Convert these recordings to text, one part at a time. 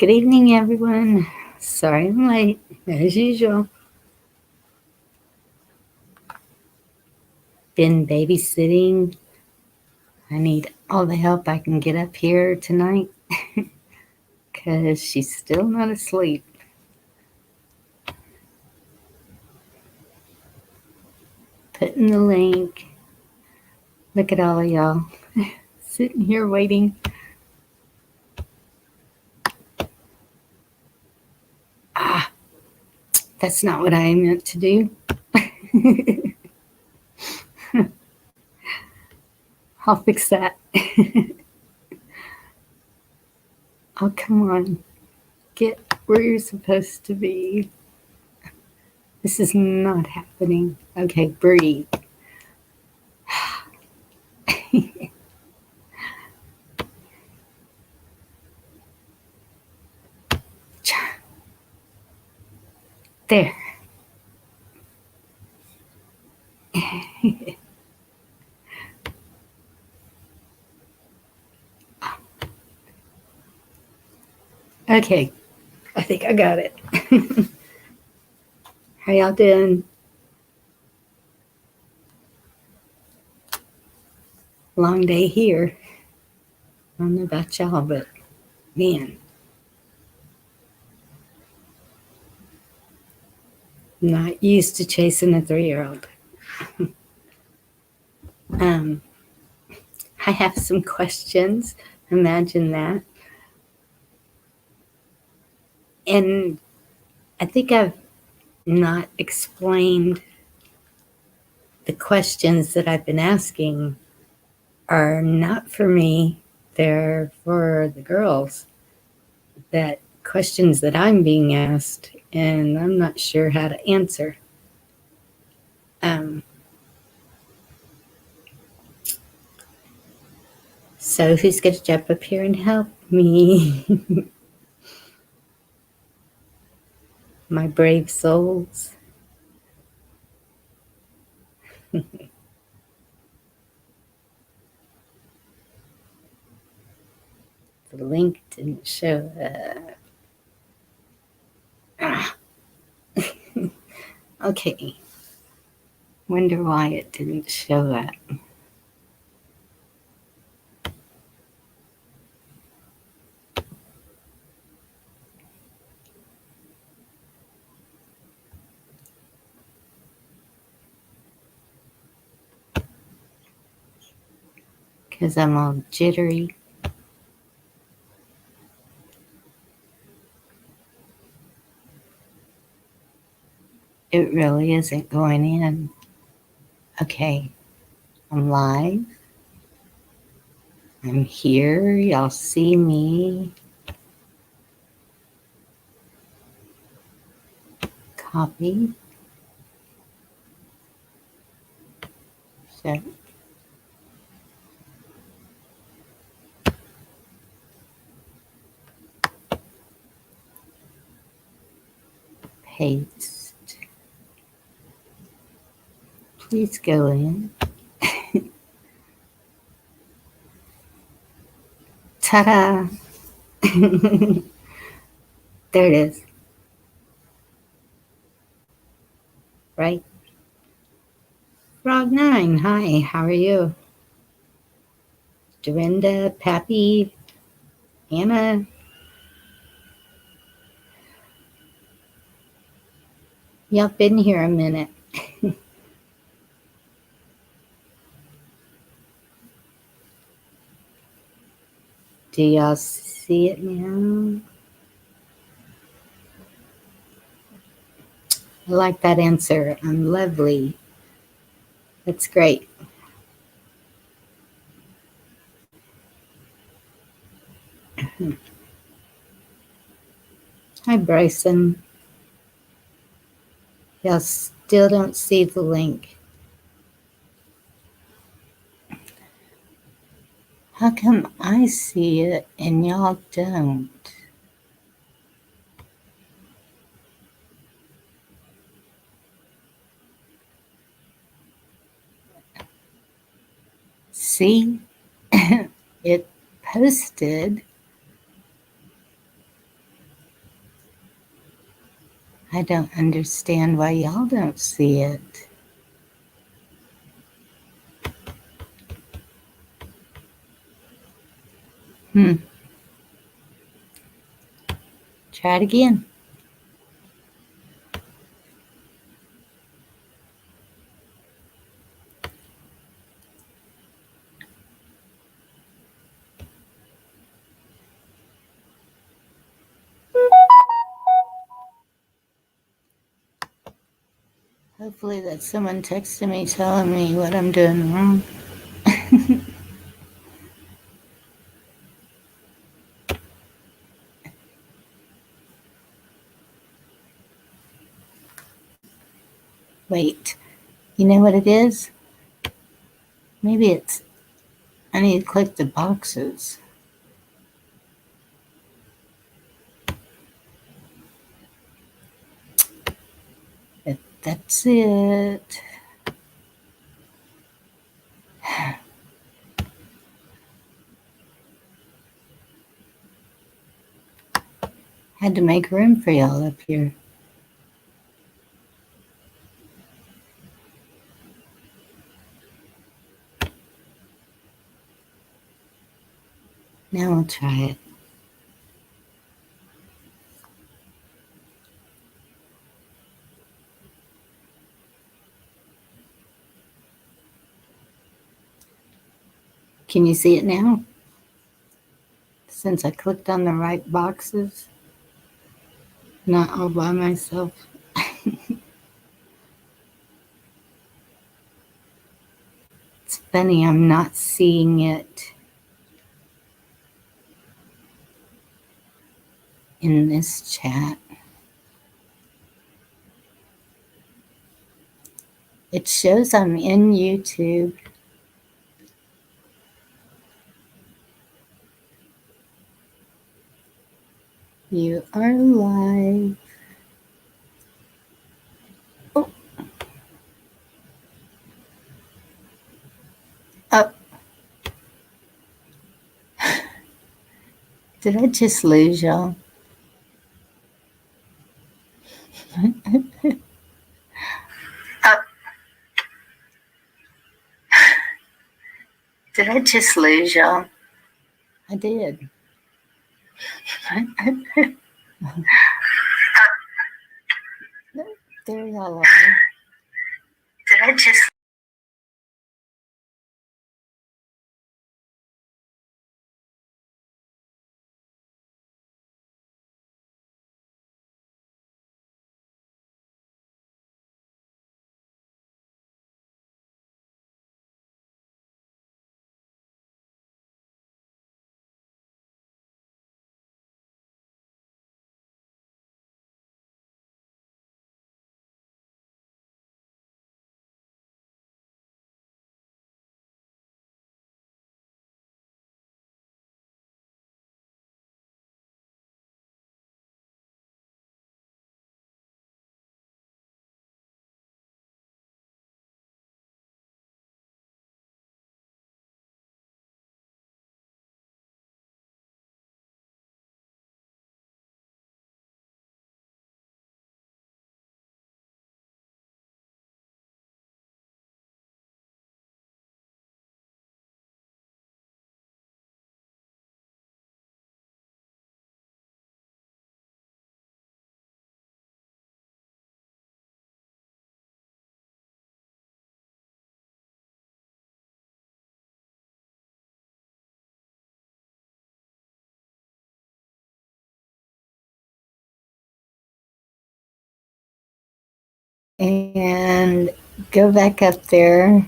Good evening, everyone. Sorry I'm late, as usual. Been babysitting. I need all the help I can get up here tonight because she's still not asleep. Putting the link. Look at all of y'all sitting here waiting. That's not what I meant to do. I'll fix that. Oh, come on. Get where you're supposed to be. This is not happening. Okay, breathe. There. Okay, I think I got it. How y'all doing? Long day here. I don't know about y'all, but man, I'm not used to chasing a 3-year-old. I have some questions. Imagine that. And I think I've not explained the questions that I've been asking are not for me, they're for the girls. That questions that I'm being asked, and I'm not sure how to answer. So who's going to jump up here and help me? My brave souls. The link didn't show up. Okay. Wonder why it didn't show up. Because I'm all jittery. It really isn't going in. Okay. I'm live. I'm here. Y'all see me. Copy. So. Paste. Please go in. Ta-da! There it is. Right? Frog9, hi, how are you? Dorinda, Pappy, Anna. Y'all been here a minute. Do y'all see it now? I like that answer. I'm lovely. That's great. Hi, Bryson. Y'all still don't see the link. How come I see it and y'all don't? See? It posted. I don't understand why y'all don't see it. Try it again. Hopefully that's someone texting me telling me what I'm doing wrong. Wait, you know what it is? Maybe it's, I need to click the boxes. That's it. Had to make room for y'all up here. Now I'll try it. Can you see it now? Since I clicked on the right boxes, not all by myself. It's funny, I'm not seeing it in this chat. It shows I'm in YouTube. You are live. Oh. Oh. Did I just lose y'all? Did I just lose y'all? I did. There y'all are. Did I just... And go back up there.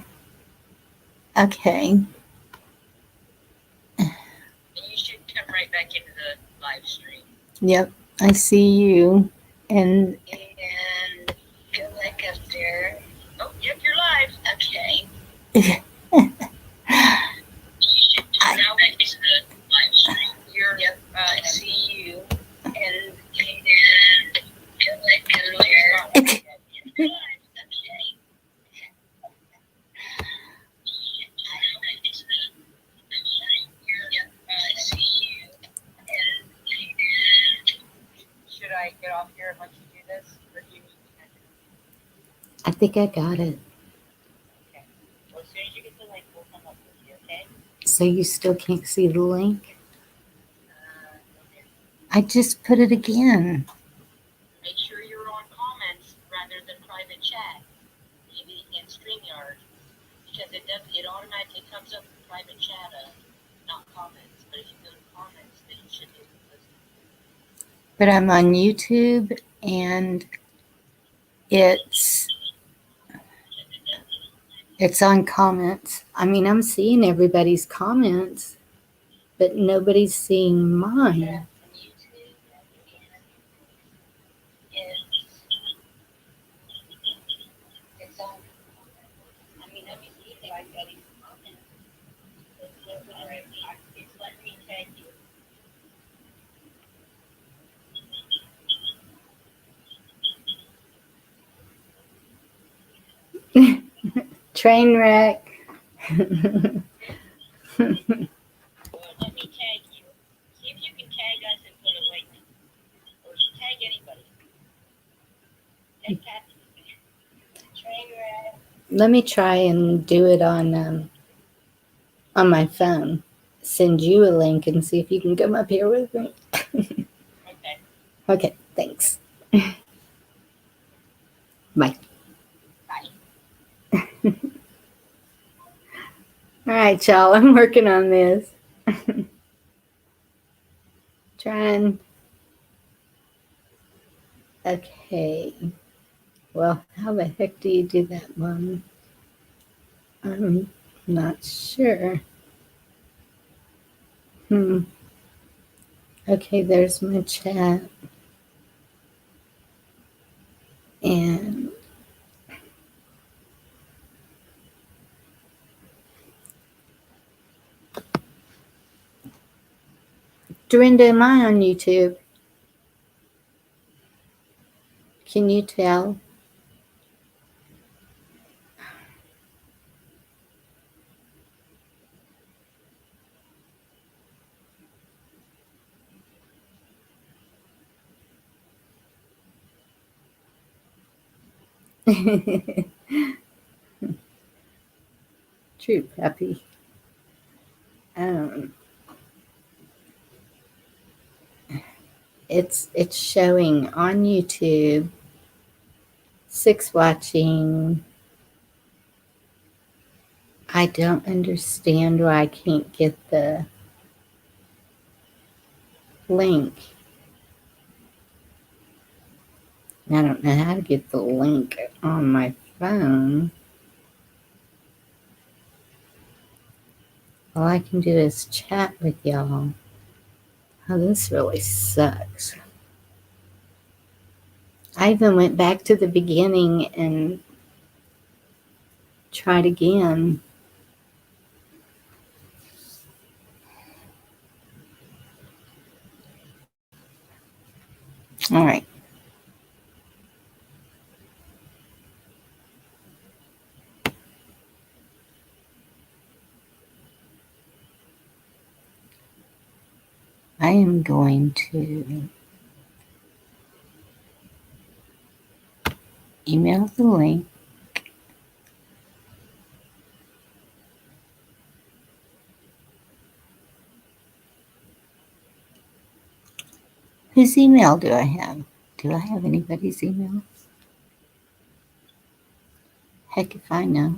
Okay. And you should come right back into the live stream. Yep, I see you. And go back up there. Oh, yep, you're live. Okay. I Now back into the live stream. Yep, I see you. And go back in there. Okay. You're live. Should I get off here and let you do this? Or I think I got it. Okay. Well, as soon as you get the link, we'll come up with you, okay? So you still can't see the link? Okay. I just put it again. Make sure you're on comments rather than private chat, maybe in StreamYard, because it automatically comes up with private chat, not comments. But if you go to comments, then you should be able to listen. But I'm on YouTube and it's on comments. I mean, I'm seeing everybody's comments, but nobody's seeing mine. On YouTube, it's on. I mean, let me see if I got any comments. It's letting me tag you. Train wreck. Let me tag you. See if you can tag us and put a link. Or tag anybody. Tag Kathy. Train wreck. Let me try and do it on my phone. Send you a link and see if you can come up here with me. Okay. Okay, thanks. Bye. Bye. All right, y'all, I'm working on this. Trying. Okay. Well, how the heck do you do that one? I'm not sure. Okay, there's my chat. And Dorinda, am I on YouTube? Can you tell? True puppy. It's showing on YouTube 6 watching. I don't understand why I can't get the link. I don't know how to get the link on my phone. All I can do is chat with y'all. Oh, this really sucks. I even went back to the beginning and tried again. All right. I am going to email the link. Whose email do I have? Do I have anybody's email? Heck if I know.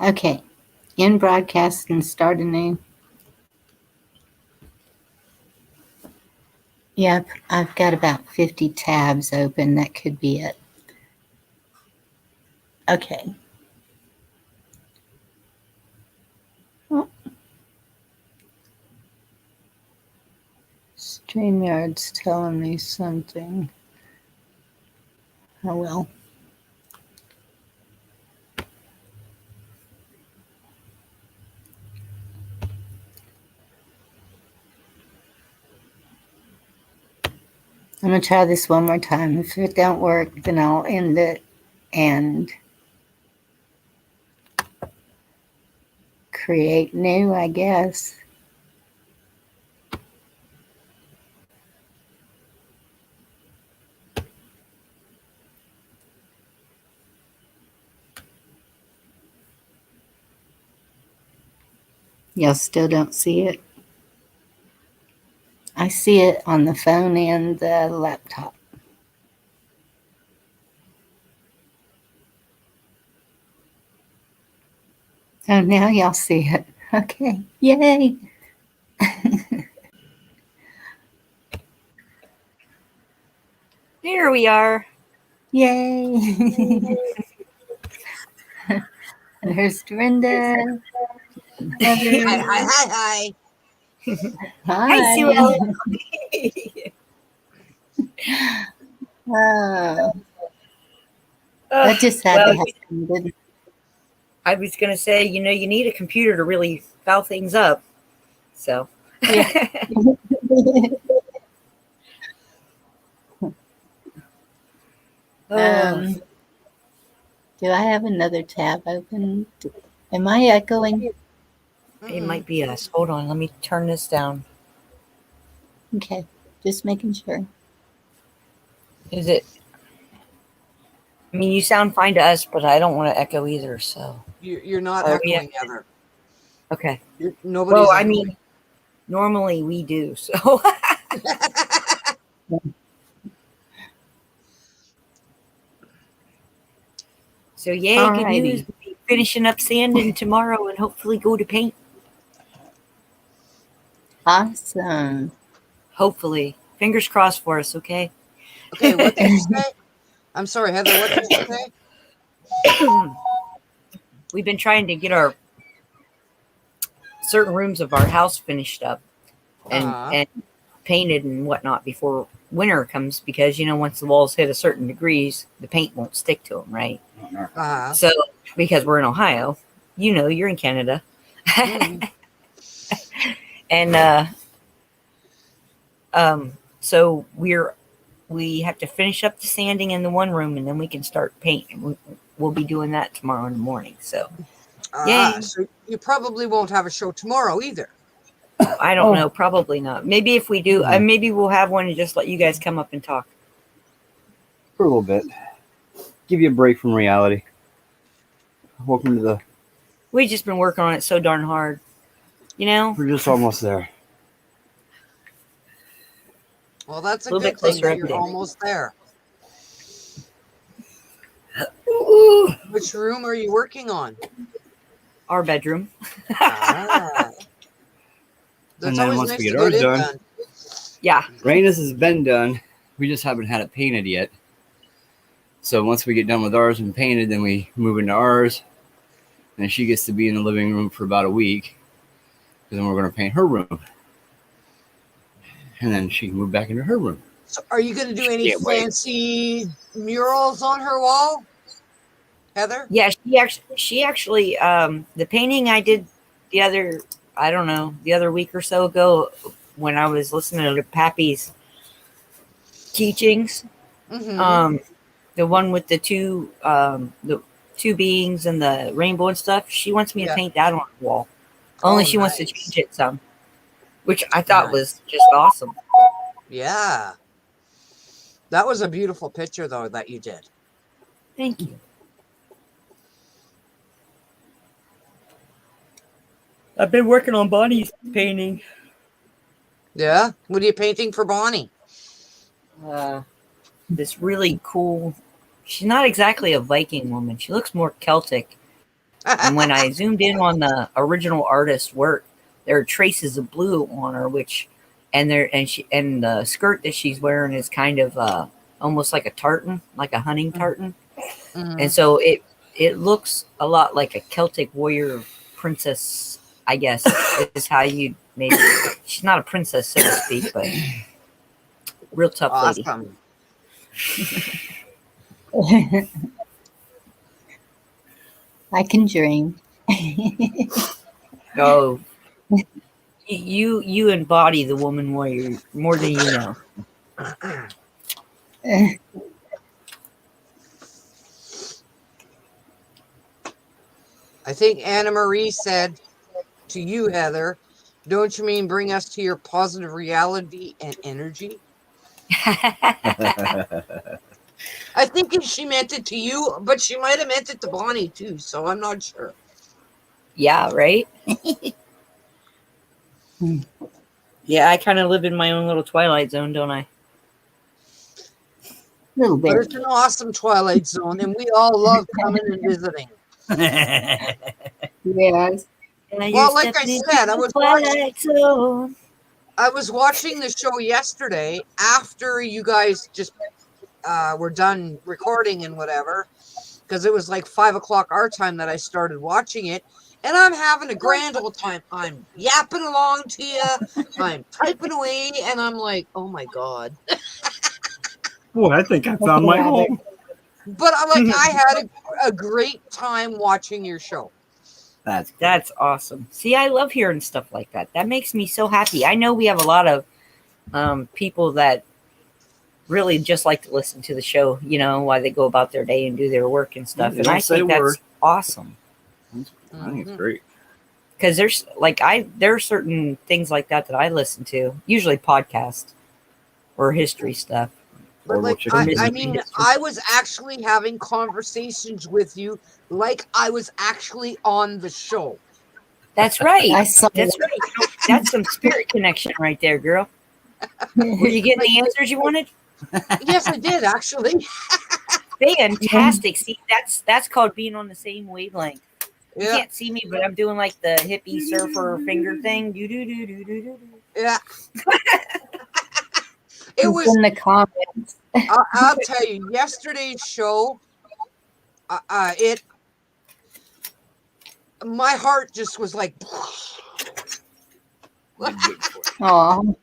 Okay. End broadcast and start anew. Yep, I've got about 50 tabs open. That could be it. Okay. Oh. StreamYard's telling me something. Oh well. I'm going to try this one more time. If it don't work, then I'll end it and create new, I guess. Y'all still don't see it? I see it on the phone and the laptop. Oh, now y'all see it. Okay. Yay. Here we are. Yay. There's Dorinda. Heather. Hi. Hi, Sue Hi. Ellen. Oh, that just had well, to happen. Didn't it? I was going to say, you need a computer to really foul things up. So, Yeah. oh, Do I have another tab open? Am I echoing? it might be us. Hold on. Let me turn this down. Okay, just making sure. Is it? I mean, you sound fine to us, but I don't want to echo either. So, You're not Are we echoing, Heather. okay. Nobody's Well, I echoing. mean, normally we do. So, yay, good news. Alrighty. We'll be finishing up sanding tomorrow and hopefully go to paint. Awesome. Hopefully. Fingers crossed for us, okay? Okay, what did you say? I'm sorry, Heather, what did you say? We've been trying to get our certain rooms of our house finished up and painted and whatnot before winter comes because, once the walls hit a certain degrees, the paint won't stick to them, right? So, because we're in Ohio, you're in Canada. And so we have to finish up the sanding in the one room and then we can start painting. We'll be doing that tomorrow in the morning. So, yay. So you probably won't have a show tomorrow either. I don't know. Probably not. Maybe if we do, maybe we'll have one and just let you guys come up and talk. For a little bit. Give you a break from reality. Welcome to the... We've just been working on it so darn hard. We're just almost there. Well, that's a Little good bit thing closer that every you're day. almost there. Which room are you working on? Our bedroom. That's And then always once nice we to get get ours it done, done. Yeah. Raina's has been done. We just haven't had it painted yet. So once we get done with ours and painted, then we move into ours. And she gets to be in the living room for about a week. Because then we're going to paint her room. And then she can move back into her room. So are you going to do any Can't wait. fancy murals on her wall, Heather? Yeah, she actually the painting I did the other week or so ago when I was listening to Pappy's teachings. The one with the two beings and the rainbow and stuff, she wants me to paint that on the wall. Only she wants to change it some, which I thought was just awesome. Yeah. That was a beautiful picture, though, that you did. Thank you. I've been working on Bonnie's painting. Yeah? What are you painting for Bonnie? This really cool... She's not exactly a Viking woman. She looks more Celtic. And when I zoomed in on the original artist's work, there are traces of blue on her, and the skirt that she's wearing is kind of almost like a tartan, like a hunting tartan. And so it looks a lot like a Celtic warrior princess, I guess, is how you maybe. She's not a princess, so to speak, but real tough lady. I can dream. Oh, you embody the woman warrior more than you know. I think Anna Marie said to you, Heather, don't you mean bring us to your positive reality and energy? I think she meant it to you, but she might have meant it to Bonnie too, so I'm not sure. Yeah, right? Yeah, I kind of live in my own little twilight zone, don't I? Little But bit. it's an awesome Twilight Zone, and we all love coming and visiting. Yes. Well, like I said, I was watching the show yesterday after you guys just were done recording and whatever, because it was like 5 o'clock our time that I started watching it, and I'm having a grand old time. I'm yapping along to you, I'm typing away, and I'm like, oh my god. Boy, I think I found my home. But I had a great time watching your show. That's awesome. See, I love hearing stuff like that. That makes me so happy. I know we have a lot of people that really just like to listen to the show, while they go about their day and do their work and stuff. And I think that's awesome. I think it's great. Because there are certain things like that I listen to, usually podcasts or history stuff. But I mean, I was actually having conversations with you like I was actually on the show. That's right. That's right. That's some spirit connection right there, girl. Were you getting the answers you wanted? Yes, I did, actually. Fantastic. See, that's called being on the same wavelength. You can't see me, but I'm doing like the hippie surfer finger thing. Yeah. It was in the comments. I'll tell you, yesterday's show, my heart just was like, Oh,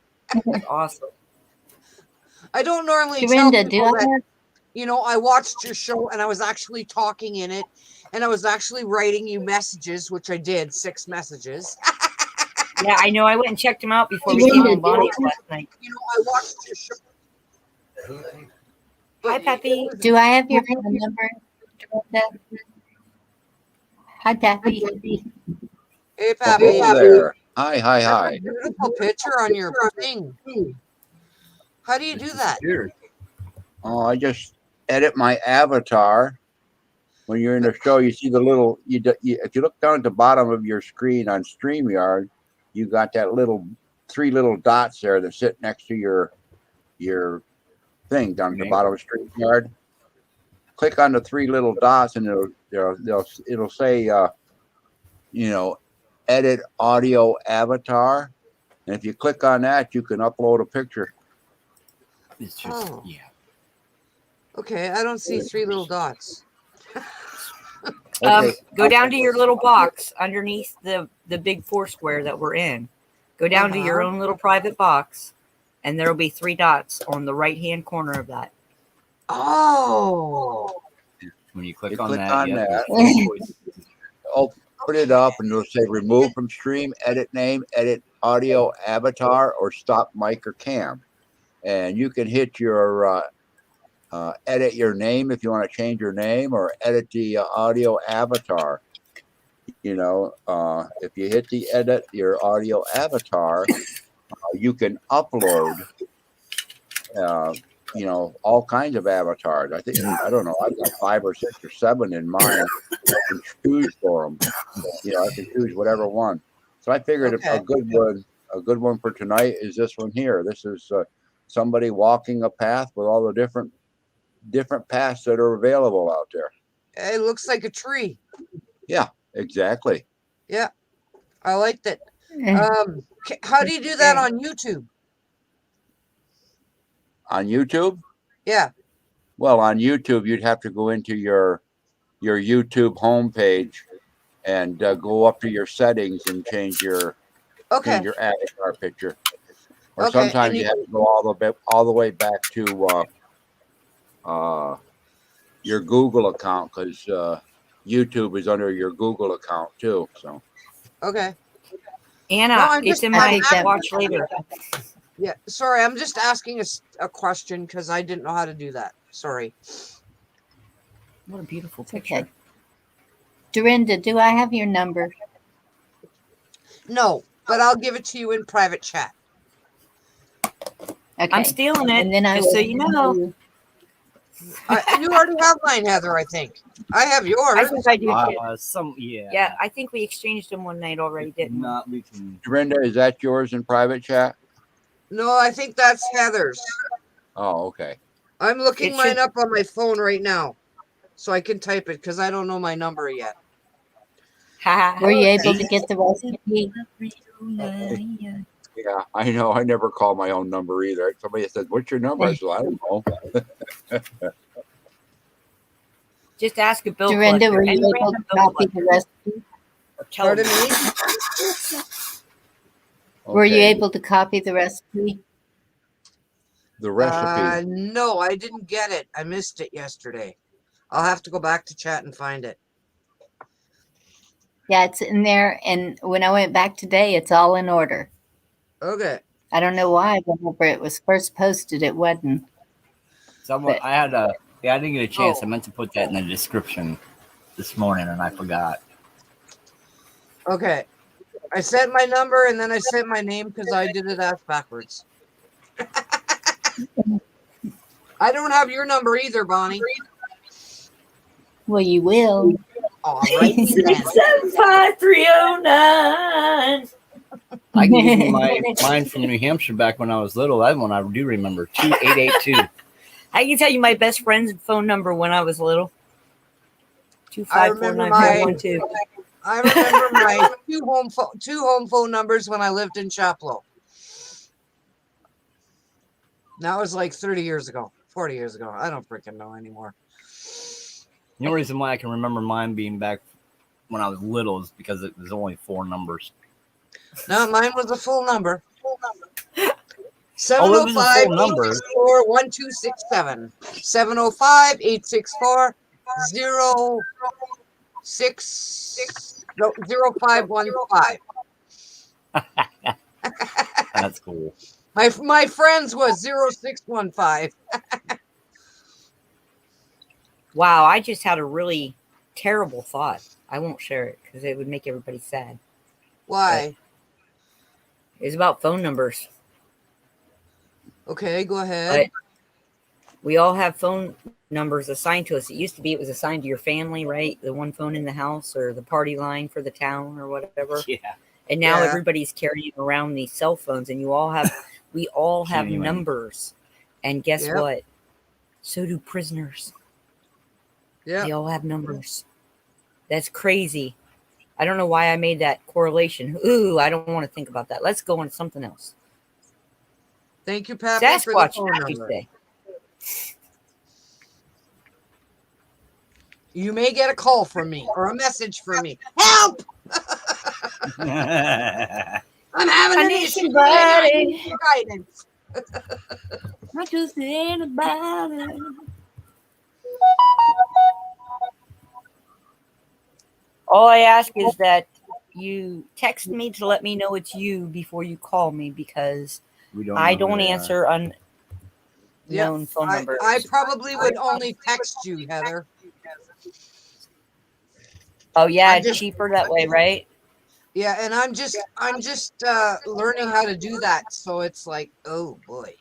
awesome. I don't normally Dorinda, tell people that, I watched your show and I was actually talking in it, and I was actually writing you messages, which I did, 6 messages. Yeah, I know. I went and checked them out before we came on Bonnie's last night. I watched your show. Hi, Pappy. do I have your phone number, Dorinda? Hi, Pappy. Hey, Pappy. Hello there. Hi. Beautiful picture on your thing. How do you do that? Oh, I just edit my avatar. When you're in the show, you see the little. If you look down at the bottom of your screen on StreamYard, you got that 3 little dots there that sit next to your thing down at the bottom of StreamYard. Click on the 3 little dots, and it'll say, edit audio avatar. And if you click on that, you can upload a picture. It's just Okay, I don't see 3 little dots. Okay. Go down to your little box underneath the big 4 square that we're in. Go down to your own little private box, and there'll be 3 dots on the right-hand corner of that. Oh. When you click You on click that, on you have that. to Open it up, and it'll say remove from stream, edit name, edit audio avatar, or stop mic or cam. And you can hit your edit your name if you want to change your name, or edit the audio avatar. If you hit the edit your audio avatar, you can upload all kinds of avatars. I don't know, I've got 5 or 6 or 7 in mine. I can choose for them. I can choose whatever one. So I figured a good one for tonight is this one here. This is somebody walking a path with all the different paths that are available out there. It looks like a tree. Yeah, exactly. Yeah, I like that. How do you do that on YouTube? On YouTube? Yeah. Well, on YouTube, you'd have to go into your YouTube homepage and go up to your settings and change your avatar picture. Or sometimes you have to go all the way back to your Google account, because YouTube is under your Google account too. So. Okay. Anna, it's in my watch later. Yeah, sorry, I'm just asking a question because I didn't know how to do that. Sorry. What a beautiful picture. Okay. Dorinda, do I have your number? No, but I'll give it to you in private chat. Okay. I'm stealing it, and then just so you know. You already have mine, Heather, I think. I have yours. I think I do too. Yeah. Yeah, I think we exchanged them one night already, If didn't we? not, we can. Brenda, is that yours in private chat? No, I think that's Heather's. Oh, okay. I'm looking It mine should- up on my phone right now, so I can type it because I don't know my number yet. Were you able to get the recipe? Yeah, I know. I never call my own number either. Somebody says, "What's your number?" I said, "I don't know." Just ask a bill Dorinda, collector. were you And able random to bill copy the collector, recipe? or tell Pardon them. me? Were you Okay, able to copy the recipe? the recipe. No, I didn't get it. I missed it yesterday. I'll have to go back to chat and find it. Yeah, it's in there. And when I went back today, it's all in order. Okay. I don't know why. Whenever it was first posted, it wasn't. Someone, But- I had a. Yeah, I didn't get a chance. Oh. I meant to put that in the description this morning, and I forgot. Okay. I sent my number and then I sent my name because I did it ass backwards. I don't have your number either, Bonnie. Well, you will. All right. then. 675-309. I can give you mine from New Hampshire back when I was little. That one I do remember. 2882. I can tell you my best friend's phone number when I was little. I remember 2549412. I remember my two home phone numbers when I lived in Chaplow. That was like 30 years ago, 40 years ago. I don't freaking know anymore. The only reason why I can remember mine being back when I was little is because it was only 4 numbers. No, mine was a full number. Oh, it was a full number. 705-864-1267. 705-864-0515. That's cool. My friends was 0615. Wow, I just had a really terrible thought. I won't share it because it would make everybody sad. Why? It's about phone numbers. Okay, go ahead. But we all have phone numbers assigned to us. It used to be it was assigned to your family, right? The one phone in the house or the party line for the town or whatever. Yeah. And now Yeah. everybody's carrying around these cell phones, and we all have Genuine. numbers. And guess Yep. what? So do prisoners. Yeah. They all have numbers. That's crazy. I don't know why I made that correlation. Ooh, I don't want to think about that. Let's go on to something else. Thank you, Pappy, for the Sasquatch, phone did you number. say? You may get a call from me or a message from me. Help! I'm having I an need issue. somebody. I need your guidance. Not just anybody. All I ask is that you text me to let me know it's you before you call me because We don't. I know who don't they are. answer unknown Yeah, phone numbers. I probably would only text you, Heather. Oh yeah, I'm it's just- cheaper that way, right? Yeah, and I'm just learning how to do that. So it's like, oh boy.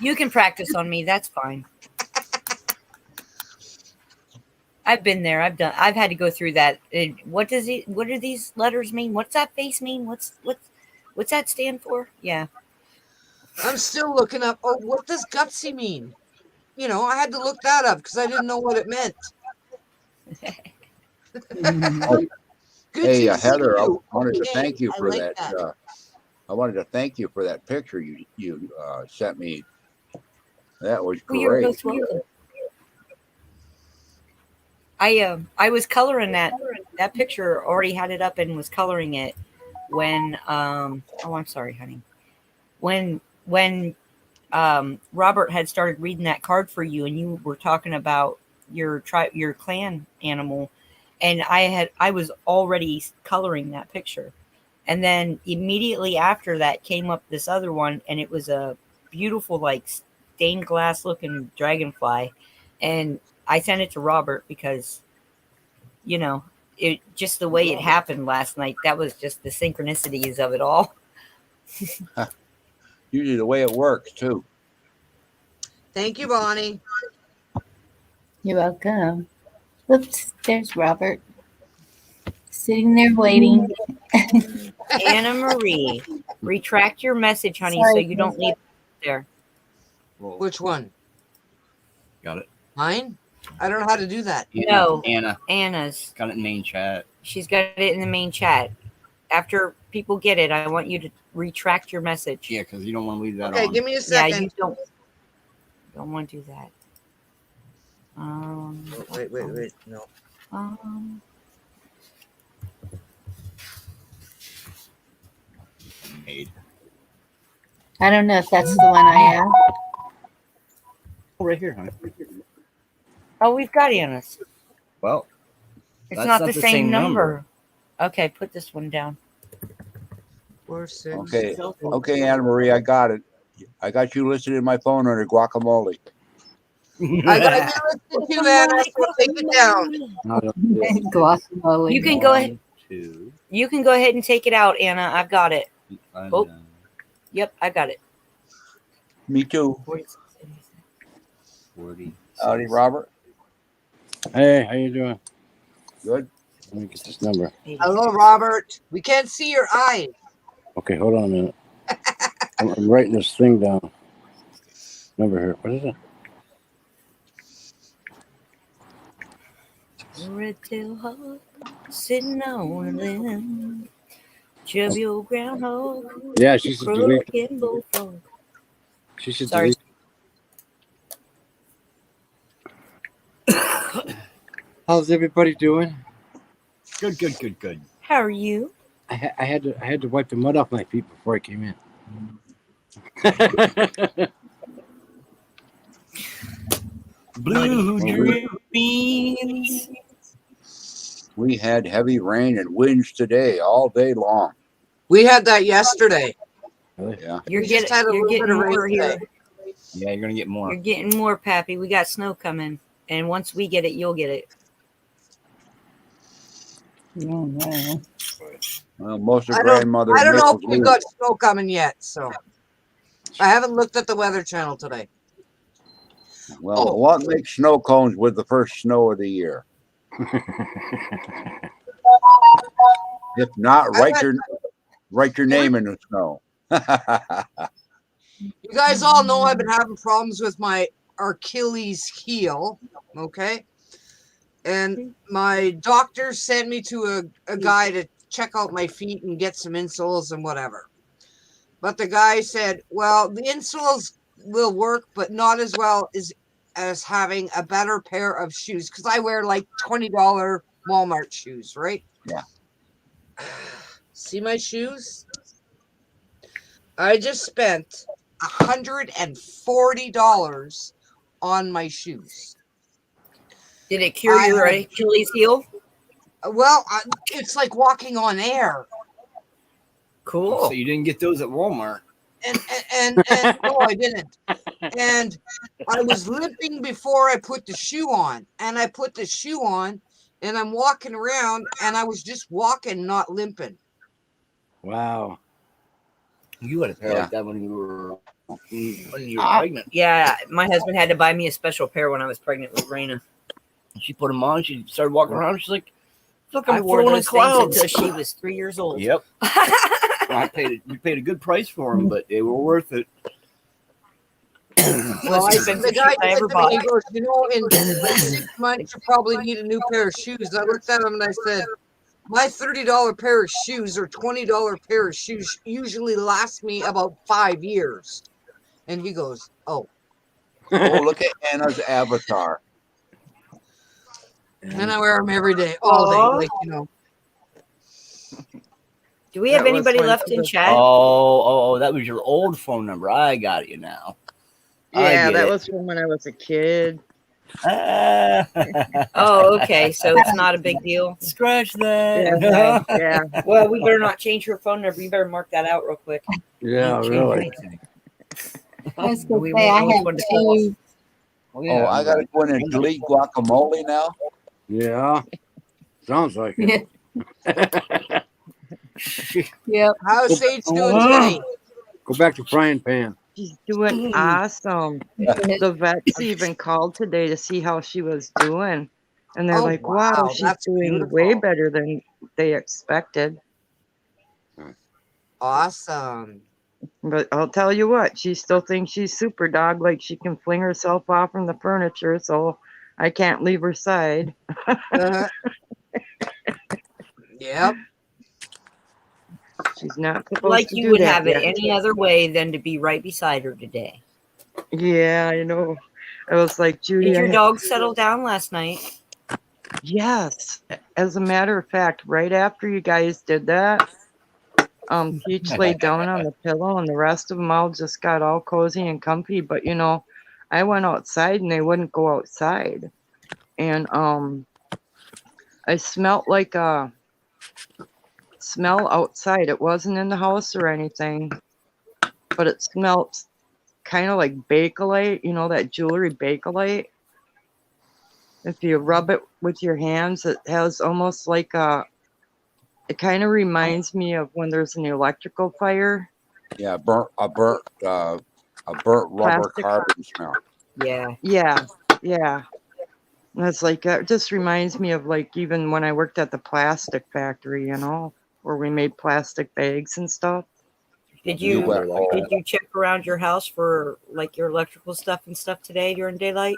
You can practice on me. That's fine. I've been there. I've had to go through that. What do these letters mean? What's that face mean? What's that stand for? Yeah. I'm still looking up. Oh, what does gutsy mean? You know, I had to look that up because I didn't know what it meant. Good Hey, to see Heather, I you. wanted to Okay, thank you I for like that. I wanted to thank you for that picture you sent me. That was Well, you're great. most welcome. I was coloring that picture. Already had it up and was coloring it when oh, I'm sorry, honey. When Robert had started reading that card for you, and you were talking about your clan animal, and I was already coloring that picture, and then immediately after that came up this other one, and it was a beautiful like stained glass looking dragonfly, and I sent it to Robert because, you know, it just the way it happened last night. That was just the synchronicities of it all. Usually the way it works too. Thank you, Bonnie. You're welcome. Oops, there's Robert. Sitting there waiting. Anna Marie, retract your message, honey, so Sorry, you don't leave it there. Well, Which one? got it. Mine? I don't know how to do that. No. Anna. Anna's. Got it in main chat. She's got it in the main chat. After people get it, I want you to retract your message. Yeah, because you don't want to leave that Okay, on. give me a Yeah, second. you don't want to do that. Wait. No. Made. I don't know if that's the one I have. Oh, right here, honey. Oh, we've got Anna's. Well, It's That's not not the the same same number. Okay, put this one down. 4, 6. Okay, Anna Marie, I got it. I got you listed in my phone under guacamole. I got you listening to Anna, so take it down. Guacamole. You can go ahead. 2. You can go ahead and take it out, Anna. I've got it. And, Oh. Yep, I got it. Me too. 40. Howdy, Robert. Hey, how you doing? Good. Let me get this number. Hello, Robert. We can't see your eyes. Okay, hold on a minute. I'm writing this thing down. Number here. What is it? Red tail hawk sitting on a limb. Chubby old groundhog. Yeah, she should delete. Croaking bullfrog. She should Sorry. delete. How's everybody doing? Good. How are you? I had to wipe the mud off my feet before I came in. Blue dreams. We had heavy rain and winds today all day long. We had that yesterday. Really? Yeah. You're We just getting, had a you're little getting bit of rain more here. today. Yeah, you're gonna get more. You're getting more, Pappy. We got snow coming, and once we get it, you'll get it. Oh, no. Well, most of I grandmother's don't know if nipples we lose. got snow coming yet, so I haven't looked at the Weather Channel today. Well, what makes snow cones with the first snow of the year? If not, write your name in the snow. You guys all know I've been having problems with my Achilles heel, okay? And my doctor sent me to a guy to check out my feet and get some insoles and whatever. But the guy said, well, the insoles will work, but not as well as having a better pair of shoes, because I wear like $20 Walmart shoes, right? Yeah. See my shoes? I just spent $140 on my shoes. Did it cure your Achilles heel? Well, it's like walking on air. Cool. So you didn't get those at Walmart. And no, I didn't. And I was limping before I put the shoe on. And I put the shoe on, and I'm walking around, and I was just walking, not limping. Wow. You had a pair Yeah. like that when you were pregnant. Yeah, my husband had to buy me a special pair when I was pregnant with Raina. She put them on. She started walking around. She's like, "Look, I I'm wore floating in those things clouds." until she was 3 years old. Yep. We paid a good price for them, but they were worth it. Well, the guy said to me, he goes, you know, in 6 months, you probably need a new pair of shoes. I looked at him and I said, my $30 pair of shoes or $20 pair of shoes usually last me about 5 years. And he goes, oh. Oh, look at Anna's avatar. And I wear them every day, all day, like, you know. Do we have That was anybody fun. left in chat? Oh, that was your old phone number. I got you now. Yeah, that was from when I was a kid. Oh, okay. So it's not a big deal. Scratch that. Yeah, yeah. Well, we better not change her phone number. You better mark that out real quick. Yeah, Change really. anything. I was going We to say, won't I know which have one to two. Oh, I got to go in and delete guacamole now. Yeah. Sounds like it. Yep. How's Sage doing today? Go back to frying pan. She's doing awesome. The vets even called today to see how she was doing. And they're Oh, like, wow, wow, she's that's doing way beautiful. better than they expected. Awesome. But I'll tell you what, she still thinks she's super dog, like she can fling herself off from the furniture, so I can't leave her side. Uh-huh. Yep. She's not supposed Like to you do would that have it yet. any other way than to be right beside her today. Yeah, I know. I was like, Judy, Did your dog settle down last night? yes. As a matter of fact, right after you guys did that, Peach laid down on the pillow and the rest of them all just got all cozy and comfy. But, I went outside and they wouldn't go outside. And I smelt like a smell outside. It wasn't in the house or anything, but it smelled kind of like Bakelite, that jewelry Bakelite. If you rub it with your hands, it has almost like it kind of reminds me of when there's an electrical fire. Yeah, a burnt rubber Plastic. carbon smell. Yeah. Yeah. And it's like, it just reminds me of like even when I worked at the plastic factory, where we made plastic bags and stuff. Did You you went home. did you check around your house for like your electrical stuff and stuff today during daylight?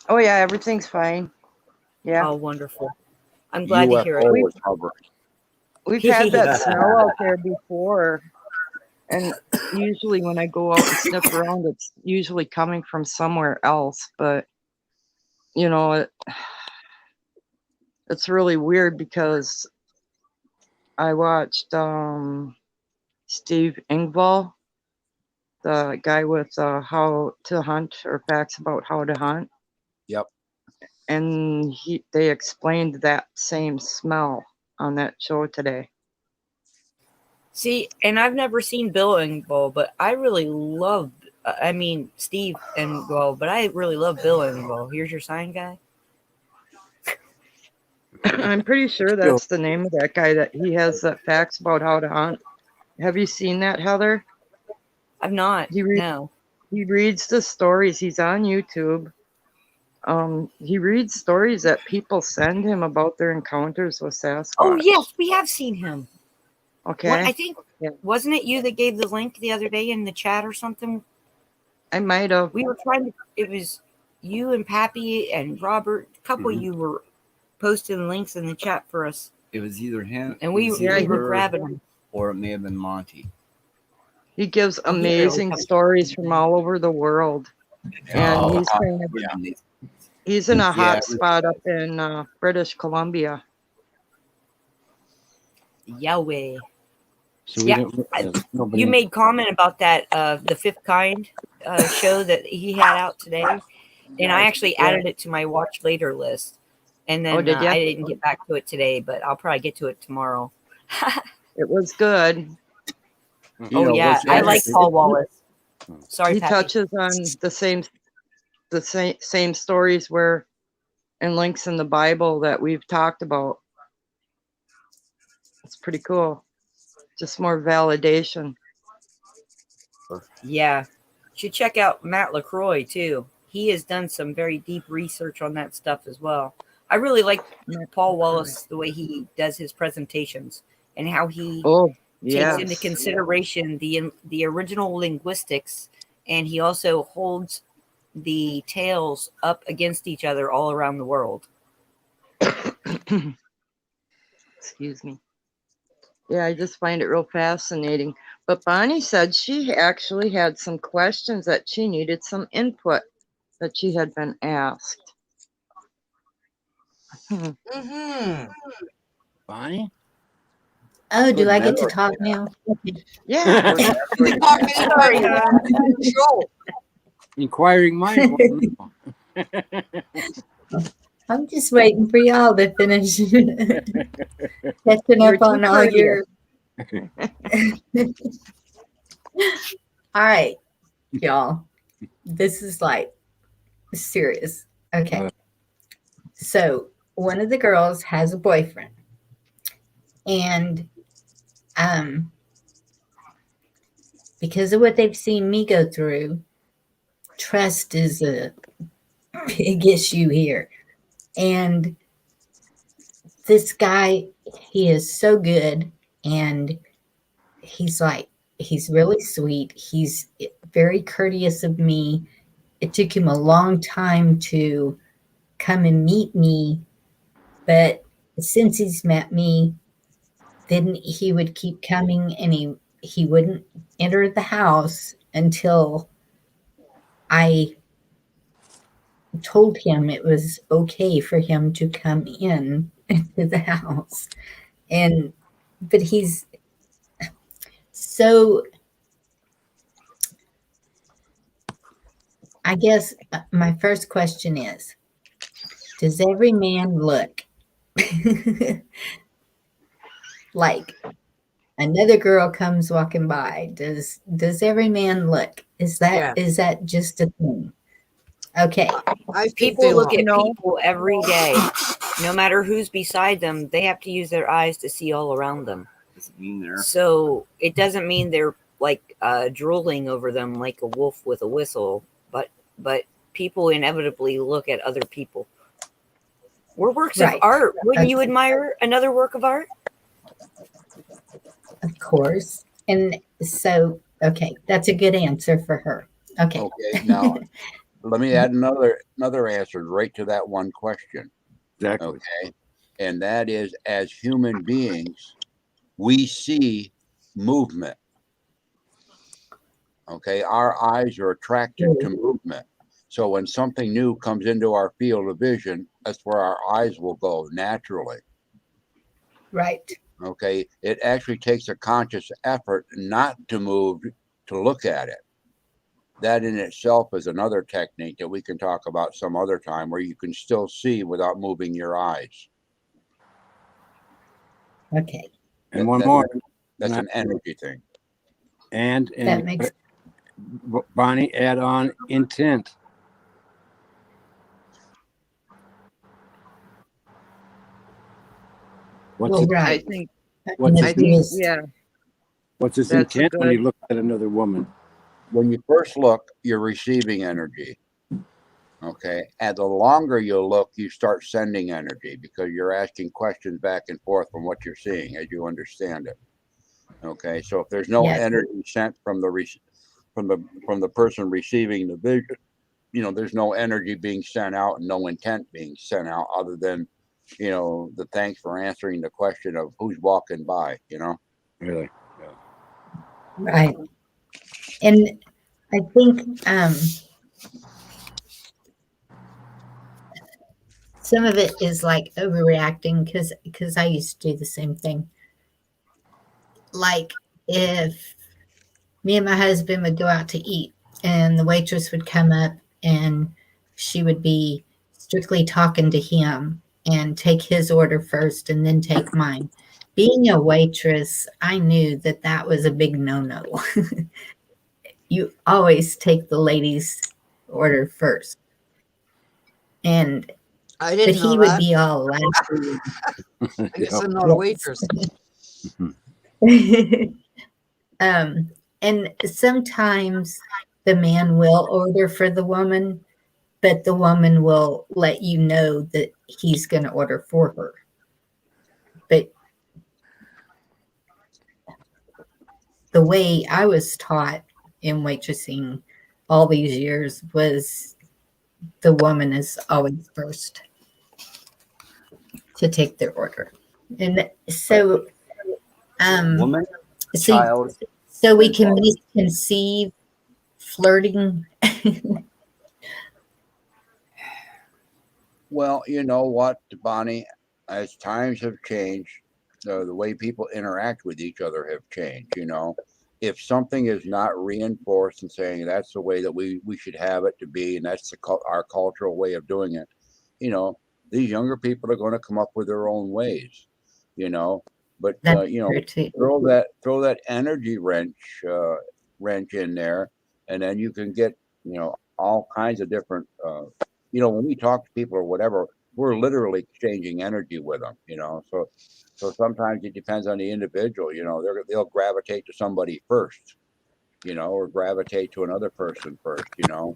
Oh yeah, everything's fine. Yeah. Oh, wonderful. I'm glad to hear UFO it. was hovering. We've had that smell out there before. And usually when I go out and sniff around, it's usually coming from somewhere else. But, it's really weird because I watched Steve Ingvall, the guy with How to Hunt or Facts About How to Hunt. Yep. And they explained that same smell on that show today. See, and I've never seen Bill Engvall, but I really love, Steve Engvall, but I really love Bill Engvall. Here's your sign, guy. I'm pretty sure that's the name of that guy, that he has that Facts About How to Hunt. Have you seen that, Heather? I've not. No. He reads the stories. He's on YouTube. He reads stories that people send him about their encounters with Sasquatch. Oh, yes, we have seen him. Okay. I think, wasn't it you that gave the link the other day in the chat or something? I might have. We were trying to, it was you and Pappy and Robert, a couple of you were posting links in the chat for us. It was either him and we were grabbing them. Or it may have been Monty. He gives amazing stories from all over the world. And he's in a hot spot up in British Columbia. Yahweh. So you made comment about that the Fifth Kind show that he had out today, and I actually added it to my watch later list. And then I didn't get back to it today, but I'll probably get to it tomorrow. It was good. Oh yeah, I like Paul Wallace. Sorry, he Pappy. touches on the same stories and links in the Bible that we've talked about. It's pretty cool. Just more validation. Yeah. You should check out Matt LaCroix too. He has done some very deep research on that stuff as well. I really like Paul Wallace, the way he does his presentations and how he takes into consideration the original linguistics, and he also holds the tales up against each other all around the world. Excuse me. Yeah, I just find it real fascinating. But Bonnie said she actually had some questions that she needed some input that she had been asked. Bonnie? Oh, do I get to talk now? Yeah. Sorry, Inquiring mind. I'm just waiting for y'all to finish catching up on all your. All right, y'all. This is like serious. Okay. So one of the girls has a boyfriend, because of what they've seen me go through, trust is a big issue here. And this guy, he is so good, and he's really sweet. He's very courteous of me. It took him a long time to come and meet me, but since he's met me, then he would keep coming, and he wouldn't enter the house until I told him it was okay for him to come in to the house. And but he's so, I guess my first question is, does every man look like another girl comes walking by? Does every man look? Is that just a thing? Okay. I think People they look look. at people every day. No matter who's beside them, they have to use their eyes to see all around them. Doesn't mean they're So it doesn't mean they're like drooling over them like a wolf with a whistle, but people inevitably look at other people. We're works Right. of art. Wouldn't you Okay. admire another work of art? Of course. And so, okay, that's a good answer for her. Okay. Okay, now let me add another answer right to that one question. Exactly. Okay, and that is, as human beings, we see movement. Okay, our eyes are attracted to movement. So when something new comes into our field of vision, that's where our eyes will go naturally. Right. Okay, it actually takes a conscious effort not to move to look at it. That in itself is another technique that we can talk about some other time, where you can still see without moving your eyes. Okay. And one more. That's an energy thing. And That makes Bonnie, add on intent. What's well, it, I right. think, what's I his, think, Yes. yeah, what's his that's a intent when he good. looks at another woman? When you first look, you're receiving energy. Okay, and the longer you look, you start sending energy, because you're asking questions back and forth from what you're seeing as you understand it. Okay, so if there's no Yes. energy sent from the person receiving the vision, there's no energy being sent out and no intent being sent out, other than the thanks for answering the question of who's walking by. Really? Right. And I think some of it is like overreacting, because I used to do the same thing. Like, if me and my husband would go out to eat, and the waitress would come up, and she would be strictly talking to him and take his order first and then take mine. Being a waitress, I knew that that was a big no-no. You always take the lady's order first. And I but didn't he know would that. be all loud. I guess I'm not a Yes. waitress. And sometimes the man will order for the woman, but the woman will let you know that he's going to order for her. But the way I was taught in waitressing all these years was the woman is always first to take their order. And so, woman, so, child. so we and can father. misconceive flirting. Well, you know what, Bonnie, as times have changed, the way people interact with each other have changed. If something is not reinforced and saying that's the way that we should have it to be, and that's our cultural way of doing it, these younger people are going to come up with their own ways. But That's true too. throw that energy wrench in there, and then you can get all kinds of different. When we talk to people or whatever, we're literally exchanging energy with them. So sometimes it depends on the individual. They'll gravitate to somebody first. or gravitate to another person first, And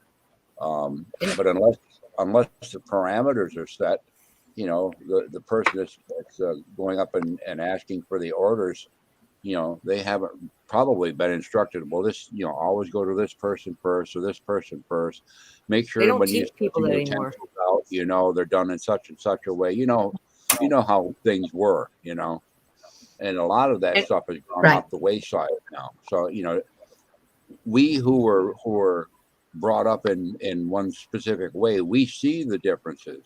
but unless the parameters are set, the person that's going up and asking for the orders, they haven't probably been instructed. Well, always go to this person first or this person first. Make they sure don't when you teach people that your anymore. utensils out, they're done in such and such a way. You know how things were, and a lot of that And stuff has gone Right. off the wayside now. So we who were brought up in one specific way, we see the differences.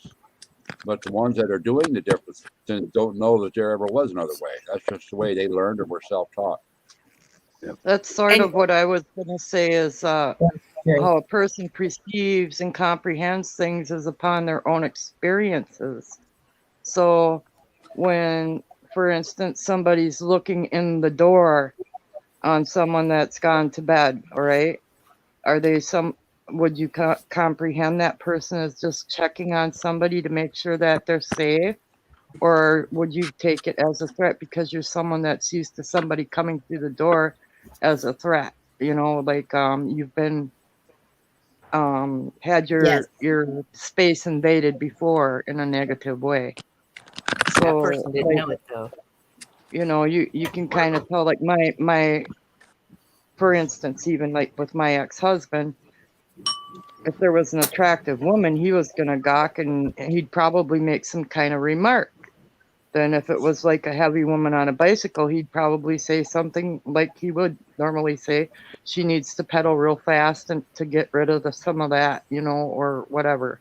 But the ones that are doing the differences don't know that there ever was another way. That's just the way they learned or were self-taught. That's sort and of what I was going to say is That's true. how a person perceives and comprehends things is upon their own experiences. So when, for instance, somebody's looking in the door on someone that's gone to bed, all right? Would you comprehend that person as just checking on somebody to make sure that they're safe? Or would you take it as a threat because you're someone that's used to somebody coming through the door as a threat? Like you've been had Yes. your space invaded before in a negative way. that So person didn't like know it though. you can kind of tell, like my for instance, even like with my ex-husband, if there was an attractive woman, he was gonna gawk and he'd probably make some kind of remark. Then if it was like a heavy woman on a bicycle, he'd probably say something like he would normally say, she needs to pedal real fast and to get rid of some of that, or whatever.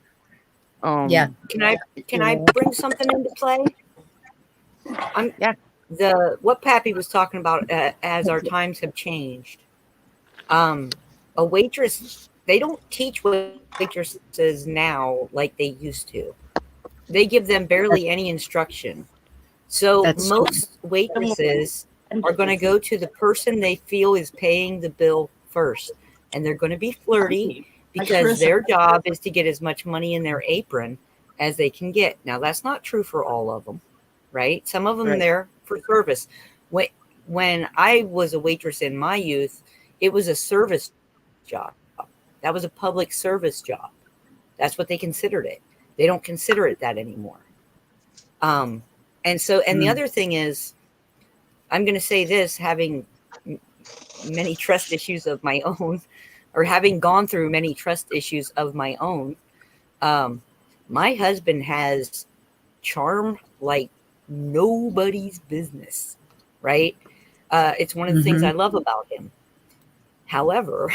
Yeah. Can I Yeah. bring something into play? I'm Yeah. what Pappy was talking about as our times have changed. A waitress, they don't teach waitresses now like they used to. They give them barely any instruction. So That's true. most waitresses are going to go to the person they feel is paying the bill first, and they're going to be flirty because their job is to get as much money in their apron as they can get. Now that's not true for all of them, right? Some of them Right. there for service. When I was a waitress in my youth, it was a service job. That was a public service job. That's what they considered it. They don't consider it that anymore. And the other thing is, I'm going to say this, having many trust issues of my own, or having gone through many trust issues of my own, my husband has charm like nobody's business, right? It's one of the things I love about him. However,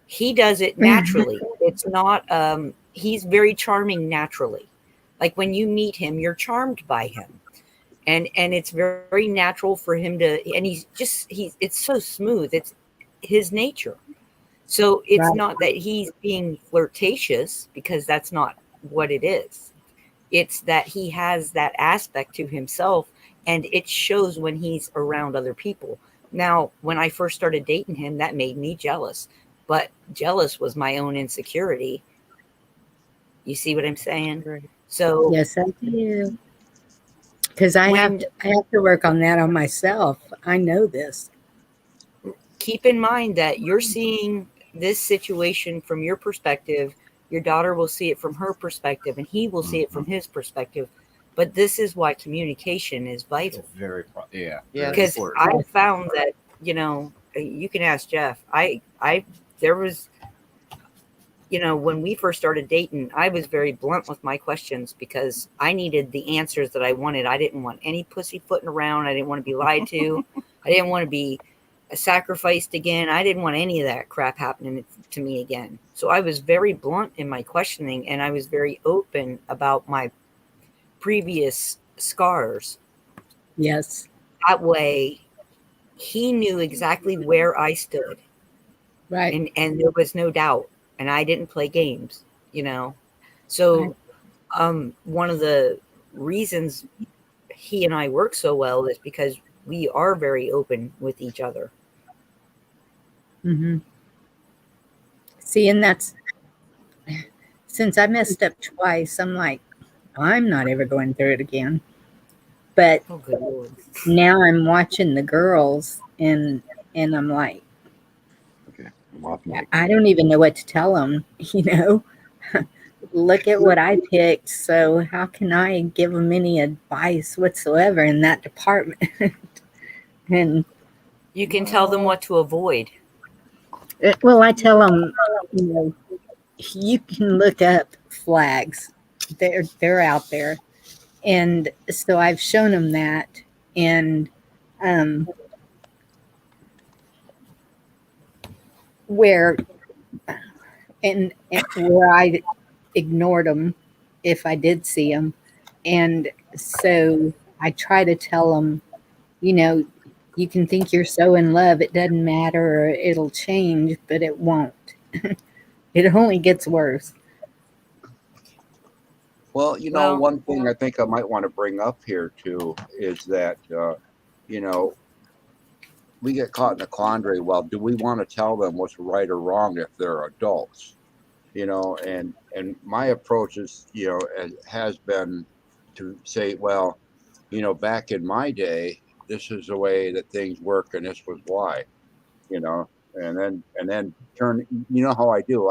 he does it naturally. It's not, he's very charming naturally. Like when you meet him, you're charmed by him. And it's very natural for him to, and it's so smooth. It's his nature. So it's Right. not that he's being flirtatious, because that's not what it is. It's that he has that aspect to himself, and it shows when he's around other people. Now, when I first started dating him, that made me jealous, but jealous was my own insecurity. You see what I'm saying? Right. So Yes, I do. Because I have to work on that on myself. I know this. keep in mind that you're seeing this situation from your perspective. Your daughter will see it from her perspective, and he will see it from his perspective. But this is why communication is vital. Very, Yeah. Because I found that, you can ask Jeff. There was, when we first started dating, I was very blunt with my questions because I needed the answers that I wanted. I didn't want any pussyfooting around. I didn't want to be lied to. I didn't want to be sacrificed again. I didn't want any of that crap happening to me again. So I was very blunt in my questioning, and I was very open about my previous scars. Yes. That way, he knew exactly where I stood. Right. And there was no doubt. And I didn't play games, So one of the reasons he and I work so well is because we are very open with each other. Mm-hmm. See, and that's, since I messed up twice, I'm like, I'm not ever going through it again. But Oh, good Lord. now I'm watching the girls, and I'm like, I'm off mic. I don't even know what to tell them, Look at what I picked. So how can I give them any advice whatsoever in that department? And You can tell them what to avoid. well, I tell them, you can look up flags. They're out there, and so I've shown them that, and where and where I ignored them if I did see them, and so I try to tell them, you can think you're so in love, it doesn't matter, or it'll change, but it won't. It only gets worse. Well, Well- one thing I think I might want to bring up here too is that, we get caught in a quandary. Well, do we want to tell them what's right or wrong if they're adults? And my approach is, has been to say, well, back in my day, this is the way that things work, and this was why, and then turn. You know how I do?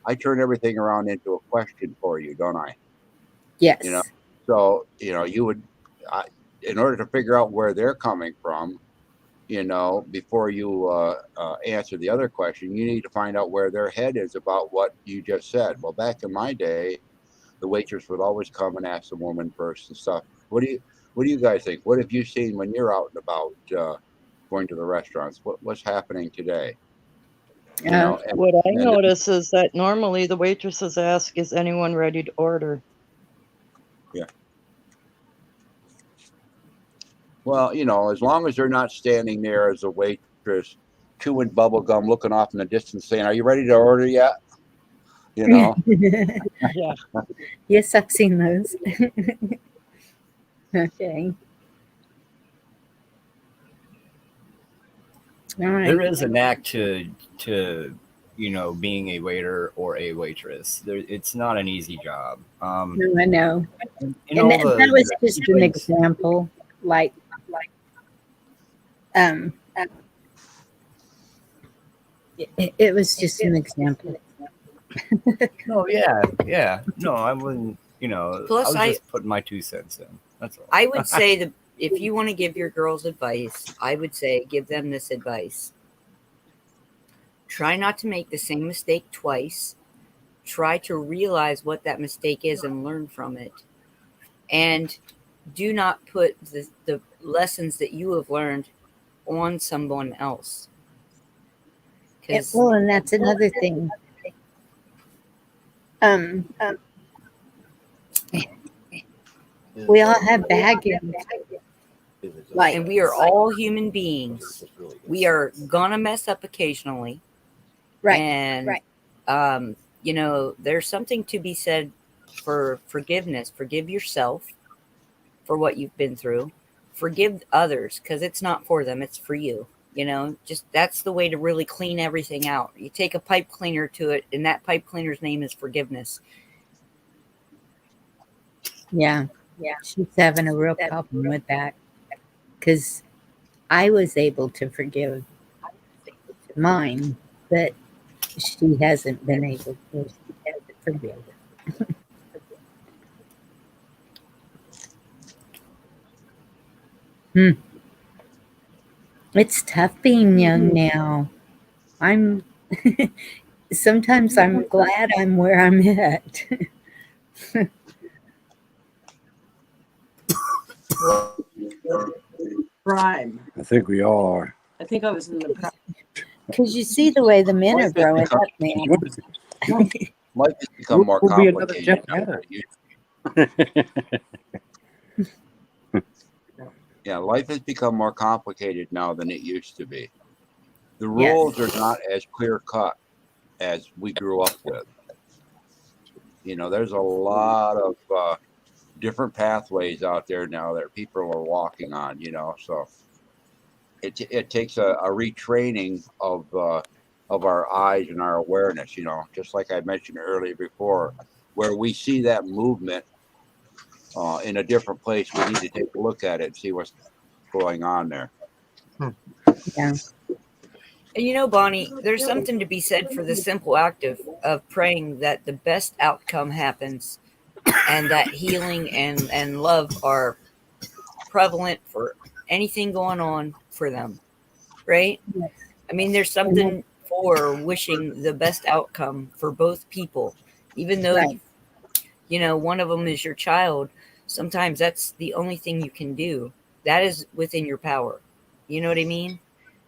I turn everything around into a question for you, don't I? Yes. So you would, in order to figure out where they're coming from, before you answer the other question, you need to find out where their head is about what you just said. Well, back in my day, the waitress would always come and ask the woman first and stuff. What do you guys think? What have you seen when you're out and about going to the restaurants? What's happening today? And What I notice is that normally the waitresses ask, "Is anyone ready to order?" Yeah. Well, as long as they're not standing there as a waitress, chewing bubble gum, looking off in the distance, saying, "Are you ready to order yet?" Yeah. Yes, I've seen those. Okay. All right. There is a knack to being a waiter or a waitress. It's not an easy job. No, I know. And That was just an example. Like, it was just an example. Oh yeah. No, I wouldn't. Plus, I was just putting my 2 cents in. That's all. I would say that if you want to give your girls advice, I would say give them this advice. Try not to make the same mistake twice. Try to realize what that mistake is and learn from it. And do not put the lessons that you have learned on someone else. Well, and that's another thing. We all have baggage. And we are all human beings. We are gonna mess up occasionally. Right. And there's something to be said for forgiveness. Forgive yourself for what you've been through. Forgive others, because it's not for them, it's for you. Just that's the way to really clean everything out. You take a pipe cleaner to it, and that pipe cleaner's name is forgiveness. Yeah. She's having a real problem with that, because I was able to forgive mine, but she hasn't been able to forgive. It's tough being young now. Sometimes I'm glad I'm where I'm at. Prime. I think we all are. I think I was in the prime. Because you see the way the men are growing up now. Life has become more We'll be another complicated. Jeff Hatter. Yeah, life has become more complicated now than it used to be. The Yes. rules are not as clear cut as we grew up with. There's a lot of different pathways out there now that people are walking on. So it takes a retraining of our eyes and our awareness. Just like I mentioned earlier before, where we see that movement in a different place, we need to take a look at it and see what's going on there. Yeah. And you know, Bonnie, there's something to be said for the simple act of praying that the best outcome happens and that healing and love are prevalent for anything going on for them, right? Yes. I mean, there's something for wishing the best outcome for both people, even though, Right. you know, one of them is your child. Sometimes that's the only thing you can do. That is within your power. You know what I mean?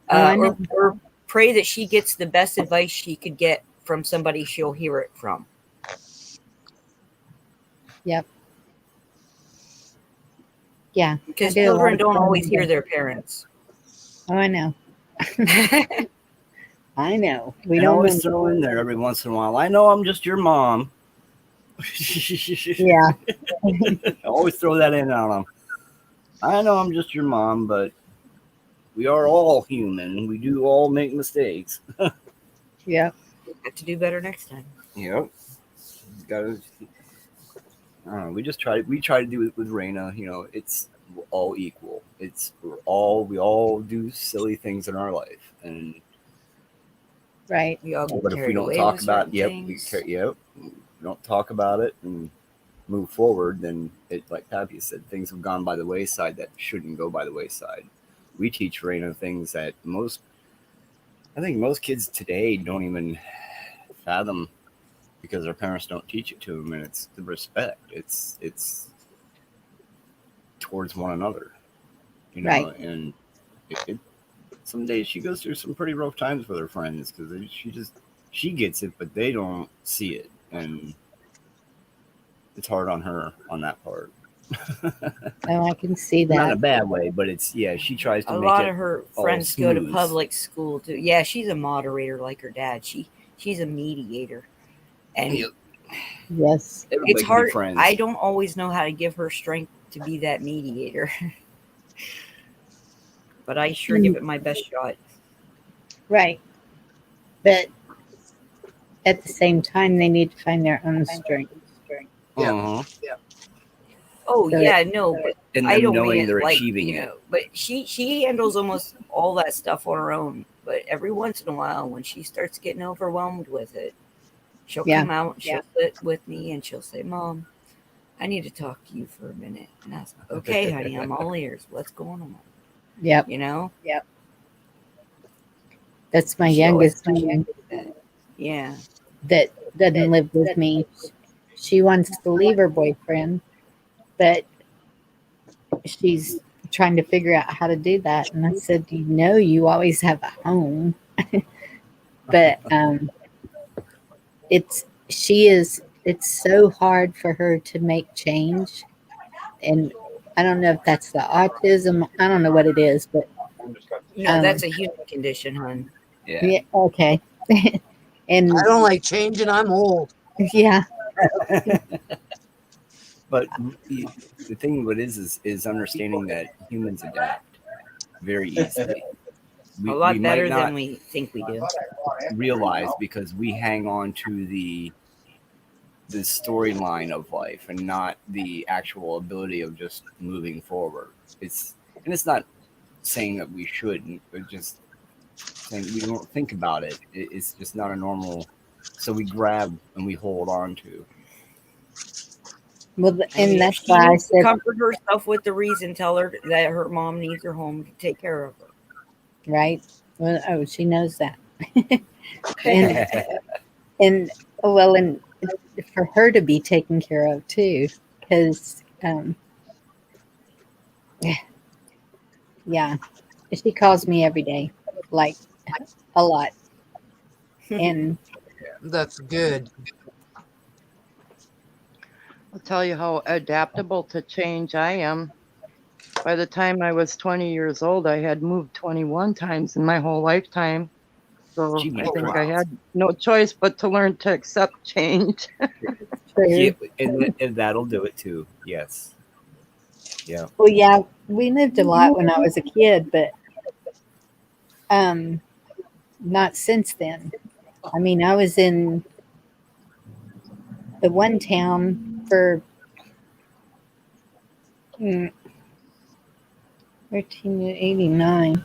Oh, I know. Or pray that she gets the best advice she could get from somebody she'll hear it from. Yep. Yeah. Because I do a lot children of don't always praying. hear their parents. Oh, I know. I know. We And don't always know. throw in there every once in a while. I know I'm just your mom. Yeah. Always throw that in on them. I know I'm just your mom, but we are all human. We do all make mistakes. Yep. Have to do better next time. Yep. Gotta. I don't know. We try to do it with Raina. You know, it's we're all equal. We all do silly things in our life, and Right. We all get but if we carried don't away talk with about, certain we things. don't talk about it and move forward, then it, like Pappy said, things have gone by the wayside that shouldn't go by the wayside. We teach Raina things that I think most kids today don't even fathom because their parents don't teach it to them, and it's the respect. It's towards one another, you know. Right. And some days she goes through some pretty rough times with her friends because she gets it, but they don't see it, and it's hard on her on that part. Oh, I can see Not in a that. bad way, but she tries to A make lot it of her all friends go to smooth. public school too. Yeah, she's a moderator like her dad. She's a mediator, and Yep. Yes. Everybody it's can be hard. friends. I don't always know how to give her strength to be that mediator, but I sure give it my best shot. Right. But at the same time, they need to find their own strength. Uh-huh. Oh So yeah, no, but And I them don't mean knowing it they're like, achieving you it. know, but she handles almost all that stuff on her own. But every once in a while, when she starts getting overwhelmed with it, she'll Yeah. come out, she'll sit with me, and she'll say, "Mom, I need to talk to you for a minute." And I said, "Okay, honey, I'm all ears. What's going on?" Yep. You know? That's my She always youngest one Yeah. that doesn't live with me. She wants to leave her boyfriend, but she's trying to figure out how to do that. And I said, you know, you always have a home. But it's so hard for her to make change. And I don't know if that's the autism. I don't know what it is, but No, that's a human condition, hon. Yeah. yeah, okay. And I don't like changing. I'm old. yeah, But the thing what is understanding that humans adapt very easily. A We lot better might not than we think we do. realize because we hang on to the storyline of life and not the actual ability of just moving forward. It's not saying that we shouldn't, but just saying we don't think about it. It's just not a normal. So we grab and we hold on to. well, I mean, and if that's she why I needs to said, comfort herself with the reason, tell her that her mom needs her home to take care of her. right? Well, oh, she knows that. And well, and for her to be taken care of too, because yeah, she calls me every day, like a lot, and That's good. I'll tell you how adaptable to change I am. By the time I was 20 years old, I had moved 21 times in my whole lifetime. So Achievement I think I points. had no choice but to learn to accept change. true. Yeah, and that'll do it too. Yes. Yeah. Well, yeah, we lived a lot when I was a kid, but um, not since then. I mean, I was in the one town for 1389.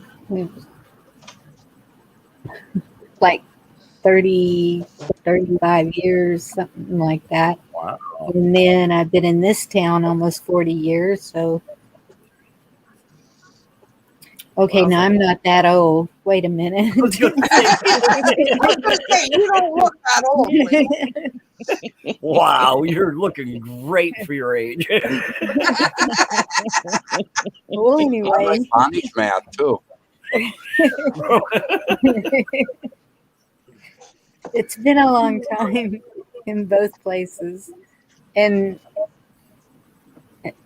like 30, 35 years, something like that. Wow. And then I've been in this town almost 40 years. So, okay, Wow. now I'm not that old. Wait a minute. I was gonna say, you don't look that old, Lynn. Wow, you're looking great for your age. Well, I anyway. like Bonnie's math too. It's been a long time in both places. And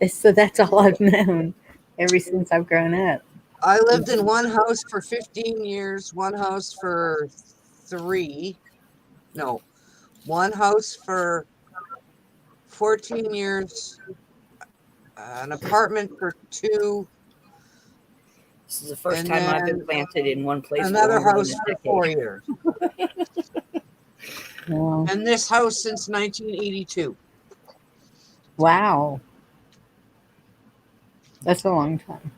so that's all I've known ever since I've grown up. I lived in one house for 15 years, one house for 3. No, one house for 14 years, an apartment for 2, This is the first and time I've been then planted in one place. another for longer house than a for decade. 4 years. Wow. And this house since 1982. Wow. That's a long time.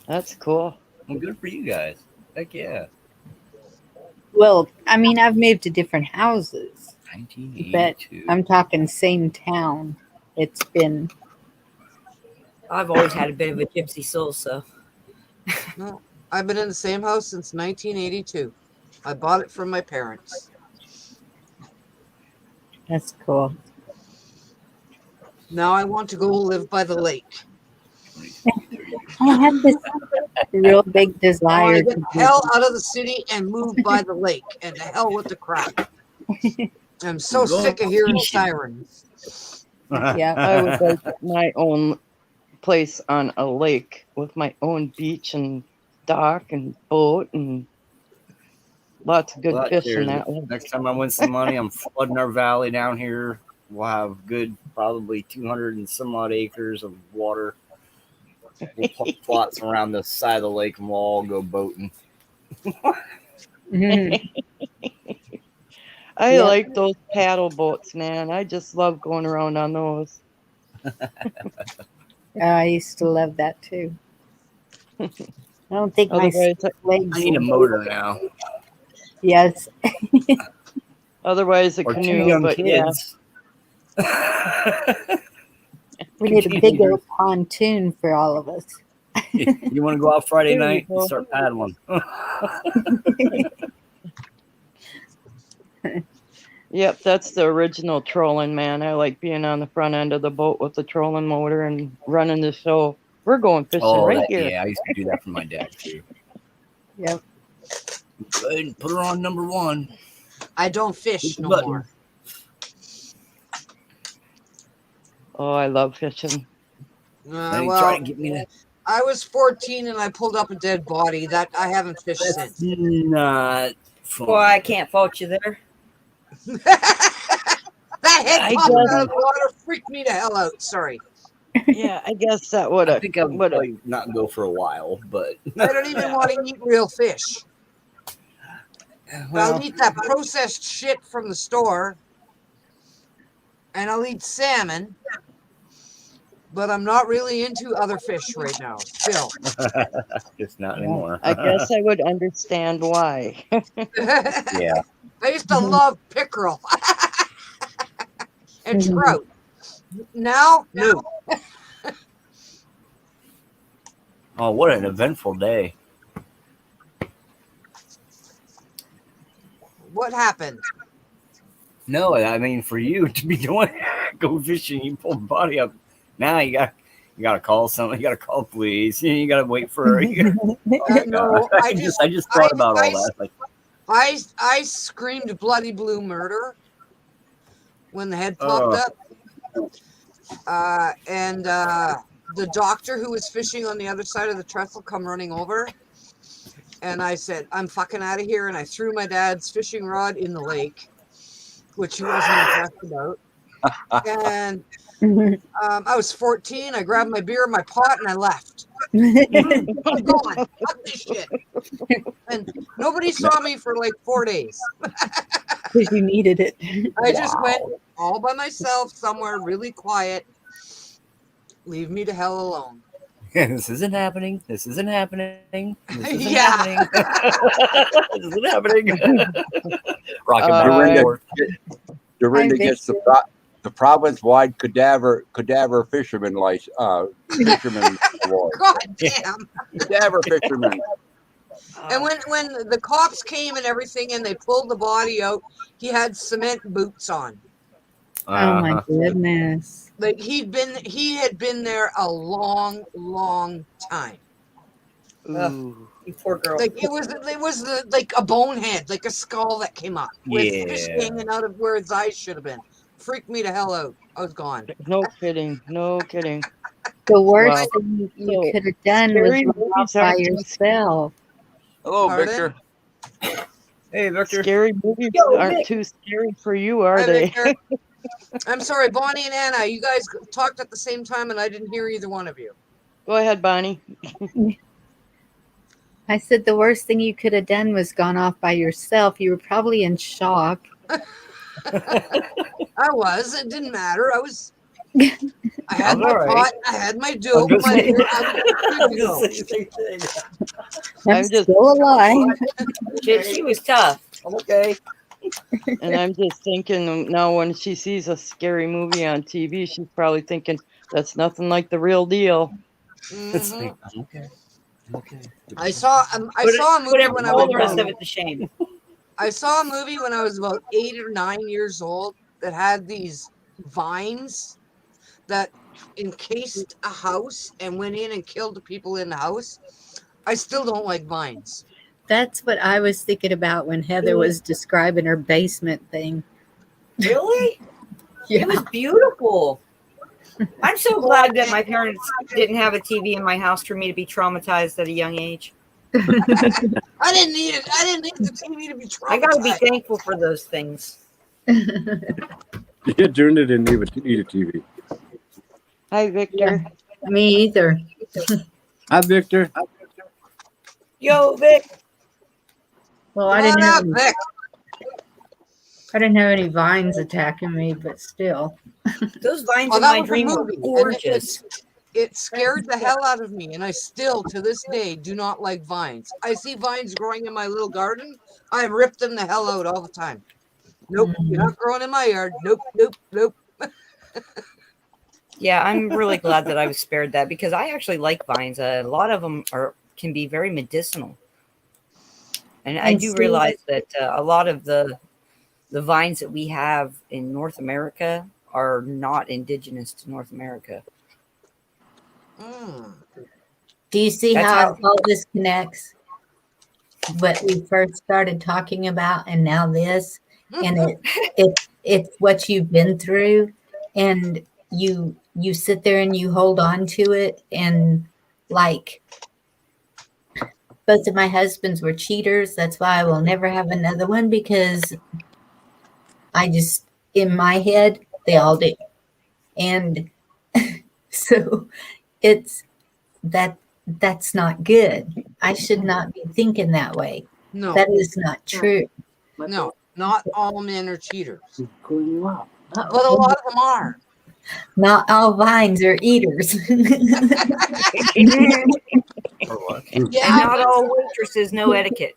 That's cool. Well, good for you guys. Heck yeah. Well, I mean, I've moved to different houses, but 1982. I'm talking same town. It's been, I've always had a bit of a gypsy soul, so No, I've been in the same house since 1982. I bought it from my parents. that's cool. Now I want to go live by the lake. I have this real big I want desire to get to the hell out of the city and move by the lake, and to hell with the crap. I'm so Go sick of hearing fishing. sirens. Yeah. I would like my own place on a lake with my own beach and dock and boat and lots of good Well, fish in cheers. that one. Next time I win some money, I'm flooding our valley down here. We'll have good, probably 200 and some odd acres of water. We'll put plots around the side of the lake and we'll all go boating. Mhm. I Yep. like those paddle boats, man. I just love going around on those. I used to love that too. I don't think my Otherwise, legs. I need a motor now. Yes. otherwise a Or 2 canoe, young but yeah. kids. We need a big old pontoon for all of us. You want to go out Friday There you night and go. start paddling? Yep, that's the original trolling, man. I like being on the front end of the boat with the trolling motor and running the show. We're going fishing Oh, right here. yeah, I used to do that for my dad too. Yep. Go ahead and put her on number 1. I don't fish Hit the no button. more. Oh, I love fishing. Hey, Well, try to get me that. I was 14 and I pulled up a dead body. That I haven't fished That's since. not fun. well, I can't fault you there. That head I popping guess- out of the water freaked me the hell out. Sorry. Yeah, I guess that would I have. think I would probably not go for a while, but I don't even want to eat real fish. well, I'll eat that processed shit from the store, and I'll eat salmon, but I'm not really into other fish right now. Still. just not anymore. I guess I would understand why. Yeah. I used to love pickerel and trout. Now, no. Oh, what an eventful day. What happened? No, I mean for you to be doing go fishing, you pull the body up. Now you gotta call someone. You gotta call police. You gotta wait for. No, I just thought about all that. Like, I screamed bloody blue murder when the head popped up. And the doctor who was fishing on the other side of the trestle come running over. And I said, I'm fucking out of here. And I threw my dad's fishing rod in the lake, which he wasn't impressed about. And I was 14. I grabbed my beer, my pot, and I left. I'm gone. Fuck this shit. And nobody saw me for like 4 days. Because you needed it. I just went all by myself somewhere really quiet. Leave me to hell alone. This isn't happening. This isn't happening. This isn't Yeah. happening. This isn't happening. Rocking back and Dorinda, forth. Dorinda gets the province-wide cadaver fisherman fisherman award. God damn. Cadaver fisherman. And when the cops came and everything and they pulled the body out, he had cement boots on. Oh my goodness. Like he had been there a long, long time. Ooh. You poor girl. Like it was like a bonehead, like a skull that came up with fish Yeah. hanging out of where his eyes should have been. Freaked me the hell out. I was gone. No kidding. No kidding. The worst Wow. thing you So, could have done was scary run movies off by aren't too- yourself. Hello, Pardon? Victor. Hey, Victor. Scary movies Yo, aren't Vic. too scary for you, are Hi, they? Victor. I'm sorry, Bonnie and Anna. You guys talked at the same time, and I didn't hear either one of you. Go ahead, Bonnie. I said the worst thing you could have done was gone off by yourself. You were probably in shock. I was. It didn't matter. I had my all right. pot. I had my dope. gonna My say- beer. I was good to go. I'm I'm just- still alive. She was tough. Okay. And I'm just thinking now when she sees a scary movie on TV, she's probably thinking that's nothing like the real deal. It's Mhm. like, okay. Okay. I saw a movie Whatever, when I all was the rest of about, it to shame. I saw a movie when I was about 8 or 9 years old that had these vines that encased a house and went in and killed the people in the house. I still don't like vines. That's what I was thinking about when Heather was describing her basement thing. Really? Yeah. It was beautiful. I'm so glad that my parents didn't have a TV in my house for me to be traumatized at a young age. I didn't need it. I didn't need the TV to be traumatized. I got to be thankful for those things. Yeah, Dorinda didn't need a TV. Hi, Victor. Me either. Hi, Victor. Yo, Vic. Well, I Come didn't on have up, any, Vic. I didn't have any vines attacking me, but still. Those vines Oh, in that my was a dream were movie, and gorgeous. It scared the hell out of me, and I still, to this day, do not like vines. I see vines growing in my little garden. I rip them the hell out all the time. Nope, you're not growing in my yard. Nope, nope, nope. Yeah, I'm really glad that I was spared that because I actually like vines. A lot of them can be very medicinal. And I And do see- realize that a lot of the vines that we have in North America are not indigenous to North America. Mm. Do you see That's how how- all this connects? What we first started talking about, and now this, and it's what you've been through, and you sit there and you hold on to it, and like both of my husbands were cheaters. That's why I will never have another one because I just in my head they all do, and so it's that's not good. I should not be thinking that way. No, That is not true. no, not all men are cheaters, Calling you out. but a lot of them are. Not all vines are eaters. Or what? And Yeah, not all waitresses know etiquette.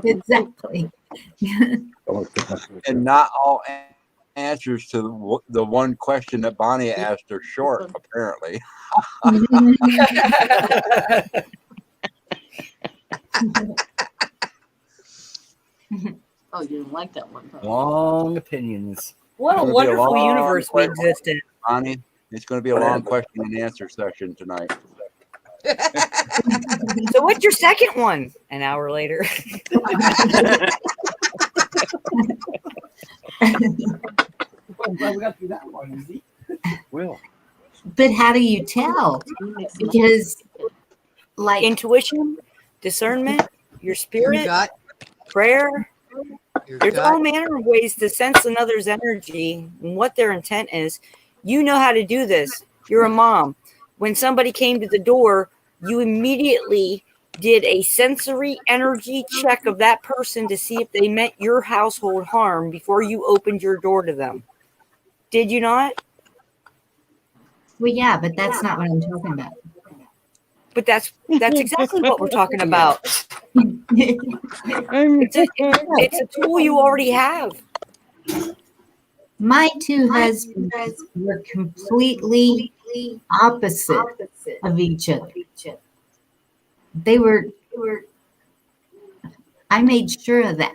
Exactly. And not all answers to the one question that Bonnie asked are short, apparently. Oh, you didn't like that one. Probably. Long opinions. What a It'll be a wonderful long universe we question. exist in. Bonnie, it's going to be a long question and answer session tonight. So what's your second one? An hour later. I'm glad we got through that one, easy. Will. But how do you tell? Because, like, Intuition, discernment, your your spirit, gut, prayer. your There's all gut. manner of ways to sense another's energy and what their intent is. You know how to do this. You're a mom. When somebody came to the door, you immediately did a sensory energy check of that person to see if they meant your household harm before you opened your door to them. Did you not? Well, yeah, but that's not what I'm talking about. But that's exactly what we're talking about. It's a tool you already have. My two husbands were completely opposite of each other. They were, I made sure of that.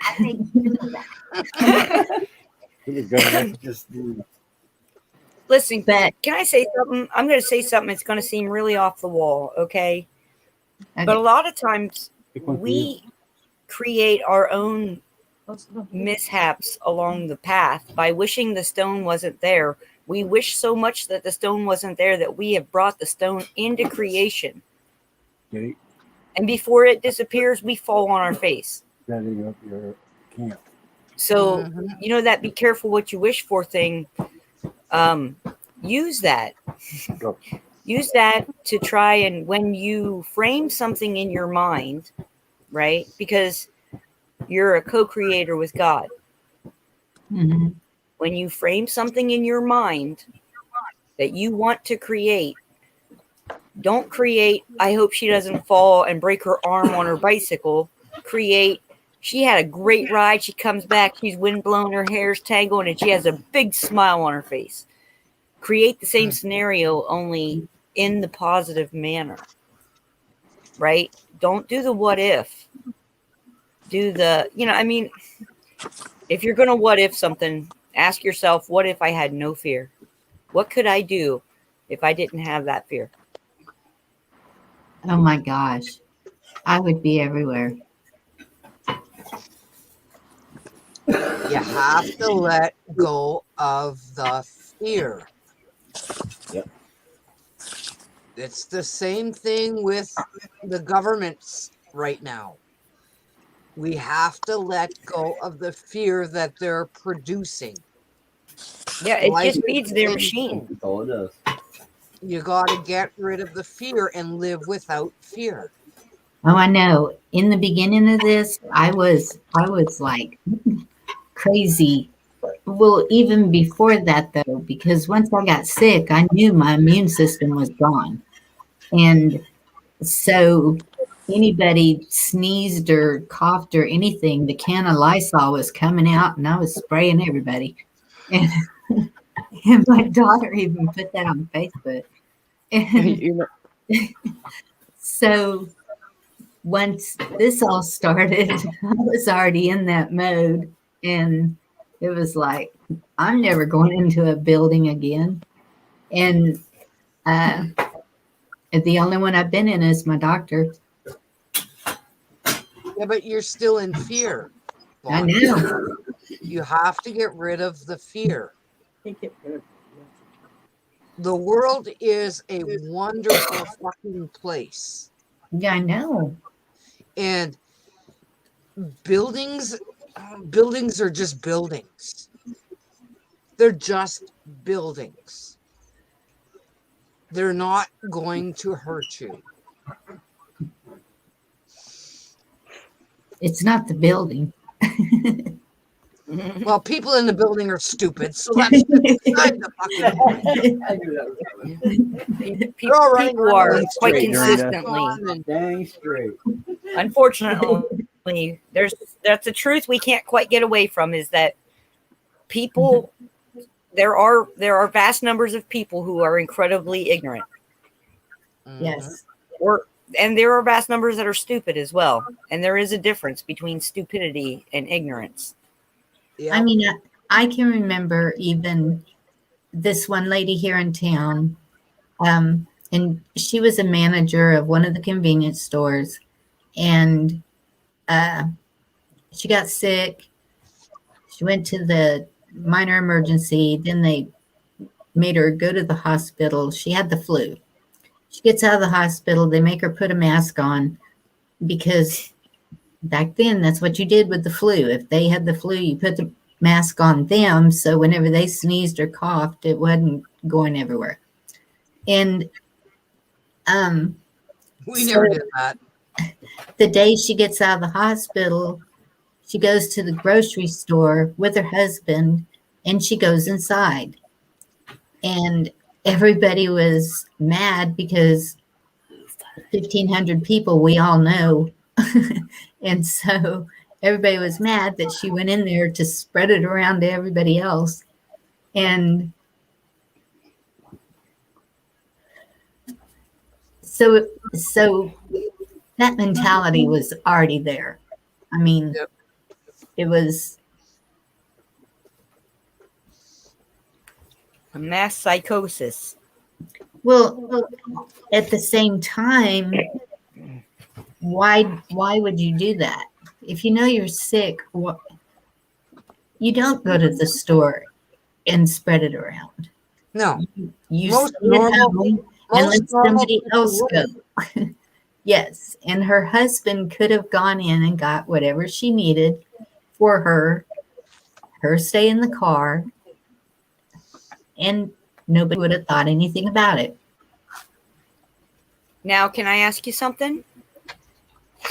Listen, But can I say something? I'm going to say something. It's going to seem really off the wall, okay? But a okay, lot of times we create our own mishaps along the path by wishing the stone wasn't there. We wish so much that the stone wasn't there that we have brought the stone into creation. Okay. And before it disappears, we fall on our face. Setting up your camp. So, you know, that be careful what you wish for thing. Use that. Go. Use that to try, and when you frame something in your mind, right? Because you're a co-creator with God. mhm. When you frame something in your mind that you want to create, don't create, I hope she doesn't fall and break her arm on her bicycle. Create, she had a great ride. She comes back, she's windblown, her hair's tangled, and she has a big smile on her face. Create the same scenario, only in the positive manner, right? Don't do the what if. Do the, you know, I mean, if you're going to what if something, ask yourself, what if I had no fear? What could I do if I didn't have that fear? Oh my gosh, I would be everywhere. You have to let go of the fear. Yep. It's the same thing with the governments right now. We have to let go of the fear that they're producing. Yeah, it Life just is feeds the their same machine. That's all it does. You got to get rid of the fear and live without fear. Oh, I know. In the beginning of this, I was like crazy. Well, even before that though, because once I got sick, I knew my immune system was gone. And so anybody sneezed or coughed or anything, the can of Lysol was coming out and I was spraying everybody. And, and my daughter even put that on Facebook. And You know, so once this all started, I was already in that mode. And it was like, I'm never going into a building again. And the only one I've been in is my doctor. Yeah, but you're still in fear. I Bonnie. know. You have to get rid of the fear. The world is a wonderful fucking place. Yeah, I know. And buildings are just buildings. They're just buildings. They're not going to hurt you. It's not the building. Well, people in the building are stupid, so that's beside the fucking point. I knew that was coming. They're all running People are around quite straight, consistently, and Dang straight. unfortunately, that's a truth we can't quite get away from, is that people, there are vast numbers of people who are incredibly ignorant, Yes. and there are vast numbers that are stupid as well. And there is a difference between stupidity and ignorance. Yeah. I mean, I can remember even this one lady here in town, and she was a manager of one of the convenience stores, and she got sick. She went to the minor emergency. Then they made her go to the hospital. She had the flu. She gets out of the hospital. They make her put a mask on because back then that's what you did with the flu. If they had the flu, you put the mask on them, so whenever they sneezed or coughed, it wasn't going everywhere. And we never did that. the day she gets out of the hospital, she goes to the grocery store with her husband, and she goes inside. And everybody was mad because 1,500 people we all know. And so everybody was mad that she went in there to spread it around to everybody else. And so that mentality was already there. I mean, Yep. it was, A mass psychosis. well, at the same time, why would you do that? If you know you're sick, you don't go to the store and spread it around. No. You Most stay at normal- home and most let normal somebody people else go. would. Yes, and her husband could have gone in and got whatever she needed for her stay in the car, and nobody would have thought anything about it. Now, can I ask you something?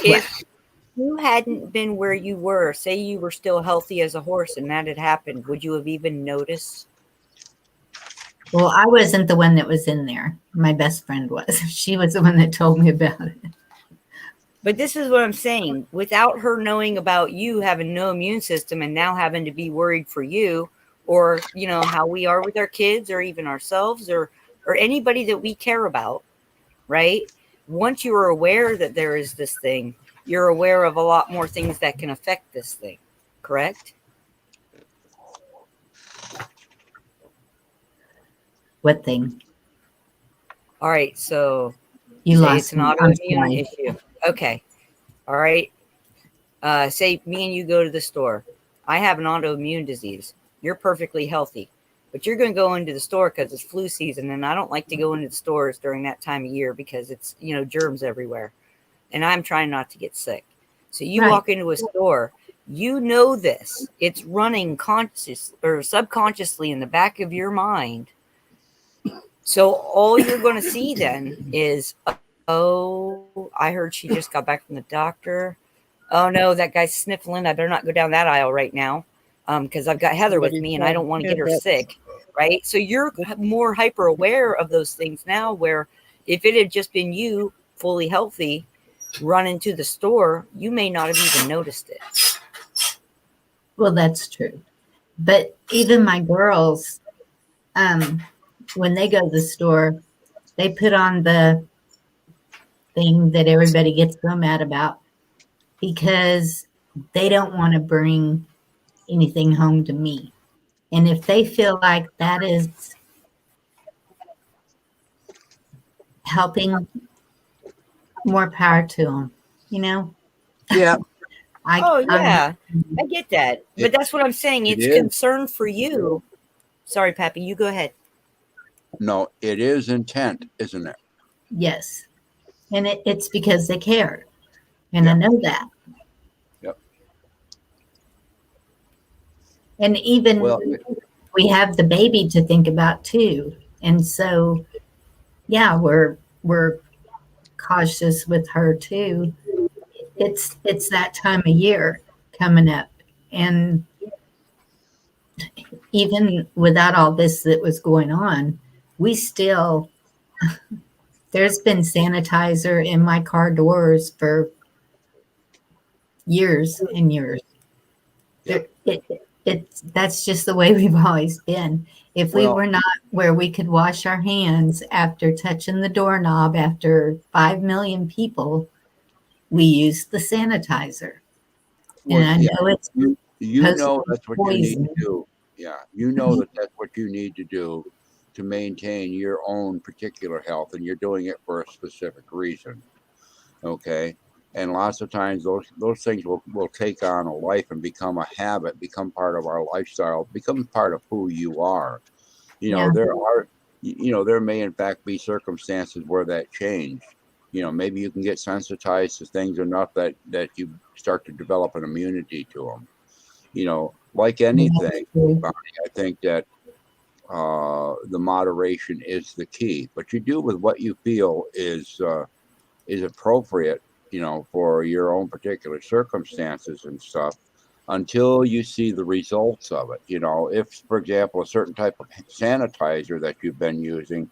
If you hadn't been where you were, say you were still healthy as a horse and that had happened, would you have even noticed? Well, I wasn't the one that was in there. My best friend was. She was the one that told me about it. But this is what I'm saying. Without her knowing about you having no immune system and now having to be worried for you, or, you know, how we are with our kids or even ourselves or anybody that we care about, right? Once you are aware that there is this thing, you're aware of a lot more things that can affect this thing, correct? What thing? All right, so You say lost it's an me. I'm autoimmune sorry. issue. Okay. All right. Say me and you go to the store. I have an autoimmune disease. You're perfectly healthy, but you're going to go into the store because it's flu season, and I don't like to go into the stores during that time of year because it's, you know, germs everywhere, and I'm trying not to get sick. So you Right. walk into a store, you know this. It's running conscious or subconsciously in the back of your mind. So all you're going to see then is, oh, I heard she just got back from the doctor. Oh no, that guy's sniffling. I better not go down that aisle right now, because I've got Heather with me and I don't want to get her sick, right? So you're more hyper aware of those things now, where if it had just been you fully healthy running to the store, you may not have even noticed it. Well, that's true. But even my girls, when they go to the store, they put on the thing that everybody gets so mad about because they don't want to bring anything home to me. And if they feel like that is helping, more power to them, you know? Yeah. Oh yeah, I get that. But that's what I'm saying. It It's is. concern for you. Sorry, Pappy, you go ahead. No, it is intent, isn't it? Yes. And it's because they care. And I Yep. know that. Yep. And even Well, we have the baby to think about too. And so, yeah, we're cautious with her too. It's that time of year coming up. And even without all this that was going on, we still, there's been sanitizer in my car doors for years and years. Yep. That's just the way we've always been. If we Well- were not where we could wash our hands after touching the doorknob after 5 million people, we use the sanitizer. well, And I yeah, know it's you supposed know to be that's what you need to poison. do. Yeah, you know that that's what you need to do to maintain your own particular health, and you're doing it for a specific reason. Okay, and lots of times those things will take on a life and become a habit, become part of our lifestyle, become part of who you are. You know, Yeah. there may in fact be circumstances where that change. You know, maybe you can get sensitized to things enough that you start to develop an immunity to them. You know, like anything, Bonnie, I think that the moderation is the key. But you do with what you feel is appropriate, you know, for your own particular circumstances and stuff. until you see the results of it. You know, if, for example, a certain type of sanitizer that you've been using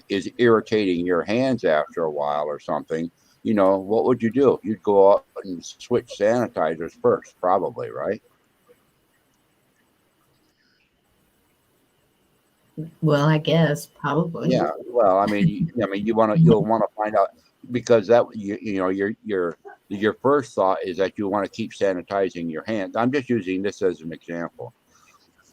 is irritating your hands after a while or something, you know, what would you do? You'd go out and switch sanitizers first, probably, right? Well, I guess probably. Yeah. Well, I mean, you'll want to find out, because that you know your first thought is that you want to keep sanitizing your hands. I'm just using this as an example.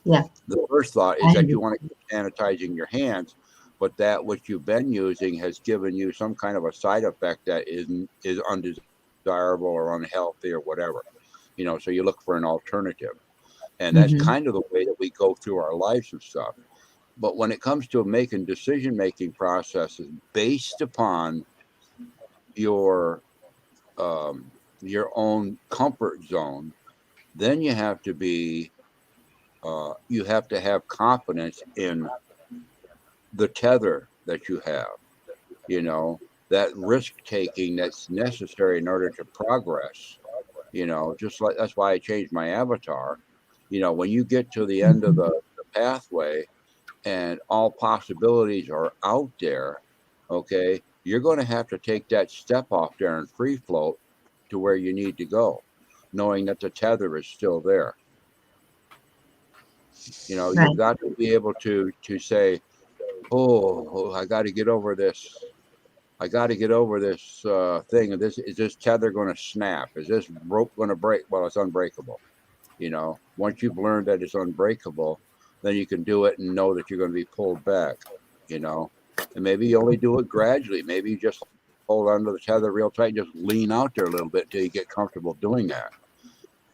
Yeah. The first thought is I that you want to keep sanitizing your hands, but that which you've been using has given you some kind of a side effect that is undesirable or unhealthy or whatever. You know, so you look for an alternative. And that's Mhm. kind of the way that we go through our lives and stuff. But when it comes to making decision-making processes based upon your own comfort zone, then you have to have confidence in the tether that you have. You know, that risk taking that's necessary in order to progress. You know, just like that's why I changed my avatar. You know, when you get to the end of Mhm. the pathway, and all possibilities are out there, okay, you're going to have to take that step off there and free float to where you need to go, knowing that the tether is still there. You know, you've Right. got to be able to say, oh, I got to get over this. I got to get over this thing. Is this tether going to snap? Is this rope going to break? Well, it's unbreakable. You know, once you've learned that it's unbreakable, then you can do it and know that you're going to be pulled back, you know. And maybe you only do it gradually. Maybe you just hold onto the tether real tight, just lean out there a little bit till you get comfortable doing that.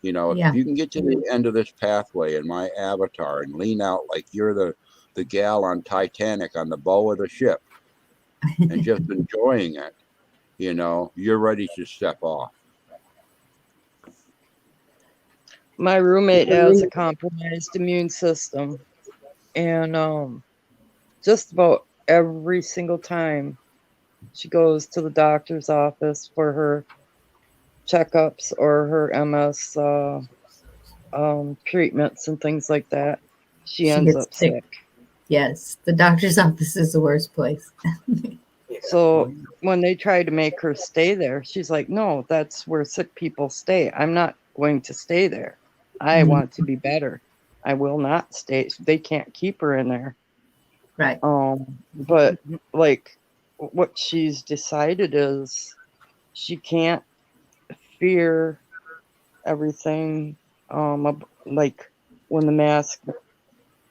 You know, if Yeah. you can get to the end of this pathway in my avatar and lean out like you're the gal on Titanic on the bow of the ship and just enjoying it, you know, you're ready to step off. My roommate has a compromised immune system, and just about every single time she goes to the doctor's office for her checkups or her MS treatments and things like that, she She ends gets up sick. sick. Yes. The doctor's office is the worst place. So when they try to make her stay there, she's like, no, that's where sick people stay. I'm not going to stay there. I Mhm. want to be better. I will not stay. They can't keep her in there. Right. But like what she's decided is she can't fear everything. Like when the mask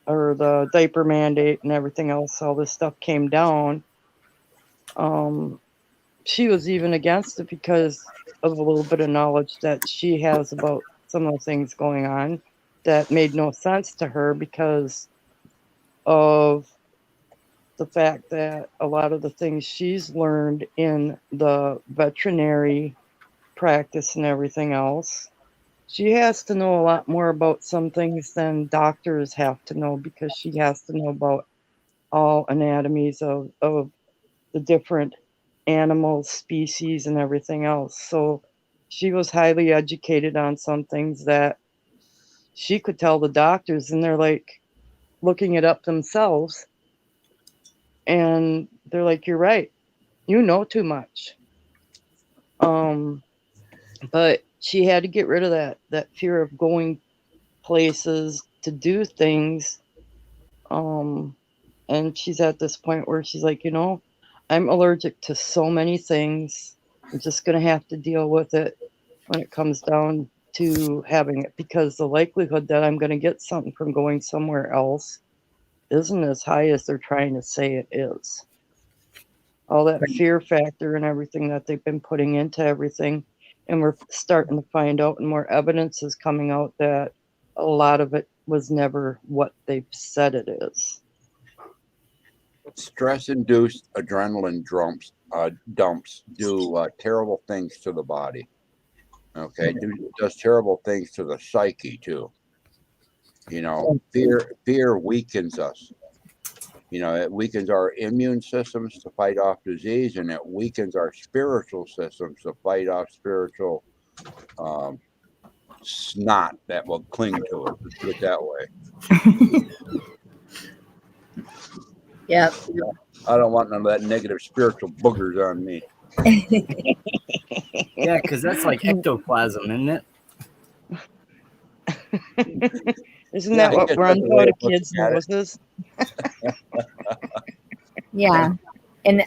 or the diaper mandate and everything else, all this stuff came down. She was even against it because of a little bit of knowledge that she has about some of the things going on that made no sense to her because of the fact that a lot of the things she's learned in the veterinary practice and everything else, she has to know a lot more about some things than doctors have to know because she has to know about all anatomies of the different animals, species, and everything else. So she was highly educated on some things that she could tell the doctors, and they're like looking it up themselves. And they're like, you're right. You know too much. Um, but she had to get rid of that fear of going places to do things. Um, and she's at this point where she's like, I'm allergic to so many things. I'm just gonna have to deal with it when it comes down to having it because the likelihood that I'm gonna get something from going somewhere else isn't as high as they're trying to say it is. All that Right. fear factor and everything that they've been putting into everything. And we're starting to find out, and more evidence is coming out that a lot of it was never what they've said it is. Stress-induced adrenaline dumps do terrible things to the body. Okay, does terrible things to the psyche too. You know, fear weakens us. You know, it weakens our immune systems to fight off disease, and it weakens our spiritual systems to fight off spiritual um, snot that will cling to it. Let's put it that way. Yep. I don't want none of that negative spiritual boogers on me. Yeah, because that's like ectoplasm, isn't it? Isn't Yeah, that I what guess runs that's the way out of of looking kids' at it. noses? Yeah. And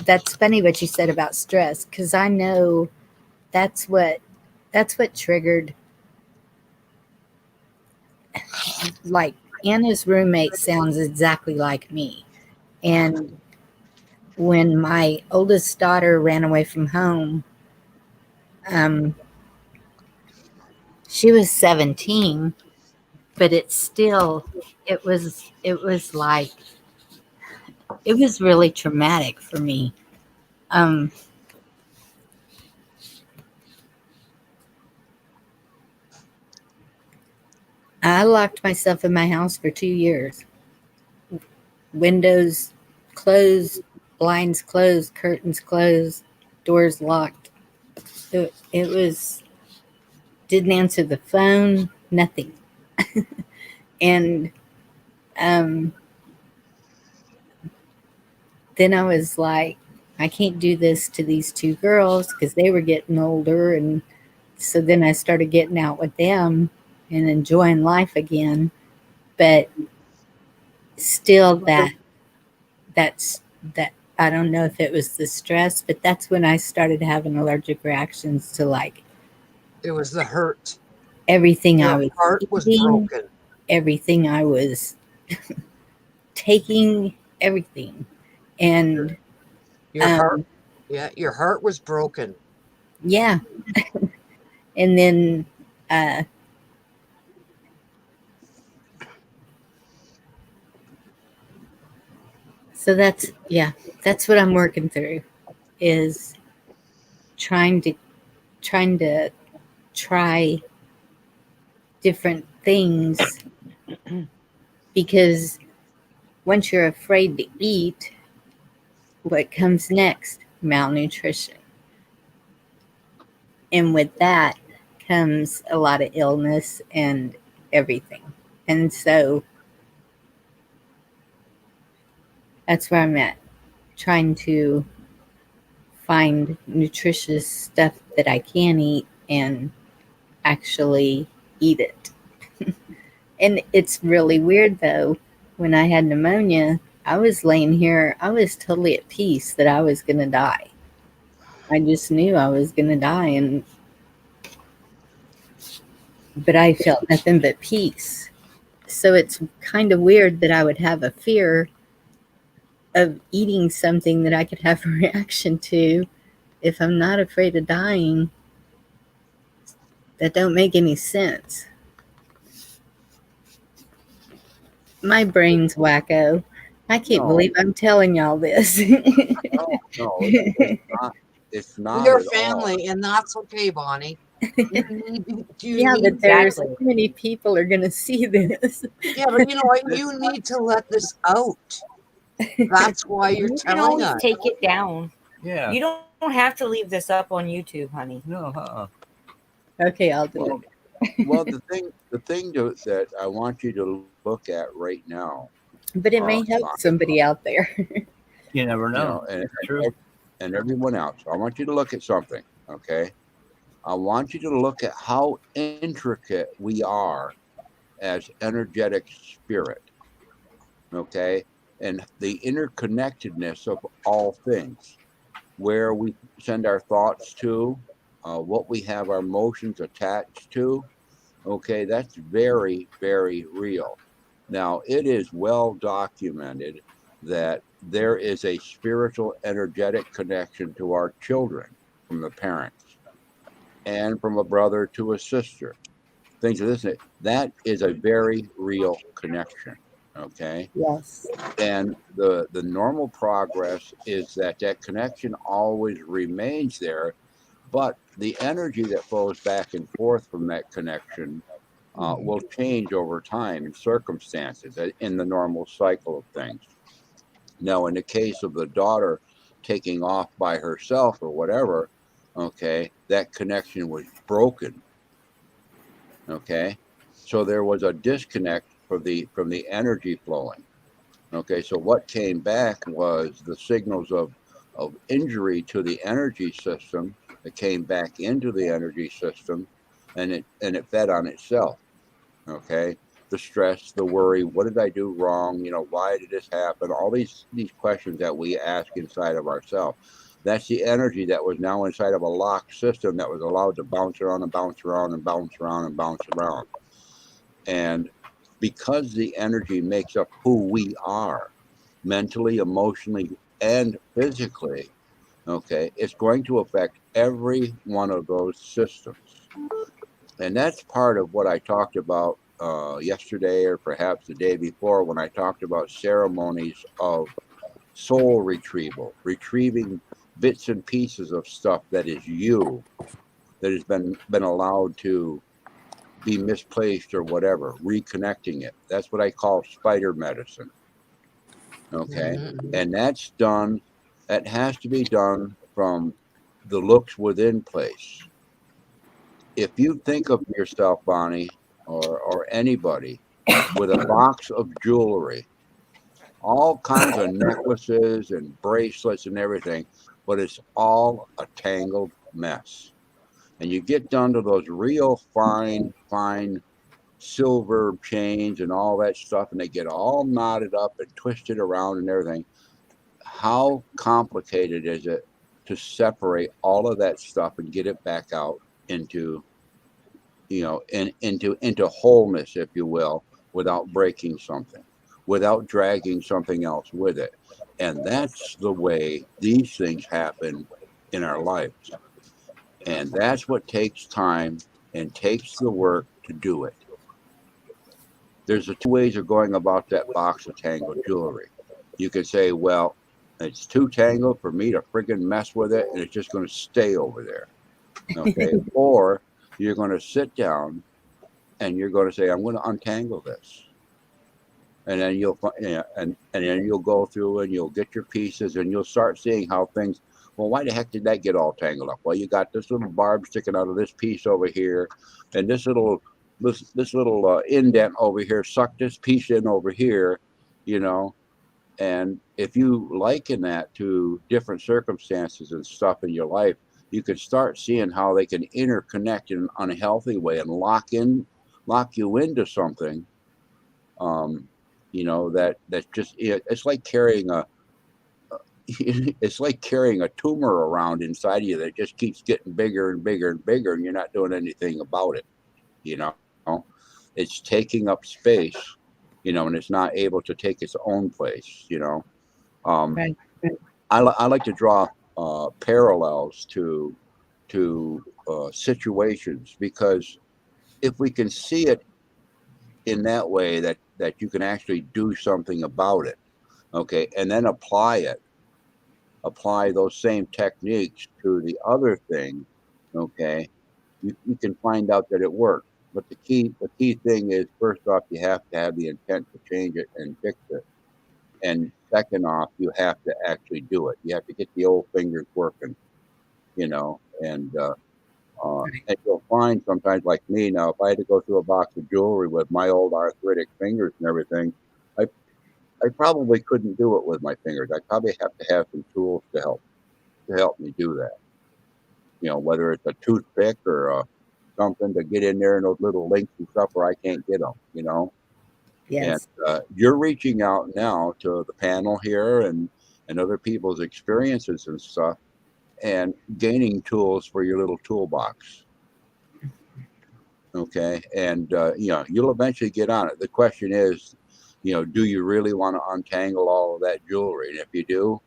that's funny what you said about stress, because I know that's what triggered. Like, Anna's roommate sounds exactly like me. And when my oldest daughter ran away from home, she was 17, but it was like, it was really traumatic for me. I locked myself in my house for 2 years. Windows closed, blinds closed, curtains closed, doors locked. It was, didn't answer the phone, nothing. And then I was like, I can't do this to these two girls because they were getting older. And so then I started getting out with them and enjoying life again. But still, that's that. I don't know if it was the stress, but that's when I started having allergic reactions to, like, It was the hurt. everything I Your was heart was eating, broken. everything I was taking, everything. And Your heart, yeah, your heart was broken. yeah. And then so that's what I'm working through, is trying to try different things, because once you're afraid to eat, what comes next? Malnutrition. And with that comes a lot of illness and everything. And so that's where I'm at, trying to find nutritious stuff that I can eat and actually eat it. And it's really weird though. When I had pneumonia, I was laying here, I was totally at peace that I was going to die. I just knew I was going to die, but I felt nothing but peace. So it's kind of weird that I would have a fear of eating something that I could have a reaction to if I'm not afraid of dying. That don't make any sense. My brain's wacko. I can't believe I'm telling y'all this. No, it's not We're at all. family, and that's okay, Bonnie. Yeah, but there's so many people are going to see this. Yeah, but you know what? You need to let this out. That's why you're You can telling always us. take it down. Yeah. You don't have to leave this up on YouTube, honey. No, Okay, I'll do it. Well, the thing that I want you to look at right now, But it may help somebody out there. You never you know. know, True. and everyone else. I want you to look at something, okay? I want you to look at how intricate we are as energetic spirit, okay? And the interconnectedness of all things, where we send our thoughts to, what we have our emotions attached to, okay? That's very, very real. Now, it is well documented that there is a spiritual, energetic connection to our children from the parents and from a brother to a sister. Things of this nature. That is a very real connection. Okay. Yes. And the normal progress is that connection always remains there, but the energy that flows back and forth from that connection will change over time and circumstances in the normal cycle of things. Now, in the case of the daughter taking off by herself or whatever, okay, that connection was broken. Okay, so there was a disconnect from the energy flowing. Okay, so what came back was the signals of injury to the energy system that came back into the energy system, and it fed on itself. Okay, the stress, the worry, what did I do wrong? Why did this happen? All these questions that we ask inside of ourselves. That's the energy that was now inside of a locked system that was allowed to bounce around and bounce around and bounce around and bounce around. And because the energy makes up who we are, mentally, emotionally, and physically, okay, it's going to affect every one of those systems. And that's part of what I talked about yesterday, or perhaps the day before, when I talked about ceremonies of soul retrieval, retrieving bits and pieces of stuff that is you, that has been allowed to be misplaced or whatever, reconnecting it. That's what I call spider medicine. Okay. Mhm. And that has to be done from the looks within place. If you think of yourself, Bonnie, or anybody, with a box of jewelry, all kinds of necklaces and bracelets and everything, but it's all a tangled mess. And you get down to those real fine silver chains and all that stuff, and they get all knotted up and twisted around and everything. How complicated is it to separate all of that stuff and get it back out into into wholeness, if you will, without breaking something, without dragging something else with it? And that's the way these things happen in our lives. And that's what takes time and takes the work to do it. There's the two ways of going about that box of tangled jewelry. You could say, well, it's too tangled for me to friggin' mess with it, and it's just going to stay over there. Okay. Or you're going to sit down and you're going to say, I'm going to untangle this. And then and then you'll go through and you'll get your pieces and you'll start seeing how things, well, why the heck did that get all tangled up? Well, you got this little barb sticking out of this piece over here, and this little indent over here sucked this piece in over here, you know. And if you liken that to different circumstances and stuff in your life, you can start seeing how they can interconnect in an unhealthy way and lock you into something. That's just it's like carrying a it's like carrying a tumor around inside of you that just keeps getting bigger and bigger and bigger, and you're not doing anything about it. You know, it's taking up space, and it's not able to take its own place. Right. I like to draw parallels to situations, because if we can see it in that way, that you can actually do something about it, okay, and then apply those same techniques to the other thing, okay, you can find out that it works. But the key thing is, first off, you have to have the intent to change it and fix it. And second off, you have to actually do it. You have to get the old fingers working, and you'll find sometimes, like me now, if I had to go through a box of jewelry with my old arthritic fingers and everything, I probably couldn't do it with my fingers. I probably have to have some tools to help me do that. Whether it's a toothpick or something to get in there and those little links and stuff where I can't get them. And Yes. you're reaching out now to the panel here and other people's experiences and stuff, and gaining tools for your little toolbox. Okay, and you'll eventually get on it. The question is, do you really want to untangle all of that jewelry? And if you do,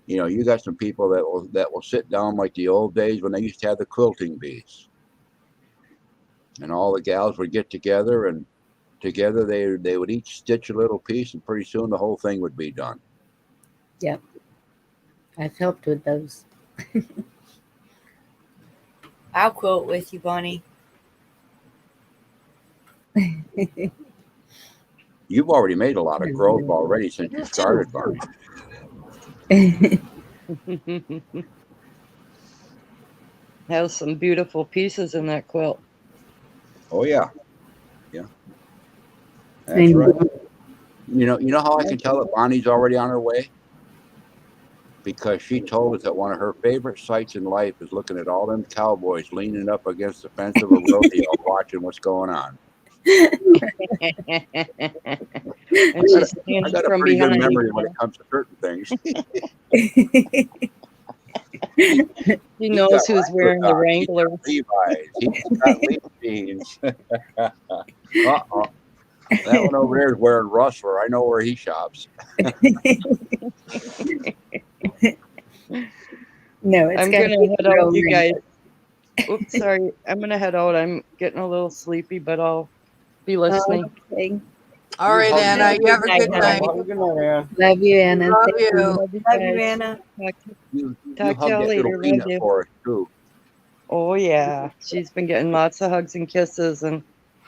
you got some people that will sit down like the old days when they used to have the quilting bees, and all the gals would get together, and together they would each stitch a little piece, and pretty soon the whole thing would be done. Yep. I've helped with those. I'll quilt with you, Bonnie. You've already made a lot of growth already since you started, Bonnie. Has some beautiful pieces in that quilt. Oh yeah, yeah. That's And right. You know how I can tell that Bonnie's already on her way? Because she told us that one of her favorite sights in life is looking at all them cowboys leaning up against the fence of a rodeo, watching what's going on. And she I stands got a from pretty good behind. memory when it comes to certain things. She He's knows got who's Wrangler wearing the socks. He's got Wranglers. Levi's. He's got Leaf jeans. Uh-oh. That one over there is wearing Rustler. I know where he shops. no, it's I'm got gonna to be head the real out, you guys. Wrangler. Oops, sorry. I'm gonna head out. I'm getting a little sleepy, but I'll be listening. Okay. All right, Hug Anna. You have a good night. Have a good night, Ann. Love you, Anna. Love Thank you. Love you Love you, guys. Anna. You Talk to hug y'all that little later. Love peanut you. for us, too. Oh yeah, she's been getting lots of hugs and kisses, and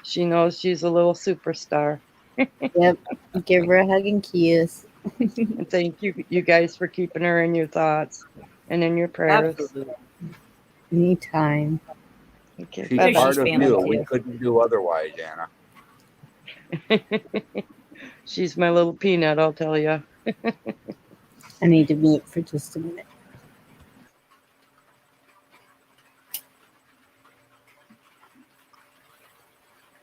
she knows she's a little superstar. Yep. Give her a hug and kiss. And thank you guys for keeping her in your thoughts and in your prayers. Absolutely. Anytime. Okay, She's bye She's part of family you. We too. couldn't do otherwise, Anna. bye. She's my little peanut, I'll tell you. I need to mute for just a minute.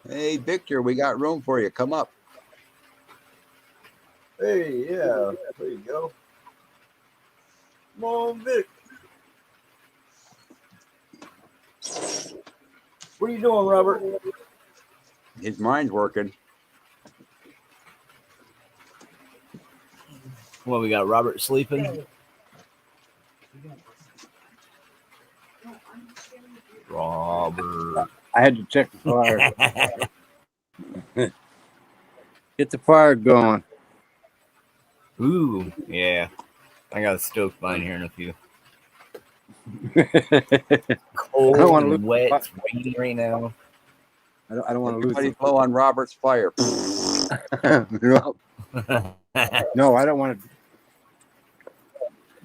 Hey, Victor, we got room for you. Come up. Hey, yeah, there you go. Come on, Vic. What are you doing, Robert? His mind's working. Well, we got Robert sleeping. Robert. I had to check the fire. Get the fire going. Ooh, yeah. I got a stove mine here in a few. Cold I don't wanna and wet. It's raining right now. I don't want to lose. Everybody blow on Robert's fire. No, I don't want to.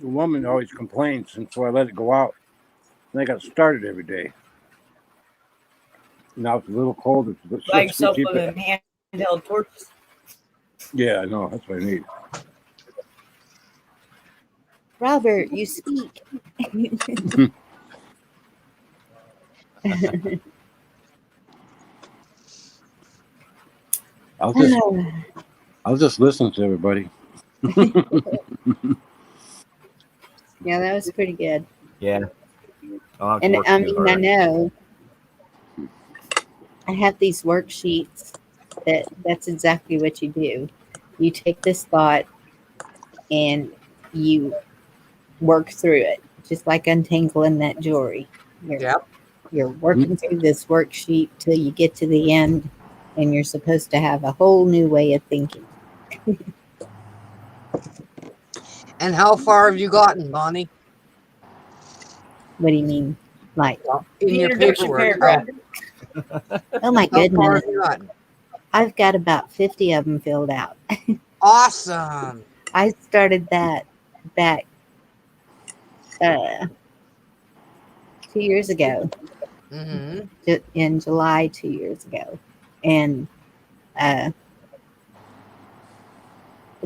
The woman always complains, and so I let it go out. And I got to start it every day. Now it's a little colder. So Buy let's yourself keep one it. of them handheld torches. Yeah, I know. That's what I need. Robert, you speak. I'll just listen to everybody. Yeah, that was pretty good. Yeah. I'll have to And work I too mean, hard. I know I have these worksheets that's exactly what you do. You take this thought and you work through it, just like untangling that jewelry. Yep. You're working through this worksheet till you get to the end, and you're supposed to have a whole new way of thinking. And how far have you gotten, Bonnie? What do you mean? Like, In The your introduction paperwork. paragraph. oh my How far goodness, have you gotten? I've got about 50 of them filled out. Awesome. I started that back 2 years ago, Mm-hmm. in July 2 years ago. And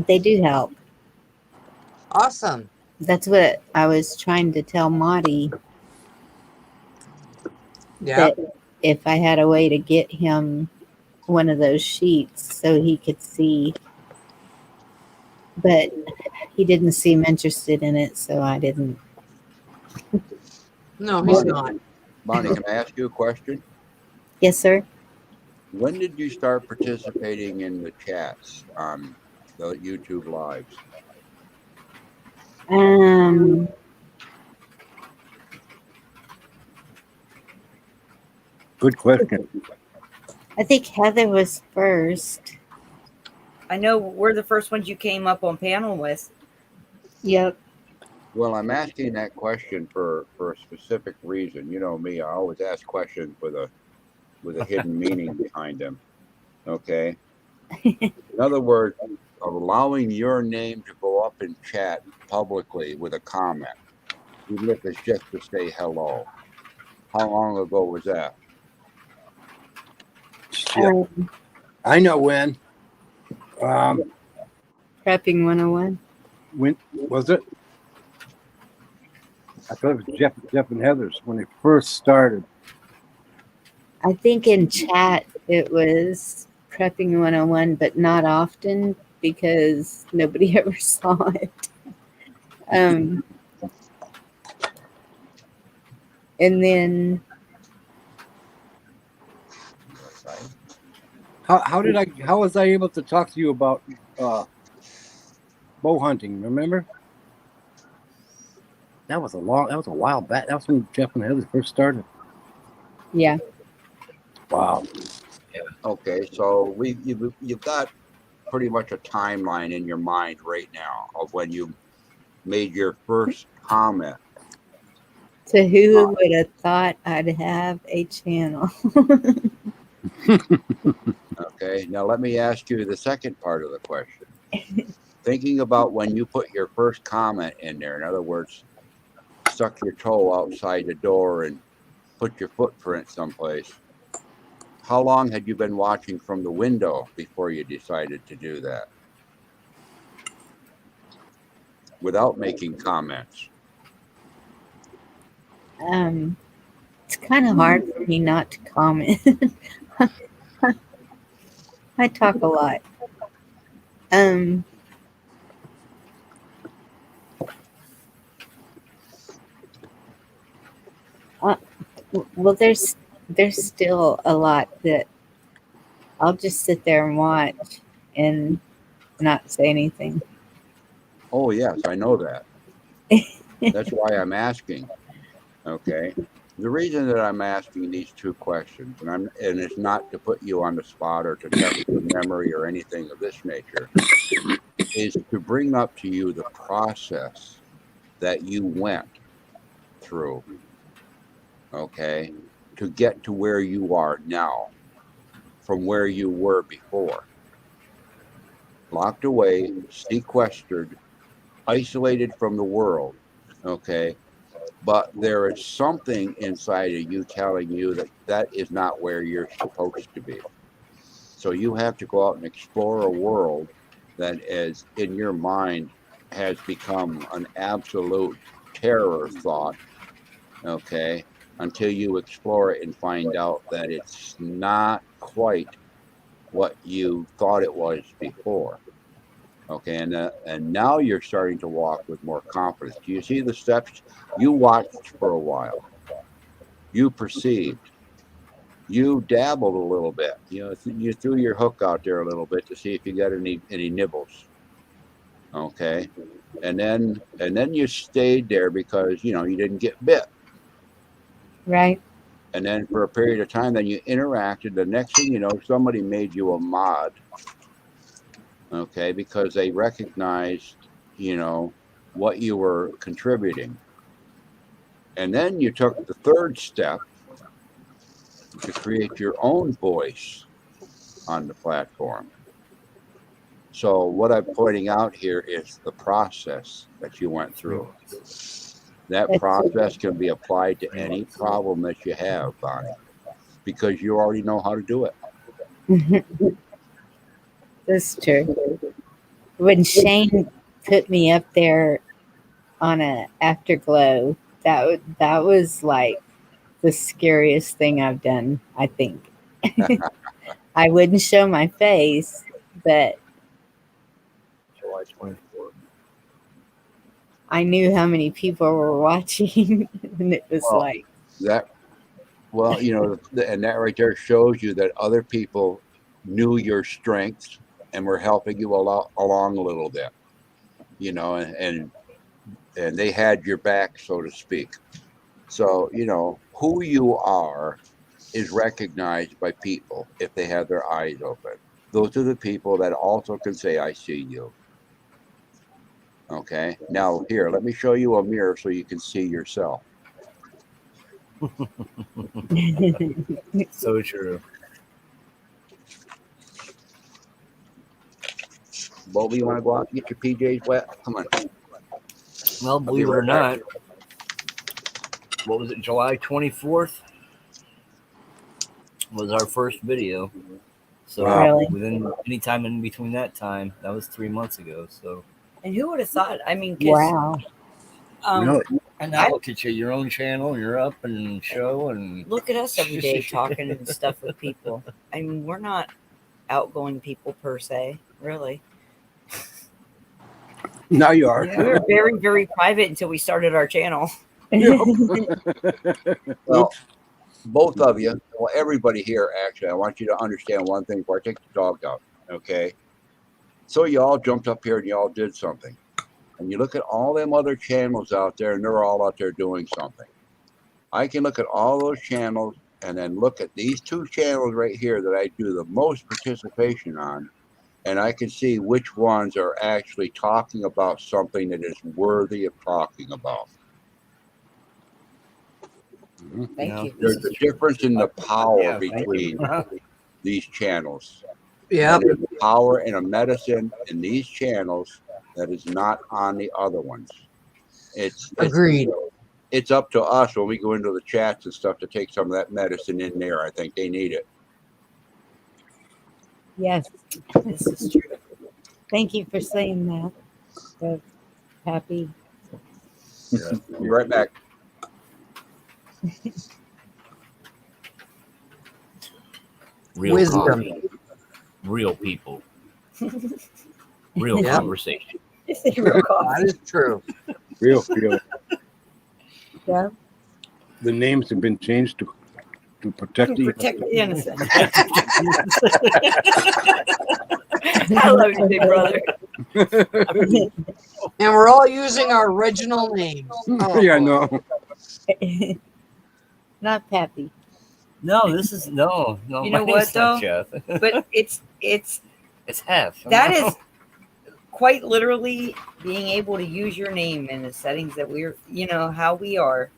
they do help. Awesome. That's what I was trying to tell Monty, Yeah. that if I had a way to get him one of those sheets so he could see, but he didn't seem interested in it, so I didn't. No, he's not. Bonnie, can I ask you a question? Yes, sir. When did you start participating in the chats on the YouTube lives? Good question. I think Heather was first. I know we're the first ones you came up on panel with. Yep. Well, I'm asking that question for a specific reason. You know me, I always ask questions with a hidden meaning behind them. Okay. In other words, allowing your name to go up in chat publicly with a comment, even if it's just to say hello. How long ago was that? Yeah. I know when. Prepping 101. When was it? I thought it was Jeff and Heather's when they first started. I think in chat it was Prepping 101, but not often because nobody ever saw it. And then How was I able to talk to you about bow hunting? Remember? That was a while back. That was when Jeff and Heather first started. yeah, Wow. Okay, so you've got pretty much a timeline in your mind right now of when you made your first comment. so who would have thought I'd have a channel? Okay, now let me ask you the second part of the question. Thinking about when you put your first comment in there, in other words, stuck your toe outside the door and put your footprint someplace. How long had you been watching from the window before you decided to do that? Without making comments. It's kind of hard for me not to comment. I talk a lot. Well, there's still a lot that I'll just sit there and watch and not say anything. Oh yes, I know that. That's why I'm asking. Okay. The reason that I'm asking these two questions, and it's not to put you on the spot or to test your memory or anything of this nature, is to bring up to you the process that you went through, okay, to get to where you are now from where you were before. Locked away, sequestered, isolated from the world, okay? But there is something inside of you telling you that that is not where you're supposed to be. So you have to go out and explore a world that is in your mind has become an absolute terror thought, okay, until you explore it and find out that it's not quite what you thought it was before. Okay, and now you're starting to walk with more confidence. Do you see the steps? You watched for a while. You perceived. You dabbled a little bit. You know, you threw your hook out there a little bit to see if you got any nibbles. Okay, and then you stayed there because you didn't get bit. Right. And then for a period of time, then you interacted. The next thing you know, somebody made you a mod. Okay, because they recognized, what you were contributing. And then you took the third step to create your own voice on the platform. So what I'm pointing out here is the process that you went through. That process can be applied to any problem that you have, Bonnie, because you already know how to do it. That's true. When Shane put me up there on a afterglow, that was like the scariest thing I've done, I think. I wouldn't show my face, but July 24th. I knew how many people were watching, and it was like that. Well, and that right there shows you that other people knew your strengths and were helping you along a little bit, and they had your back, so to speak. So, who you are is recognized by people if they have their eyes open. Those are the people that also can say, I see you. Okay. Now, here, let me show you a mirror so you can see yourself. So true. Bobby, you want to go out and get your PJs wet? Come on. Well, believe it or not, what was it, July 24th? was our first video. So Really? within any time in between that time, that was 3 months ago. So And who would have thought? I mean, 'cause, Wow. Really? and now look at you, your own channel, you're up and show and look at us every day talking and stuff with people. I mean, we're not outgoing people per se, really. Now you are. We were very, very private until we started our channel. Well, both of you, well, everybody here, actually, I want you to understand one thing before I take the dog out, okay? So you all jumped up here and you all did something. And you look at all them other channels out there, and they're all out there doing something. I can look at all those channels and then look at these two channels right here that I do the most participation on, and I can see which ones are actually talking about something that is worthy of talking about. Thank you. There's a difference in the power Yeah, thank between you. these channels. Yep. And there's a power and a medicine in these channels that is not on the other ones. It's Agreed. It's up to us when we go into the chats and stuff to take some of that medicine in there. I think they need it. Yes. This is true. Thank you for saying that. So happy. Yeah. Be right back. Real Wisdom. coffee, real people, real Yep. conversation. That is true. Real feel. Yeah. The names have been changed to protect the Protect the innocent. I love you, big brother. And we're all using our original names. Oh, Yeah, no. Not Pappy. No, this is no. You my know name's what, not though? Jeff. But it's It's Hef. that is quite literally being able to use your name in the settings that we're, how we are.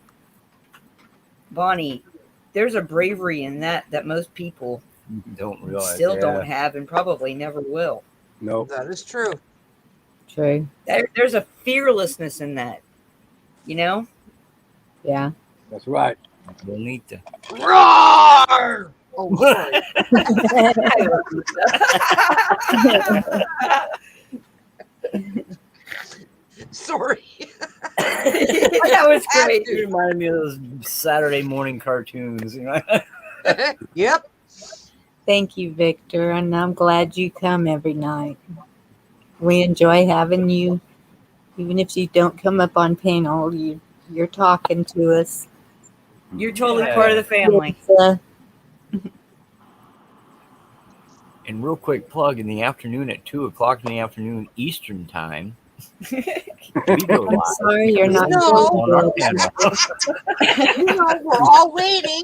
Bonnie, there's a bravery in that most people don't realize. still yeah. don't have and probably never will. No. that is true. True. There's a fearlessness in that, Yeah. That's right. We'll need to. Roar! Oh, sorry. Sorry. That was great. You reminded me of those Saturday morning cartoons. Yep. Thank you, Victor. And I'm glad you come every night. We enjoy having you. Even if you don't come up on panel, you're talking to us. You're totally Yeah. part of the family. It's, And real quick plug, in the afternoon at 2:00 in the afternoon Eastern time, we go I'm live sorry you're not No. on our doing panel. We're all waiting.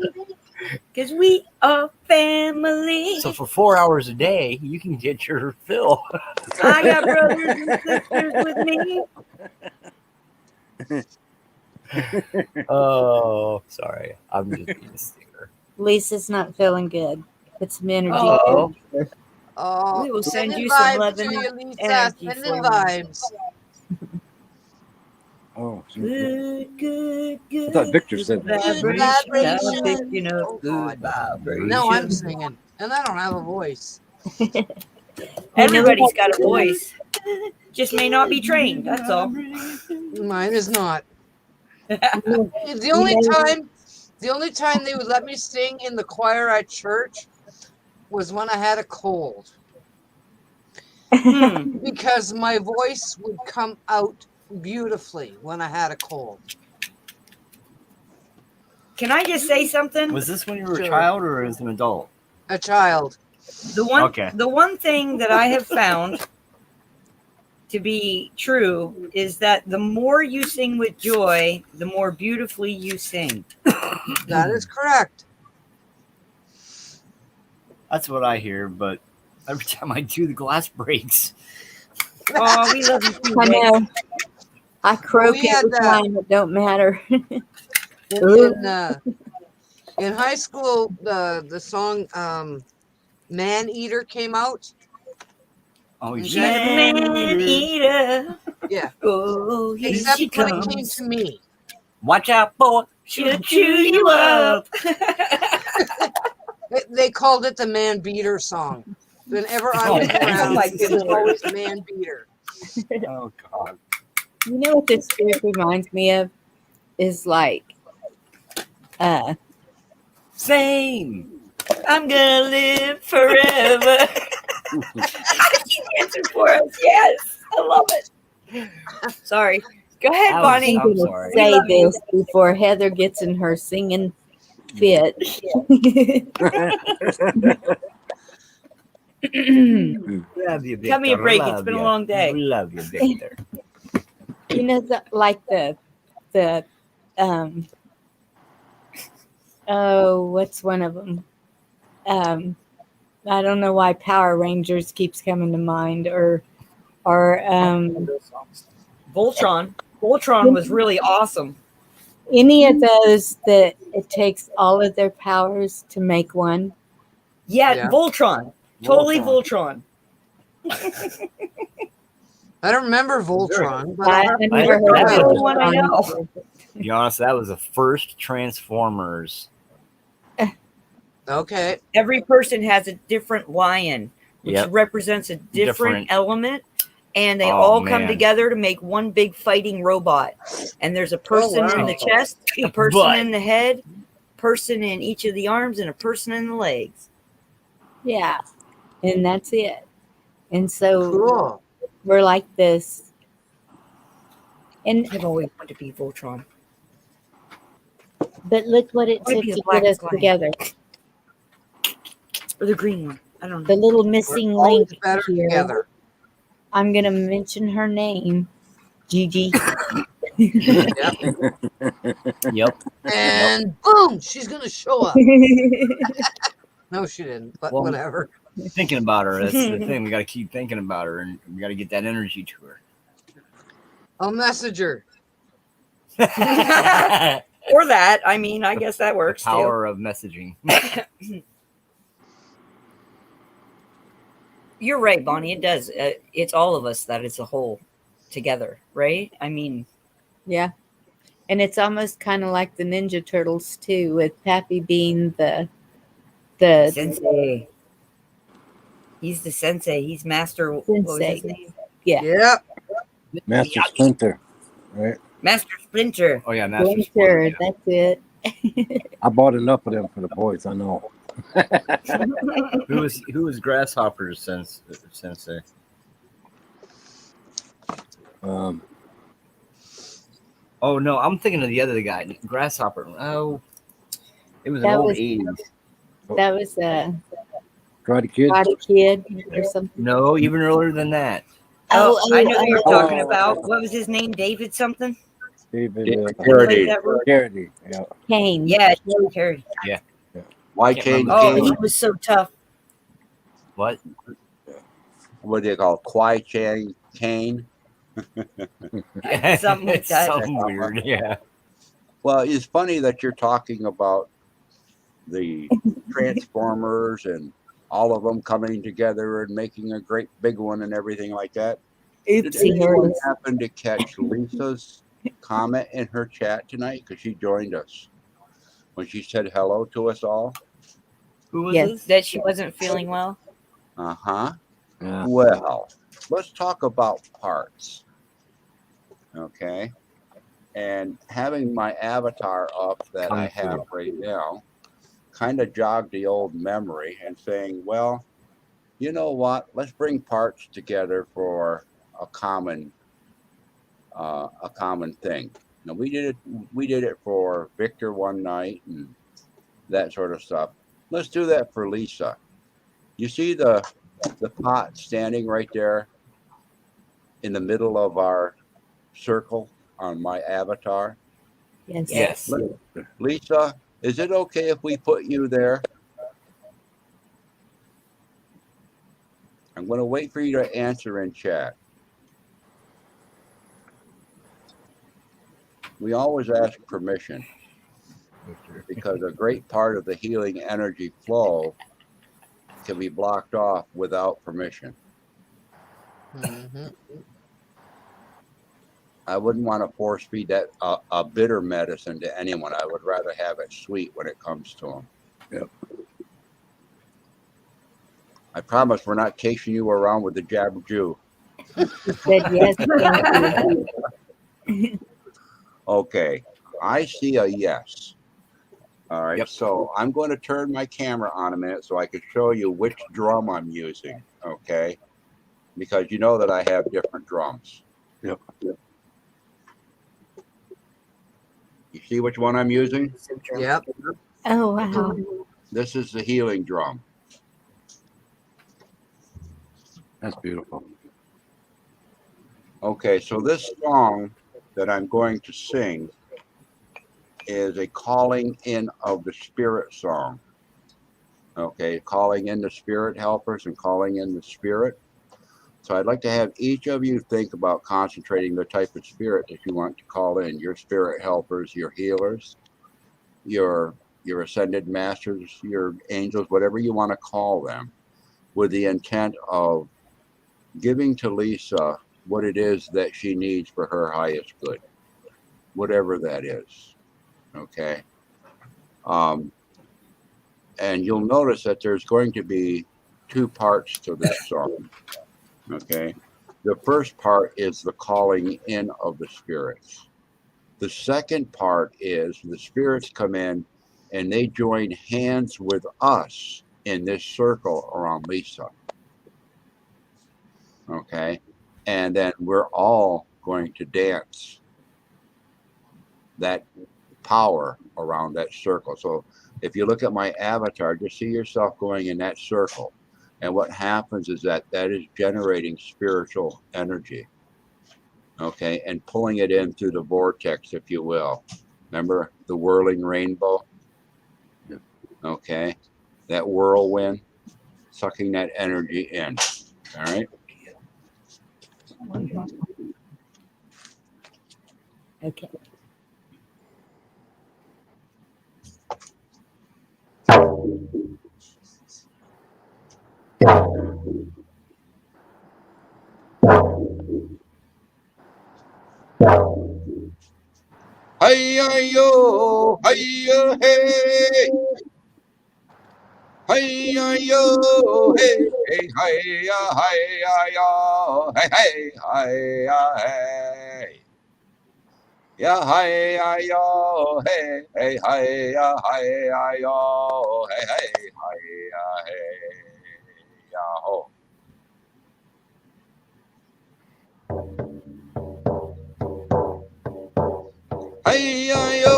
Because we are family. So for 4 hours a day, you can get your fill. I got brothers and sisters with me. Oh, sorry. I'm just being a sticker. Lisa's not feeling good. Put some energy. Oh. in her. Oh, We will send sending you some vibes love to and you, Lisa. energy Sending for me. vibes. Oh, see, Good. I thought Victor said that. Good vibration. Good God. vibration. No, I'm singing, and I don't have a voice. Everybody's got a voice. Just may not be trained. That's all. Mine is not. The only time they would let me sing in the choir at church was when I had a cold, because my voice would come out beautifully when I had a cold. Can I just say something? Was this when you were Sure. a child or as an adult? A child. Okay. The one thing that I have found to be true is that the more you sing with joy, the more beautifully you sing. That is correct. That's what I hear, but every time I do, the glass breaks. Oh, we love you too. I Vic. know. I croak We had every that. time. It don't matter. In high school, the song "Man Eater" came out. Oh, Okay. yeah. Man eater. Yeah. Oh, here Except she when it came comes. to me. Watch out, boy. She'll chew you up. They they called it the man beater song. Whenever I was around, my it was goodness. always man beater. Oh God. You know what this group reminds me of is like, Same. I'm gonna live forever. She answered for us. Yes, I love it. Sorry. Go ahead, I was- Bonnie. I'm I'm gonna sorry. We say love you. this before Heather gets in her singing fit. Love you, Victor. Cut me a break. It's Love been a you. long day. Love you, Victor. You know, like the oh, what's one of them? I don't know why Power Rangers keeps coming to mind, or Voltron. Voltron was really awesome. any of those that it takes all of their powers to make one. Yeah, Yeah. Voltron. Totally Voltron. I don't remember Voltron, but I I'll have to never check heard it That's the of out. only one I know. Voltron. To be honest, that was the first Transformers. Okay. Every person has a different lion, which Yep. represents a different Different. element, and they Oh, all come man. together to make one big fighting robot. And there's a person in wow. the chest, a person But- in the head, person in each of the arms, and a person in the legs. Yeah, and that's it. And so Cool. we're like this. And I've always wanted to be Voltron. but look what it Wanna took be to the black get us lion. together. Or the green one. I don't know. The little We're missing always link better here. together. I'm gonna mention her name, Gigi. Yep. And boom, she's gonna show up. No, she didn't, but Well, whatever. Thinking about her. That's the thing. We got to keep thinking about her, and we got to get that energy to her. I'll message her. Or that. I mean, I guess that works too. Power of messaging. You're right, Bonnie. It does. It's all of us that is a whole together, right? I mean, Yeah. And it's almost kind of like the Ninja Turtles too, with Pappy being the sensei. He's the sensei. He's master. What was his Sensei. name? Yeah. Yep. Master Splinter, right? Master Splinter. Oh yeah, Master Splinter, Splinter. that's it. I bought enough of them for the boys. I know. Who was Grasshopper's sensei? Oh no, I'm thinking of the other guy, Grasshopper. Oh, it was an That old was- 80s. That was a Karate Kid. Karate Kid or something. No, even earlier than that. Oh, I know what you're oh. talking about. What was his name? David something? David Played Carradine. that role? Carradine. Yeah. Kane. Yeah, Joe Carey. Why Can't Kane? remember. Oh, Kane? he was so tough. What? What do you call it? Kwai Chang Kane? Something like It's that. something weird. Yeah. Well, it's funny that you're talking about the Transformers and all of them coming together and making a great big one and everything like that. Did Oopsie anyone hurts. happen to catch Lisa's comment in her chat tonight? Because she joined us when she said hello to us all. Who was Yes. this? That she wasn't feeling well. Uh-huh. Yeah. Well, let's talk about parts. Okay. And having my avatar up that I have right now kind of jogged the old memory and saying, well, you know what? Let's bring parts together for a common thing. Now we did it for Victor one night and that sort of stuff. Let's do that for Lisa. You see the pot standing right there in the middle of our circle on my avatar? Yes. Yes. Lisa, is it okay if we put you there? I'm going to wait for you to answer in chat. We always ask permission because a great part of the healing energy flow can be blocked off without permission. Mhm. I wouldn't want to force feed that a bitter medicine to anyone. I would rather have it sweet when it comes to them. Yep. I promise we're not chasing you around with the Jabberjew. He said yes, thank you. Okay, I see a yes. All right, Yep. so I'm going to turn my camera on a minute so I can show you which drum I'm using, okay? Because you know that I have different drums. Yep. You see which one I'm using? Yep. Oh, wow. This is the healing drum. That's beautiful. Okay, so this song that I'm going to sing is a calling in of the spirit song. Okay, calling in the spirit helpers and calling in the spirit. So I'd like to have each of you think about concentrating the type of spirit that you want to call in. Your spirit helpers, your healers, your ascended masters, your angels, whatever you want to call them, with the intent of giving to Lisa what it is that she needs for her highest good, whatever that is. Okay. And you'll notice that there's going to be two parts to this song. Okay. The first part is the calling in of the spirits. The second part is the spirits come in and they join hands with us in this circle around Lisa. Okay. And then we're all going to dance that power around that circle. So if you look at my avatar, just see yourself going in that circle. And what happens is that is generating spiritual energy. Okay. And pulling it in through the vortex, if you will. Remember the whirling rainbow? Okay. That whirlwind, sucking that energy in. All right. Okay. Hi-yo, hi-yo, hey. Hi-yo, hey, hey, hi-ya, hi-ya, hey, hey, hi-ya, hey. Ya, hi-ya, hey, hey, hi-ya, hi-ya, hey, hey, hi-ya, hey, ya-ho. Hi-yo,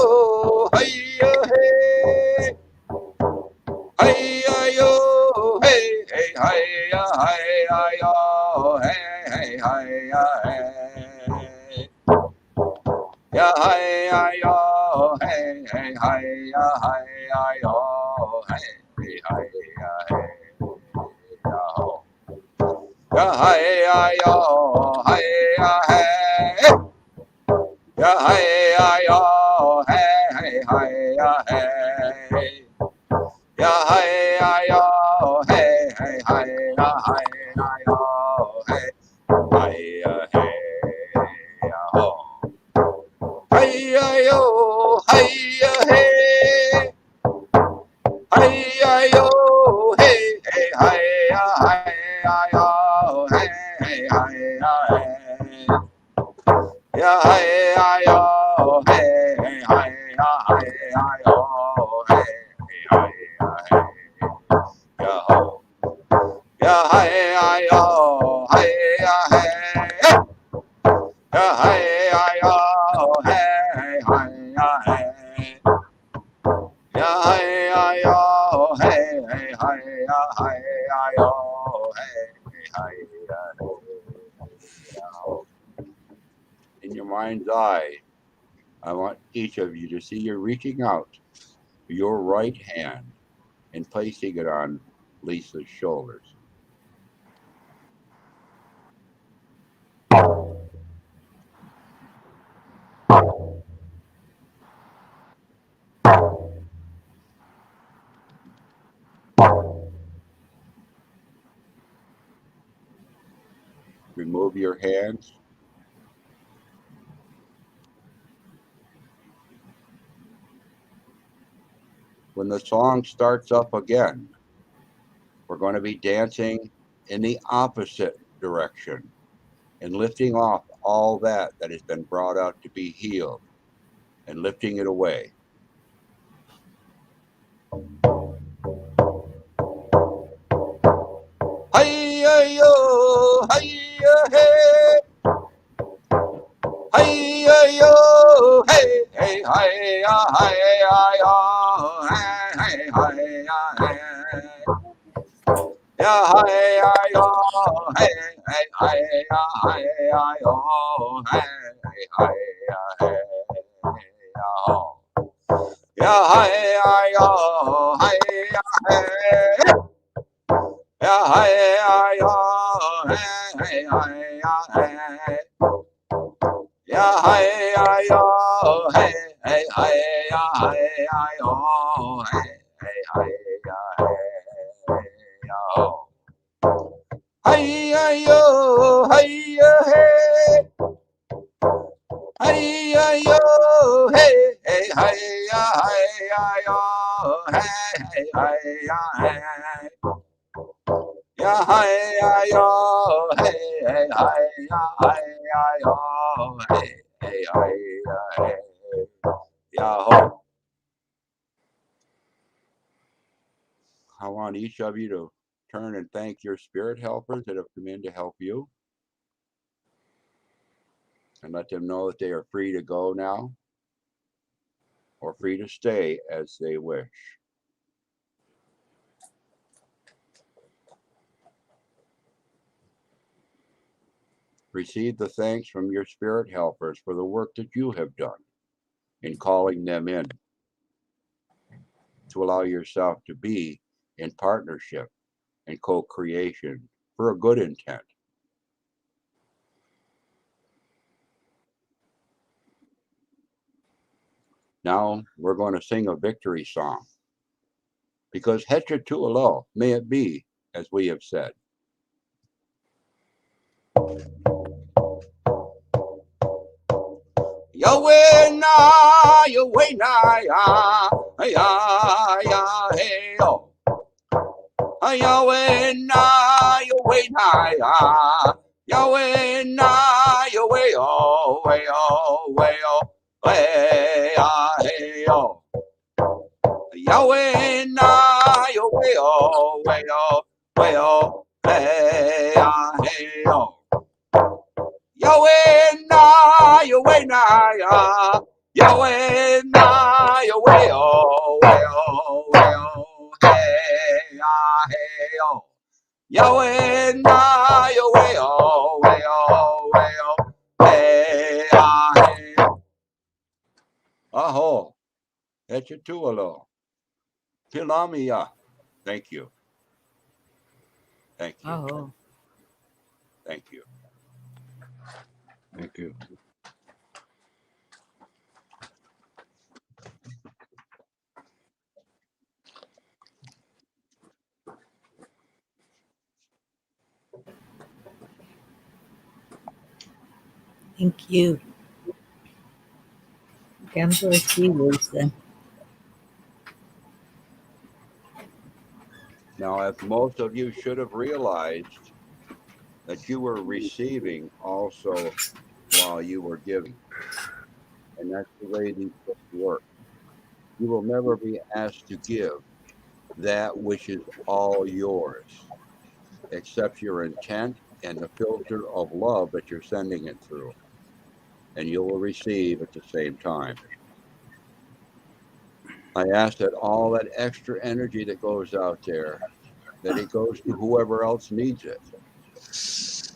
hi-yo, hey. Hi-yo, hey, hey, hi-ya, hi-ya, hey, hey, hi-ya, hey. Ya, hi-ya, hey, hey, hi-ya, hi-ya, hey, hey, hi-ya, hey, ya-ho. Ya, hi-ya, hi-ya, hey. Ya, hi-ya, hey, hey, hi-ya, hey. Ya, hi-ya, hey, hey, hi-ya, hi-ya, hey. Hi-ya, hey, ya-ho. Hi-ya-yo, hi-ya, hey. Hi-ya-yo, hey, hey, hi-ya, hi-ya-yo, hey, hey, hi-ya, hey. Ya, hi-ya-yo, hey, hey, hi-ya, hi-ya-yo, hey, hey, hi-ya, hey. Ya-ho. Ya, hi-ya-yo, hi-ya, hey. Ya, hi-ya-yo, hey, hi-ya, hey. Ya, hi-ya-yo, hey, hey, hi-ya, hi-ya-yo, hey, hey, hi-ya, hey. In your mind's eye, I want each of you to see you're reaching out your right hand and placing it on Lisa's shoulders. Remove your hands. When the song starts up again, We're going to be dancing in the opposite direction and lifting off all that has been brought out to be healed and lifting it away. Hi-ya-yo, hi-ya-hey. Hi-ya-yo, hey, hey, hi-ya, hi-ya-yo, hey, hey, hi-ya, hey. Yeah, hi-ya-yo, hey, hey, hi-ya, hi-ya-yo, hey, hey, hi-ya, hey-ya-ho. Yeah, hi-ya-yo, hi-ya, hey. Yeah, hi-ya-yo, hey, hey, hi-ya, hey. Yeah, hi-ya-yo, hey, hey, hi-ya, hi-ya-yo, hey, hey, hi-ya, hey-ya-ho. Hi-ya-yo, hi-ya-hey. Hi-ya-yo, hey, hey, hi-ya, hi-ya-yo, hey, hey, hi-ya, hey. Yeah, hi-ya-yo, hey, hey, hi-ya, hi-ya-yo, hey, hey, hi-ya, hey-ya-ho. I want each of you to turn and thank your spirit helpers that have come in to help you and let them know that they are free to go now or free to stay as they wish. Receive the thanks from your spirit helpers for the work that you have done in calling them in to allow yourself to be in partnership and co-creation for a good intent. Now we're going to sing a victory song because Hecha Tualo, may it be, as we have said. Yahweh na, Yahweh na, ya, ya, ya, hey, oh. Yahweh na, Yahweh na, ya, Yahweh na, Yahweh, oh, way, oh, way, oh, way, ah, hey, oh. Yahweh na, Yahweh, oh, way, oh, way, oh, hey, ah, hey, oh. Yahweh na, Yahweh na, ya, Yahweh na, Yahweh, oh, way, oh, way, oh, hey, ah, hey, oh. Yahweh na, Yahweh, oh, way, oh, way, oh, hey, ah, hey, oh. Aho, Echetualo, Pilamia. Thank you. Thank you. Oh. Thank you. Thank you. Thank you. God bless you, Lisa. Now, as most of you should have realized, that you were receiving also while you were giving. And that's the way these books work. You will never be asked to give that which is all yours, except your intent and the filter of love that you're sending it through. And you will receive at the same time. I ask that all that extra energy that goes out there, that it goes to whoever else needs it.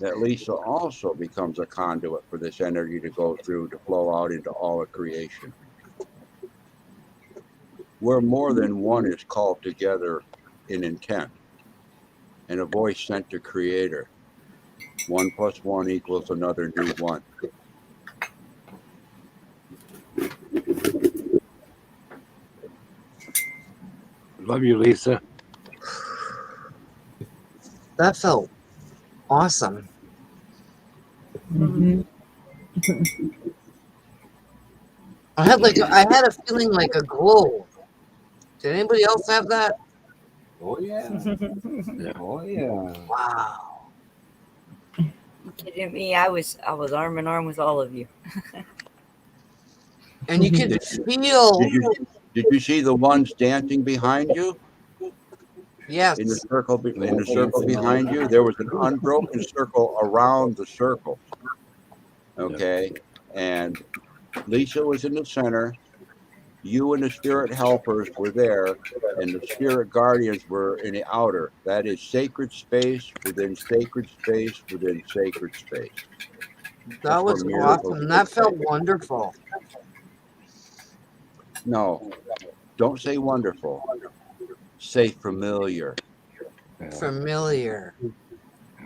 That Lisa also becomes a conduit for this energy to go through, to flow out into all of creation. Where more than one is called together in intent, and a voice sent to Creator. 1 + 1 equals another new one. Love you, Lisa. That felt awesome. Mm-hmm. I had a feeling like a glow. Did anybody else have that? Oh yeah. Oh yeah. Wow. You kidding me? I was arm in arm with all of you. And you can Did feel, did you see the ones dancing behind you yes. in the circle behind you? There was an unbroken circle around the circle. Okay, and Lisa was in the center. You and the spirit helpers were there, and the spirit guardians were in the outer. That is sacred space within sacred space within sacred space. That That's where was miracles awesome. That take felt place. wonderful. No, don't say wonderful. Say familiar. Familiar.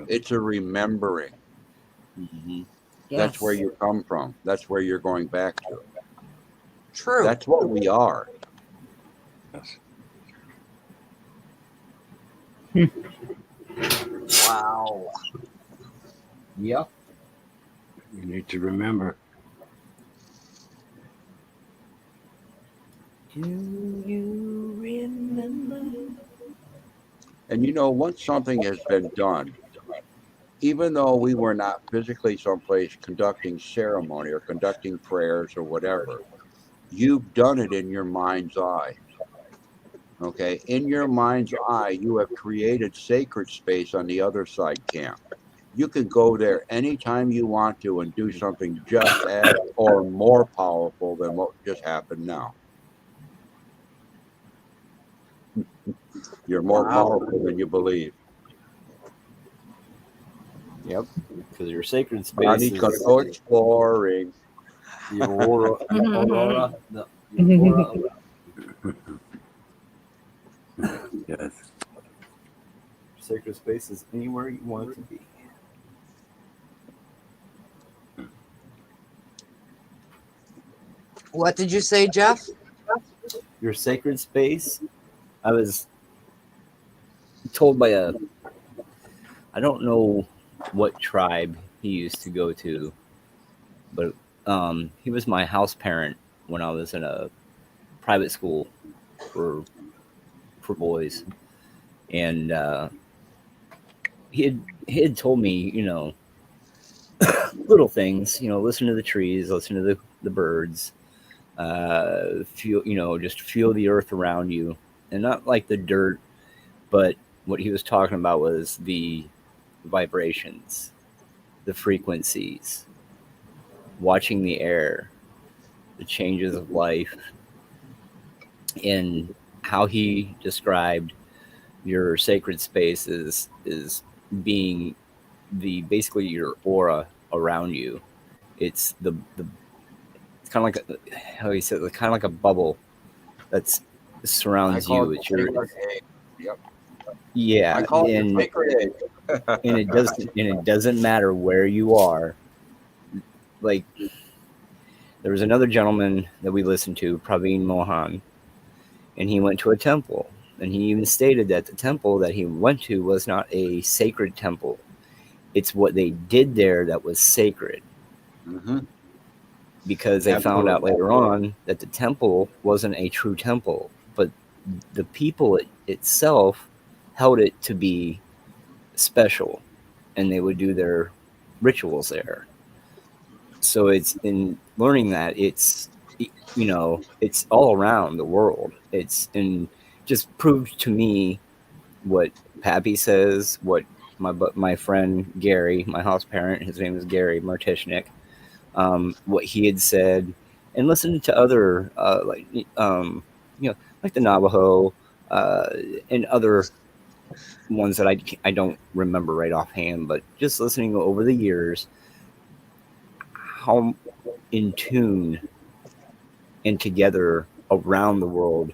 It's a remembering. Mm-hmm. That's where Yes. you come from. That's where you're going back to. True. That's what we are. Wow. Yep. You need to remember. Do you remember? And you know, once something has been done, even though we were not physically someplace conducting ceremony or conducting prayers or whatever, you've done it in your mind's eye. Okay. In your mind's eye, you have created sacred space on the other side camp. You can go there anytime you want to and do something just as or more powerful than what just happened now. You're more Wow. powerful than you believe. Yep. Because your sacred space Bonnie's is gonna go exploring. the aurora. The aurora. Yes. Sacred space is anywhere you want it to be. What did you say, Jeff? Your sacred space. I was told by I don't know what tribe he used to go to, but he was my house parent when I was in a private school for boys, and he had told me, little things, listen to the trees, listen to the birds, feel, just feel the earth around you, and not like the dirt, but what he was talking about was the vibrations, the frequencies, watching the air, the changes of life, and how he described your sacred space is being basically your aura around you. It's it's kind of like how he said, kind of like a bubble that I surrounds call you. it It's the your sacred egg. Yep. yeah, I call it the and sacred egg. it doesn't matter where you are. Like there was another gentleman that we listened to, Praveen Mohan, and he went to a temple, and he even stated that the temple that he went to was not a sacred temple. It's what they did there that was sacred. Mm-hmm. Because they found out Absolutely. later on that the temple wasn't a true temple, but the people itself held it to be special, and they would do their rituals there. So it's in learning that it's it's all around the world. It's and just proved to me what Pappy says, what my friend Gary, my house parent, his name is Gary Martishnik, what he had said, and listening to other like the Navajo and other ones that I don't remember right offhand, but just listening over the years, how in tune and together around the world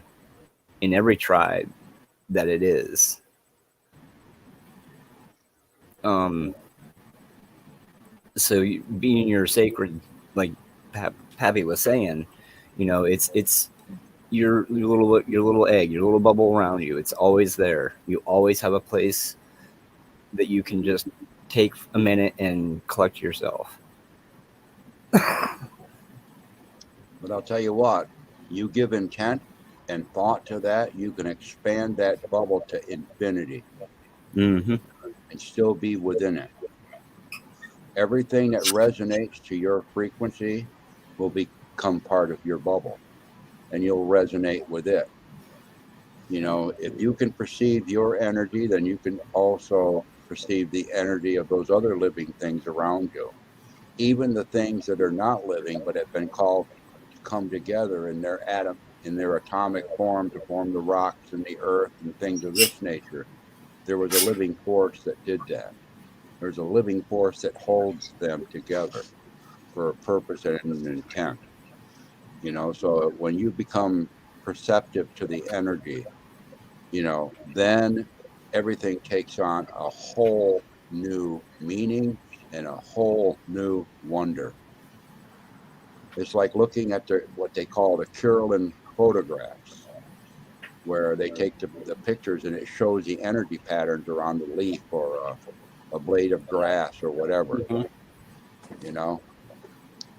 in every tribe that it is. So being your sacred, like Pappy was saying, it's your little egg, your little bubble around you. It's always there. You always have a place that you can just take a minute and collect yourself. But I'll tell you what, you give intent and thought to that, you can expand that bubble to infinity Mm-hmm. and still be within it. Everything that resonates to your frequency will become part of your bubble, and you'll resonate with it. If you can perceive your energy, then you can also perceive the energy of those other living things around you. Even the things that are not living but have been called to come together in their atomic form to form the rocks and the earth and things of this nature. There was a living force that did that. There's a living force that holds them together for a purpose and an intent. So when you become perceptive to the energy, then everything takes on a whole new meaning and a whole new wonder. It's like looking at what they call the Kirlian photographs, where they take the pictures and it shows the energy patterns around the leaf or a blade of grass or whatever. Mhm.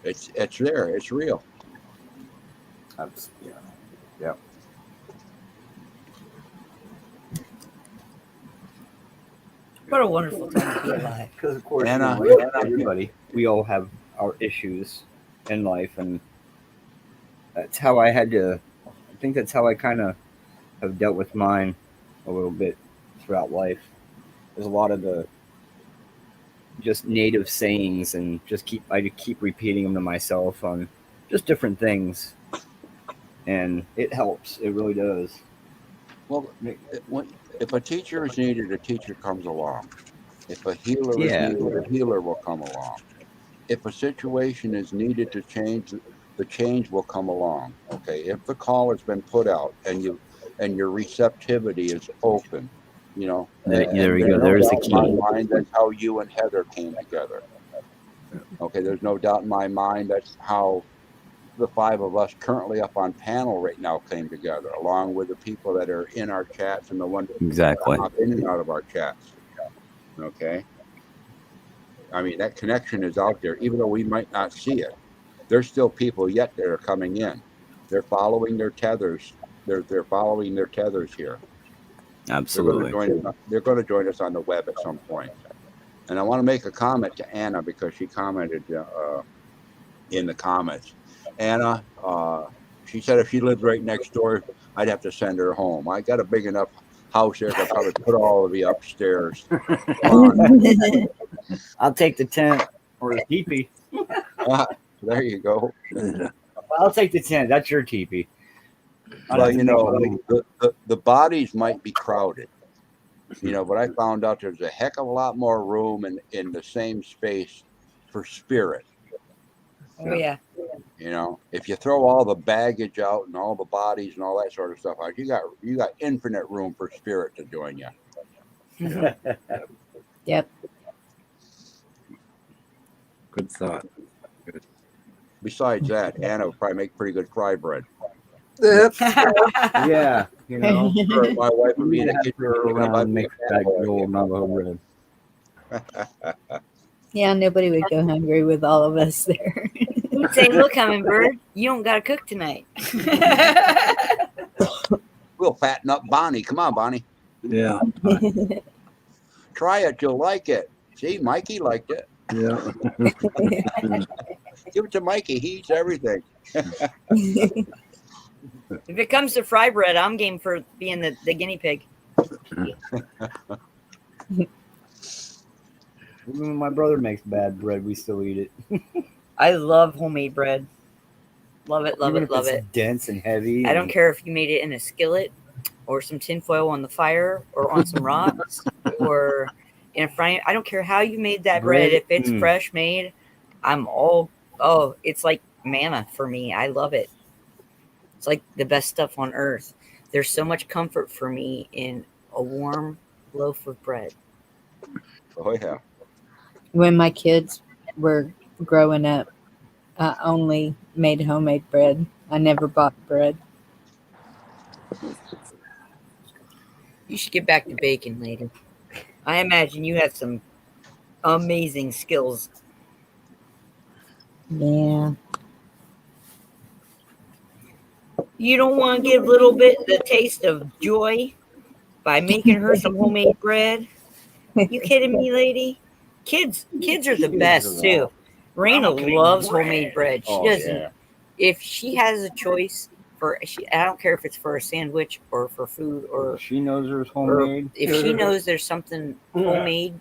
It's there. It's real. Yeah. What a wonderful time to be alive. Because of course, Anna, everybody, we all have our issues in life, and that's how I had to. I think that's how I kind of have dealt with mine a little bit throughout life. There's a lot of the just native sayings, and I keep repeating them to myself on just different things, and it helps. It really does. well, if a teacher is needed, a teacher comes along. If a healer is needed, a healer will come along. If a situation is needed to change, the change will come along. Okay. If the call has been put out and your receptivity is open, There we there's go. no There's the doubt in my key. mind that's how you and Heather came together. Okay. There's no doubt in my mind that's how the five of us currently up on panel right now came together, along with the people that are in our chats and the ones that Exactly. pop in and out of our chats. Okay. I mean, that connection is out there, even though we might not see it. There's still people yet that are coming in. They're following their tethers. They're following their tethers here. Absolutely. They're going to join us on the web at some point. And I want to make a comment to Anna because she commented in the comments. Anna, she said if she lived right next door, I'd have to send her home. I got a big enough house here. I could probably put all of you upstairs. I'll take the tent or the teepee. There you go. I'll take the tent. That's your teepee. Well, the bodies might be crowded, but I found out there's a heck of a lot more room in the same space for spirit. Oh yeah. If you throw all the baggage out and all the bodies and all that sort of stuff out, you got infinite room for spirit to join you. Yep. Good thought. Besides that, Anna would probably make pretty good fry bread. Yeah, Or my wife would be in the kitchen around and make that gold Navajo bread. Yeah, nobody would go hungry with all of us there. We'd say, look, Hummingbird, you don't got to cook tonight. We'll fatten up Bonnie. Come on, Bonnie. Yeah. Try it. You'll like it. See, Mikey liked it. Yeah. Give it to Mikey. He eats everything. If it comes to fry bread, I'm game for being the guinea pig. Even when my brother makes bad bread, we still eat it. I love homemade bread. Love it, love Even it, if love it's it. dense and heavy. I don't care if you made it in a skillet or some tinfoil on the fire or on some rocks or in a frying. I don't care how you made that bread. If it's fresh made, it's like manna for me. I love it. It's like the best stuff on earth. There's so much comfort for me in a warm loaf of bread. Oh, yeah. When my kids were growing up, I only made homemade bread. I never bought bread. You should get back to baking later. I imagine you have some amazing skills. Yeah. You You don't want to give little bit the taste of joy by making her some homemade bread? You kidding me, lady? Kids are the best too. Raina loves homemade bread. She doesn't. Yeah. If she has a choice I don't care if it's for a sandwich or for food or She knows there's or homemade. if she knows there's something homemade,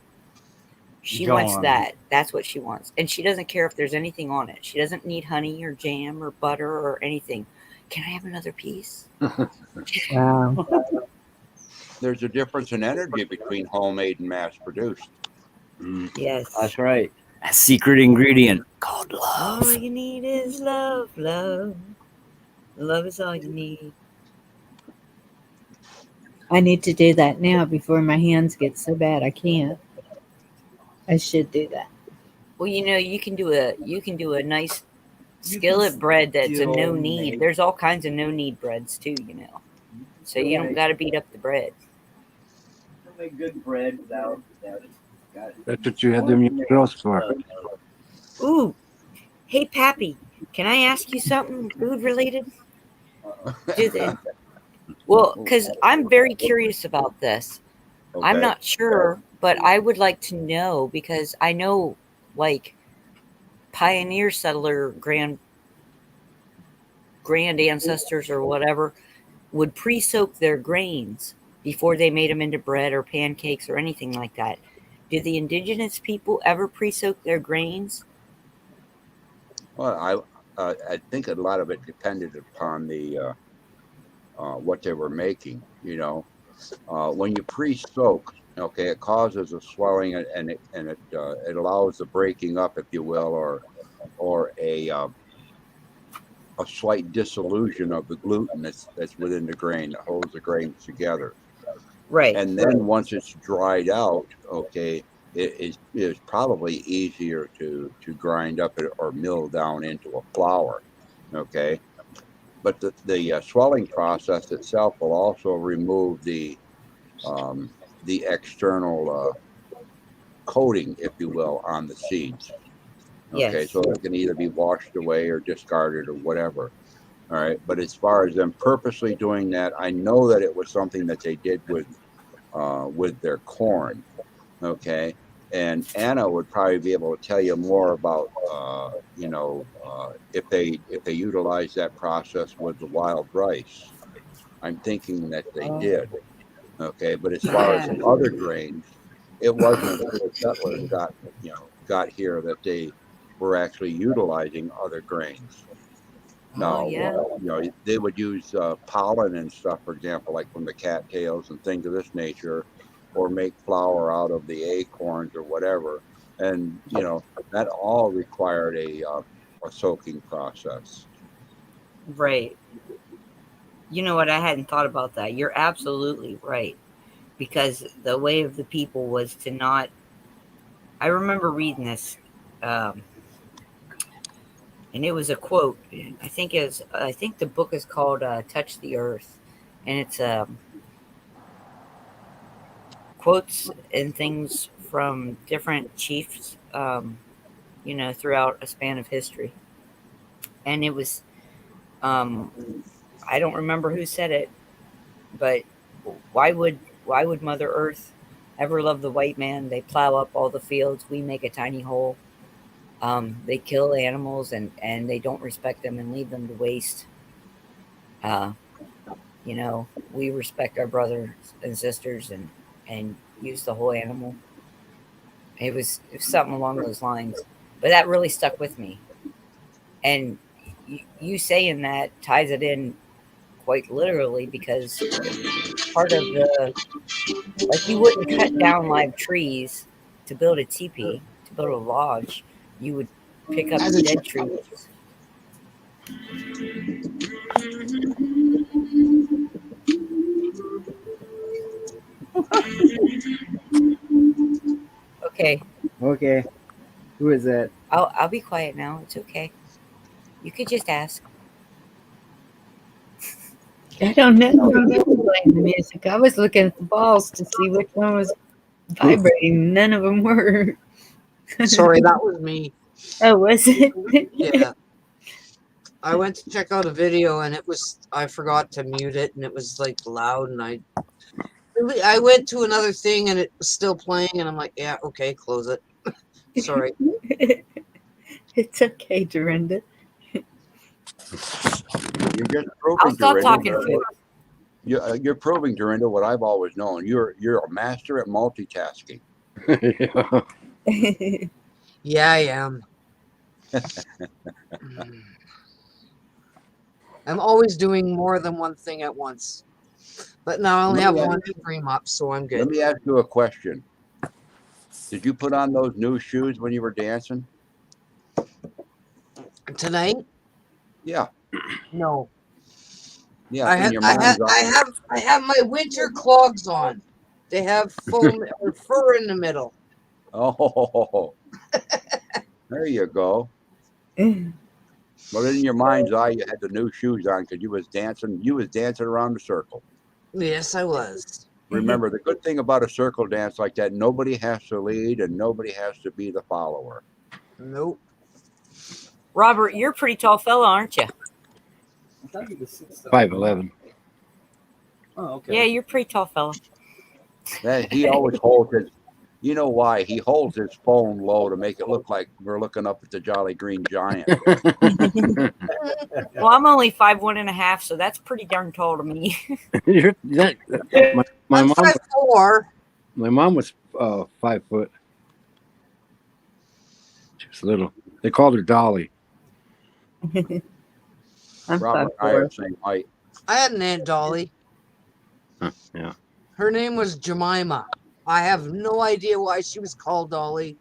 she Go wants on. that. That's what she wants. And she doesn't care if there's anything on it. She doesn't need honey or jam or butter or anything. Can I have another piece? Wow. There's a difference in energy between homemade and mass produced. Yes. That's right. A secret ingredient called love. All you need is love, love. Love is all you need. I need to do that now before my hands get so bad I can't. I should do that. Well, you can do a nice skillet bread that's a no knead. There's all kinds of no knead breads too, So you don't got to beat up the bread. Make good bread without it. That's what you had them girls for. Ooh, hey Pappy, can I ask you something food related? Well, because I'm very curious about this. Okay. I'm not sure, but I would like to know because I know, like, pioneer settler grand ancestors or whatever would pre-soak their grains before they made them into bread or pancakes or anything like that. Did the indigenous people ever pre-soak their grains? Well, I think a lot of it depended upon the what they were making. When you pre-soak, okay, it causes a swelling and it allows the breaking up, if you will, or a slight dissolution of the gluten that's within the grain that holds the grains together. Right. And then once it's dried out, okay, it is probably easier to grind up or mill down into a flour, okay. But the swelling process itself will also remove the external coating, if you will, on the seeds. Okay, Yes. so it can either be washed away or discarded or whatever. All right, but as far as them purposely doing that, I know that it was something that they did with their corn. Okay, and Anna would probably be able to tell you more about if they utilize that process with the wild rice. I'm thinking that they did. Okay, but as far as other grains, it wasn't until the settlers got here that they were actually utilizing other grains. Now, they would use pollen and stuff, for example, like from the cattails and things of this nature, or make flour out of the acorns or whatever. And, that all required a soaking process. Right. You know what? I hadn't thought about that. You're absolutely right. Because the way of the people was to not. I remember reading this, and it was a quote. I think the book is called "Touch the Earth," and it's quotes and things from different chiefs, throughout a span of history. And it was, I don't remember who said it, but why would Mother Earth ever love the white man? They plow up all the fields. We make a tiny hole. They kill animals and they don't respect them and leave them to waste. We respect our brothers and sisters and use the whole animal. It was something along those lines, but that really stuck with me. And you saying that ties it in quite literally, because part of you wouldn't cut down live trees to build a teepee, to build a lodge. You would pick up dead trees. Okay. Who is that? I'll be quiet now. It's okay. You could just ask. I don't know. Who was playing the music? I was looking at the balls to see which one was vibrating. None of them were. Sorry, that was me. Oh, was it? Yeah. I went to check out a video and I forgot to mute it and it was like loud and I went to another thing and it was still playing and I'm like, yeah, okay, close it. Sorry. It's okay, Dorinda. You're just I'll proving, stop Dorinda. talking to You're proving, Dorinda, what I've always known. You're a master at multitasking. Yeah, I am. I'm always doing more than one thing at once. But now I only have one stream up, so I'm Let good. me ask you a question. Did you put on those new shoes when you were dancing? Tonight? Yeah. No. Yeah. I in your have mind's I have my winter clogs on. They have foam or fur in the middle. Oh, there you go. But in your mind's eye, you had the new shoes on because you was dancing. You was dancing around the circle. Yes, I was. Remember, the good thing about a circle dance like that, nobody has to lead and nobody has to be the follower. Nope. Robert, you're a pretty tall fella, aren't you? I thought he was 6'11". 5'11". Oh, okay. Yeah, you're a pretty tall fella. He always holds his. You know why? He holds his phone low to make it look like we're looking up at the Jolly Green Giant. Well, I'm only 5'1.5", so that's pretty darn tall to me. My I'm mom. 5'4". My mom was 5 foot. She was little. They called her Dolly. I'm Robert and I are the same height. I had an Aunt Dolly. Yeah. Her name was Jemima. I have no idea why she was called Dolly,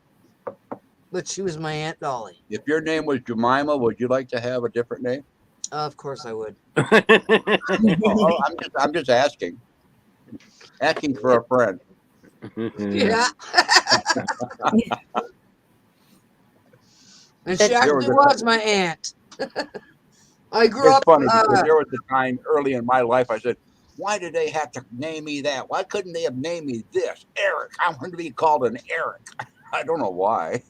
but she was my Aunt Dolly. If your name was Jemima, would you like to have a different name? Of course I would. Oh, I'm just asking. Asking for a friend. Yeah. And she There actually was my aunt. I grew It's up. funny because there was a time early in my life I said, why did they have to name me that? Why couldn't they have named me this? Eric. I wanted to be called an Eric. I don't know why.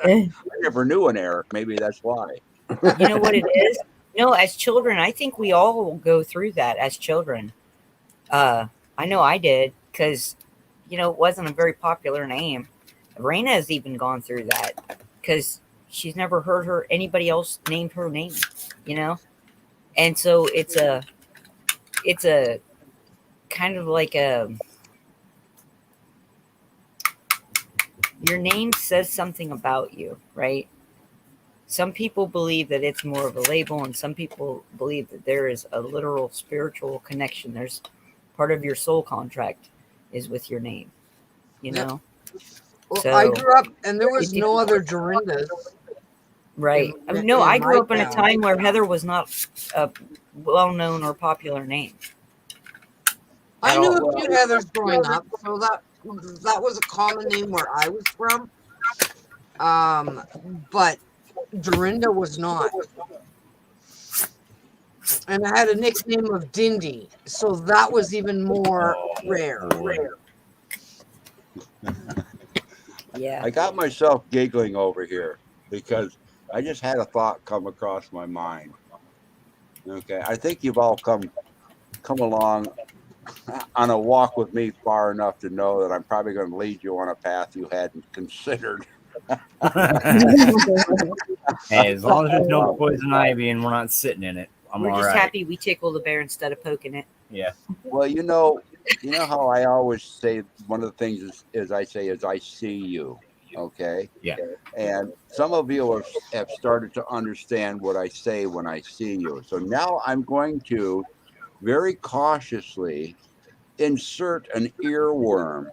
I never knew an Eric. Maybe that's why. You know what it is? No, as children, I think we all go through that as children. I know I did because, it wasn't a very popular name. Raina has even gone through that because she's never heard anybody else named her name, And so it's a kind of like your name says something about you, right? Some people believe that it's more of a label, and some people believe that there is a literal spiritual connection. There's part of your soul contract is with your name, Well, So, I grew up, and there was no other Dorindas. Right. I grew up in a time where Heather was not a well-known or popular name. I knew a few Heathers growing up, so that was a common name where I was from. But Dorinda was not. And I had a nickname of Dindy, so that was even more rare. Yeah. I got myself giggling over here because I just had a thought come across my mind. Okay, I think you've all come along on a walk with me far enough to know that I'm probably going to lead you on a path you hadn't considered. Hey, as long as there's no poison ivy and we're not sitting in it, I'm We're all just right. happy we tickle the bear instead of poking it. Yeah. Well, you know how I always say one of the things is I see you. Okay. Yeah. And some of you have started to understand what I say when I see you. So now I'm going to very cautiously insert an earworm.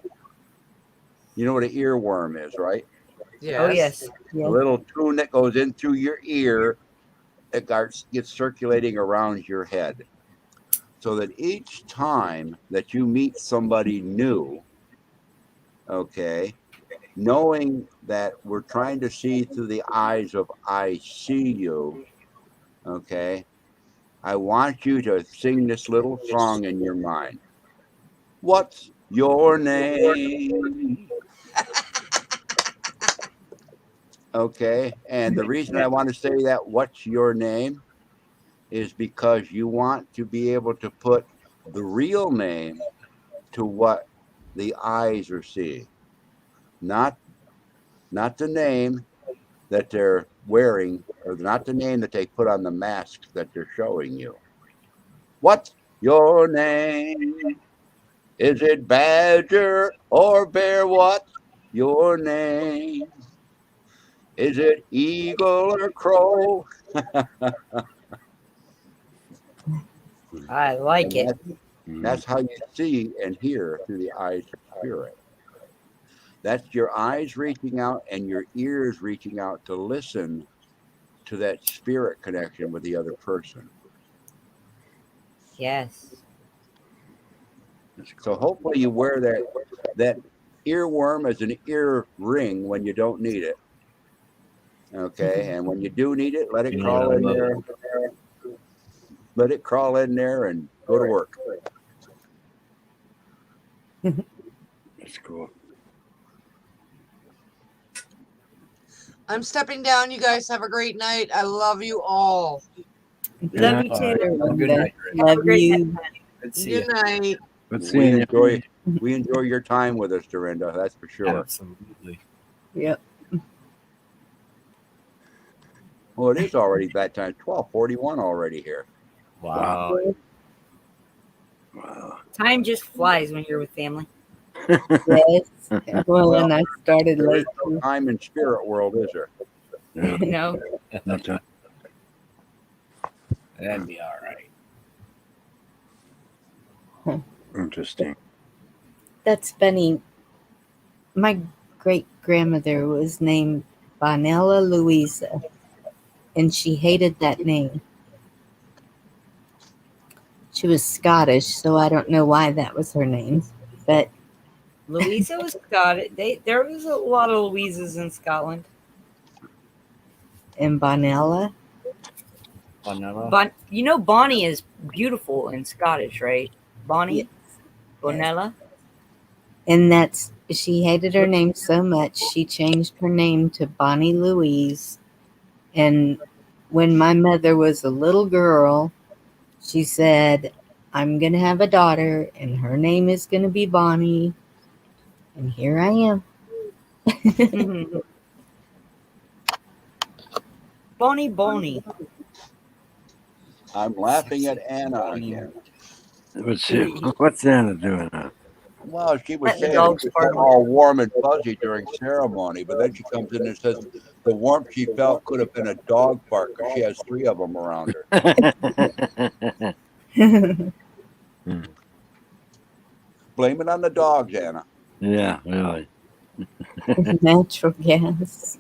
You know what an earworm is, right? Yes. Oh, yes. A little tune that goes in through your ear. It gets circulating around your head. So that each time that you meet somebody new, okay, knowing that we're trying to see through the eyes of I see you, okay, I want you to sing this little song in your mind. What's your name? Okay. And the reason I want to say that, what's your name, is because you want to be able to put the real name to what the eyes are seeing, not the name that they're wearing, or not the name that they put on the mask that they're showing you. What's your name? Is it Badger or Bear? What's your name? Is it Eagle or Crow? I like it. That's how you see and hear, through the eyes of spirit. That's your eyes reaching out and your ears reaching out to listen to that spirit connection with the other person. Yes. So hopefully you wear that earworm as an ear ring when you don't need it. Okay, and when you do need it, let it crawl in there. Let it crawl in there and go to work. That's cool. I'm stepping down. You guys have a great night. I love you all. Love you All too. right. Good night. Have a Love great you. night. Good to see you. Good night. Good We seeing you. enjoy your time with us, Dorinda. That's for sure. Absolutely. Yep. Well, it is already that time. 12:41 already here. Wow. Wow. Time just flies when you're with family. Yes. Well, Well, and I started There is late. no time in spirit world, is there? Yeah, No. that's right. That'd be all right. Interesting. That's funny. My great grandmother was named Bonella Louisa, and she hated that name. She was Scottish, so I don't know why that was her name. But Louisa was Scottish. There was a lot of Louises in Scotland. and Bonella, Vanilla. You know Bonnie is beautiful in Scottish, right? Bonnie? yes. Bonella? And that's, she hated her name so much she changed her name to Bonnie Louise. And when my mother was a little girl, she said, I'm going to have a daughter and her name is going to be Bonnie. And here I am. Bonnie. I'm laughing at Anna again. What's Anna doing now? Well, she was Let the saying dogs she bark. felt all warm and fuzzy during ceremony, but then she comes in and says the warmth she felt could have been a dog bark because she has 3 of them around her. Blame it on the dogs, Anna. Yeah, really. Natural gas.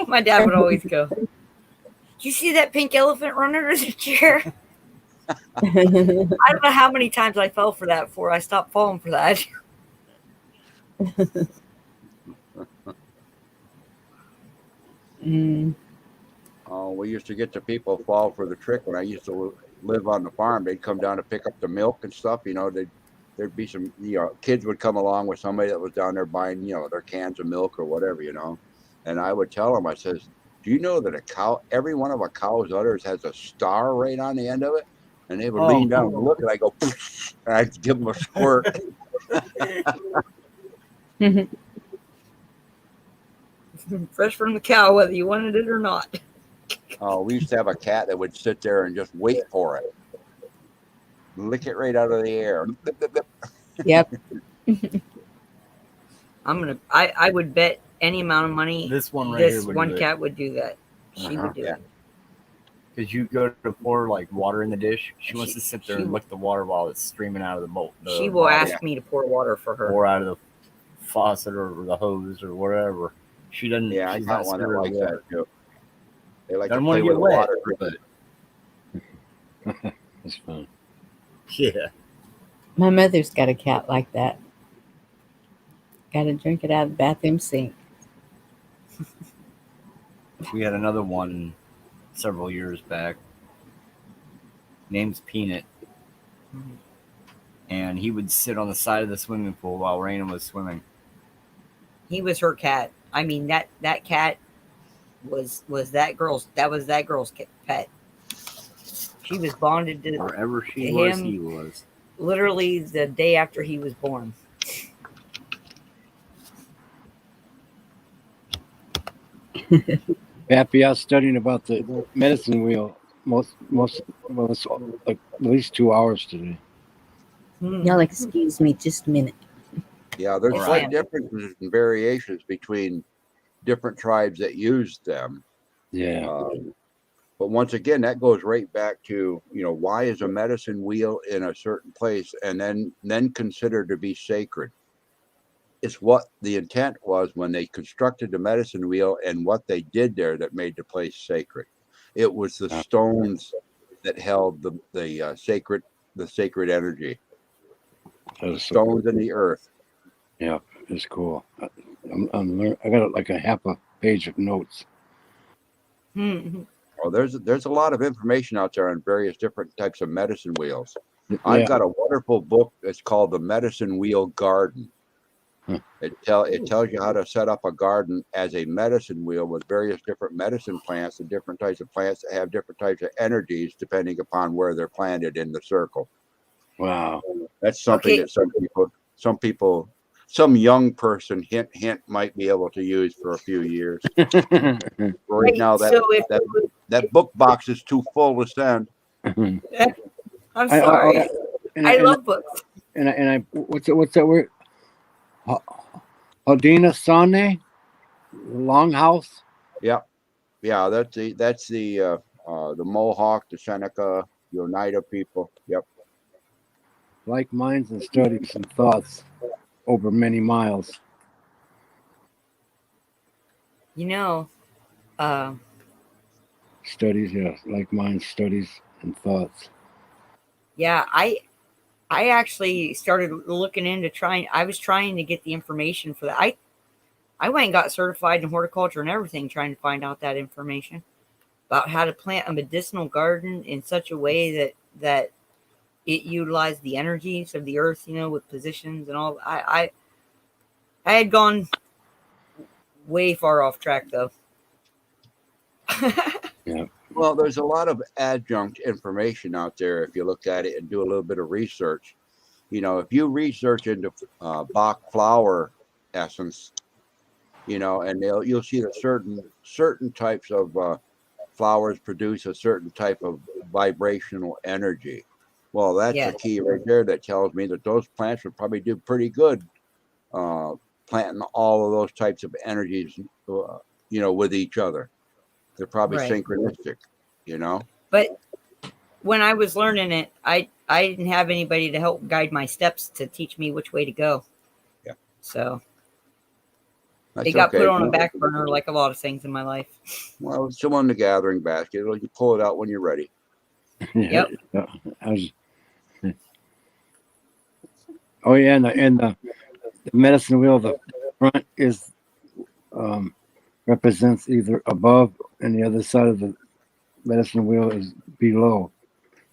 My dad would always go, "Do you see that pink elephant running under the chair?" I don't know how many times I fell for that before I stopped falling for that. Mm. Oh, we used to get the people fall for the trick when I used to live on the farm. They'd come down to pick up the milk and stuff. There'd be some, kids would come along with somebody that was down there buying, their cans of milk or whatever, And I would tell them, I says, do you know that a cow, every one of a cow's udders has a star right on the end of it? And they would lean down and look, and I go, and I'd give them a squirt. Fresh from the cow, whether you wanted it or not. Oh, we used to have a cat that would sit there and just wait for it. Lick it right out of the air. Yep. I would bet any amount of money This one right this here would one do it. cat would do that. She would do Yeah. it. Because you go to pour like water in the dish, she wants to sit there and lick the water while it's streaming out of the bowl. She will ask me to pour water for her. Pour out of the faucet or the hose or whatever. She doesn't. Yeah, I she's got not one that scared of likes water. that too. They like Doesn't to want play to with get the wet, water. but That's fun. yeah. My mother's got a cat like that. Got to drink it out of the bathroom sink. We had another one several years back. Name's Peanut. And he would sit on the side of the swimming pool while Raina was swimming. He was her cat. I mean, that cat was that girl's pet. She was bonded Wherever to she was, him he was. literally the day after he was born. Pappy, I was studying about the medicine wheel well, it's like at least 2 hours today. Y'all excuse me just a minute. Yeah, there's Yes, slight ma'am. differences and variations between different tribes that use them. Yeah. But once again, that goes right back to, why is a medicine wheel in a certain place and then considered to be sacred? It's what the intent was when they constructed the medicine wheel and what they did there that made the place sacred. It was the stones that held the sacred energy. That The is so stones in the earth. Yeah, it's cool. I got like a half a page of notes. Oh, there's a lot of information out there on various different types of medicine wheels. I've Yeah. got a wonderful book that's called The Medicine Wheel Garden. It tells you how to set up a garden as a medicine wheel with various different medicine plants and different types of plants that have different types of energies depending upon where they're planted in the circle. Wow. That's something that some young person, hint, might be able to use for a few years. Right now, that book box is too full to send. I'm sorry. I love books. And I what's that word? Hodina Sane, Longhouse. Yeah, that's the Mohawk, the Seneca, the Oneida people. Yep. Like minds and studies and thoughts over many miles. Studies, yes, like minds, studies, and thoughts. Yeah, I actually started looking into I was trying to get the information for that. I went and got certified in horticulture and everything, trying to find out that information about how to plant a medicinal garden in such a way that it utilized the energies of the earth, with positions and all. I had gone way far off track though. Yeah. Well, there's a lot of adjunct information out there if you look at it and do a little bit of research. If you research into Bach flower essence, and you'll see that certain types of flowers produce a certain type of vibrational energy. Well, that's a key right there that tells me that those plants would probably do pretty good planting all of those types of energies, with each other. They're probably synchronistic, But when I was learning it, I didn't have anybody to help guide my steps to teach me which way to go. Yeah. So that's it got put on a back burner like a lot of things in my life. Well, it's still in the gathering basket. You pull it out when you're ready. Yep. Oh yeah, and the medicine wheel, the front is represents either above, and the other side of the medicine wheel is below.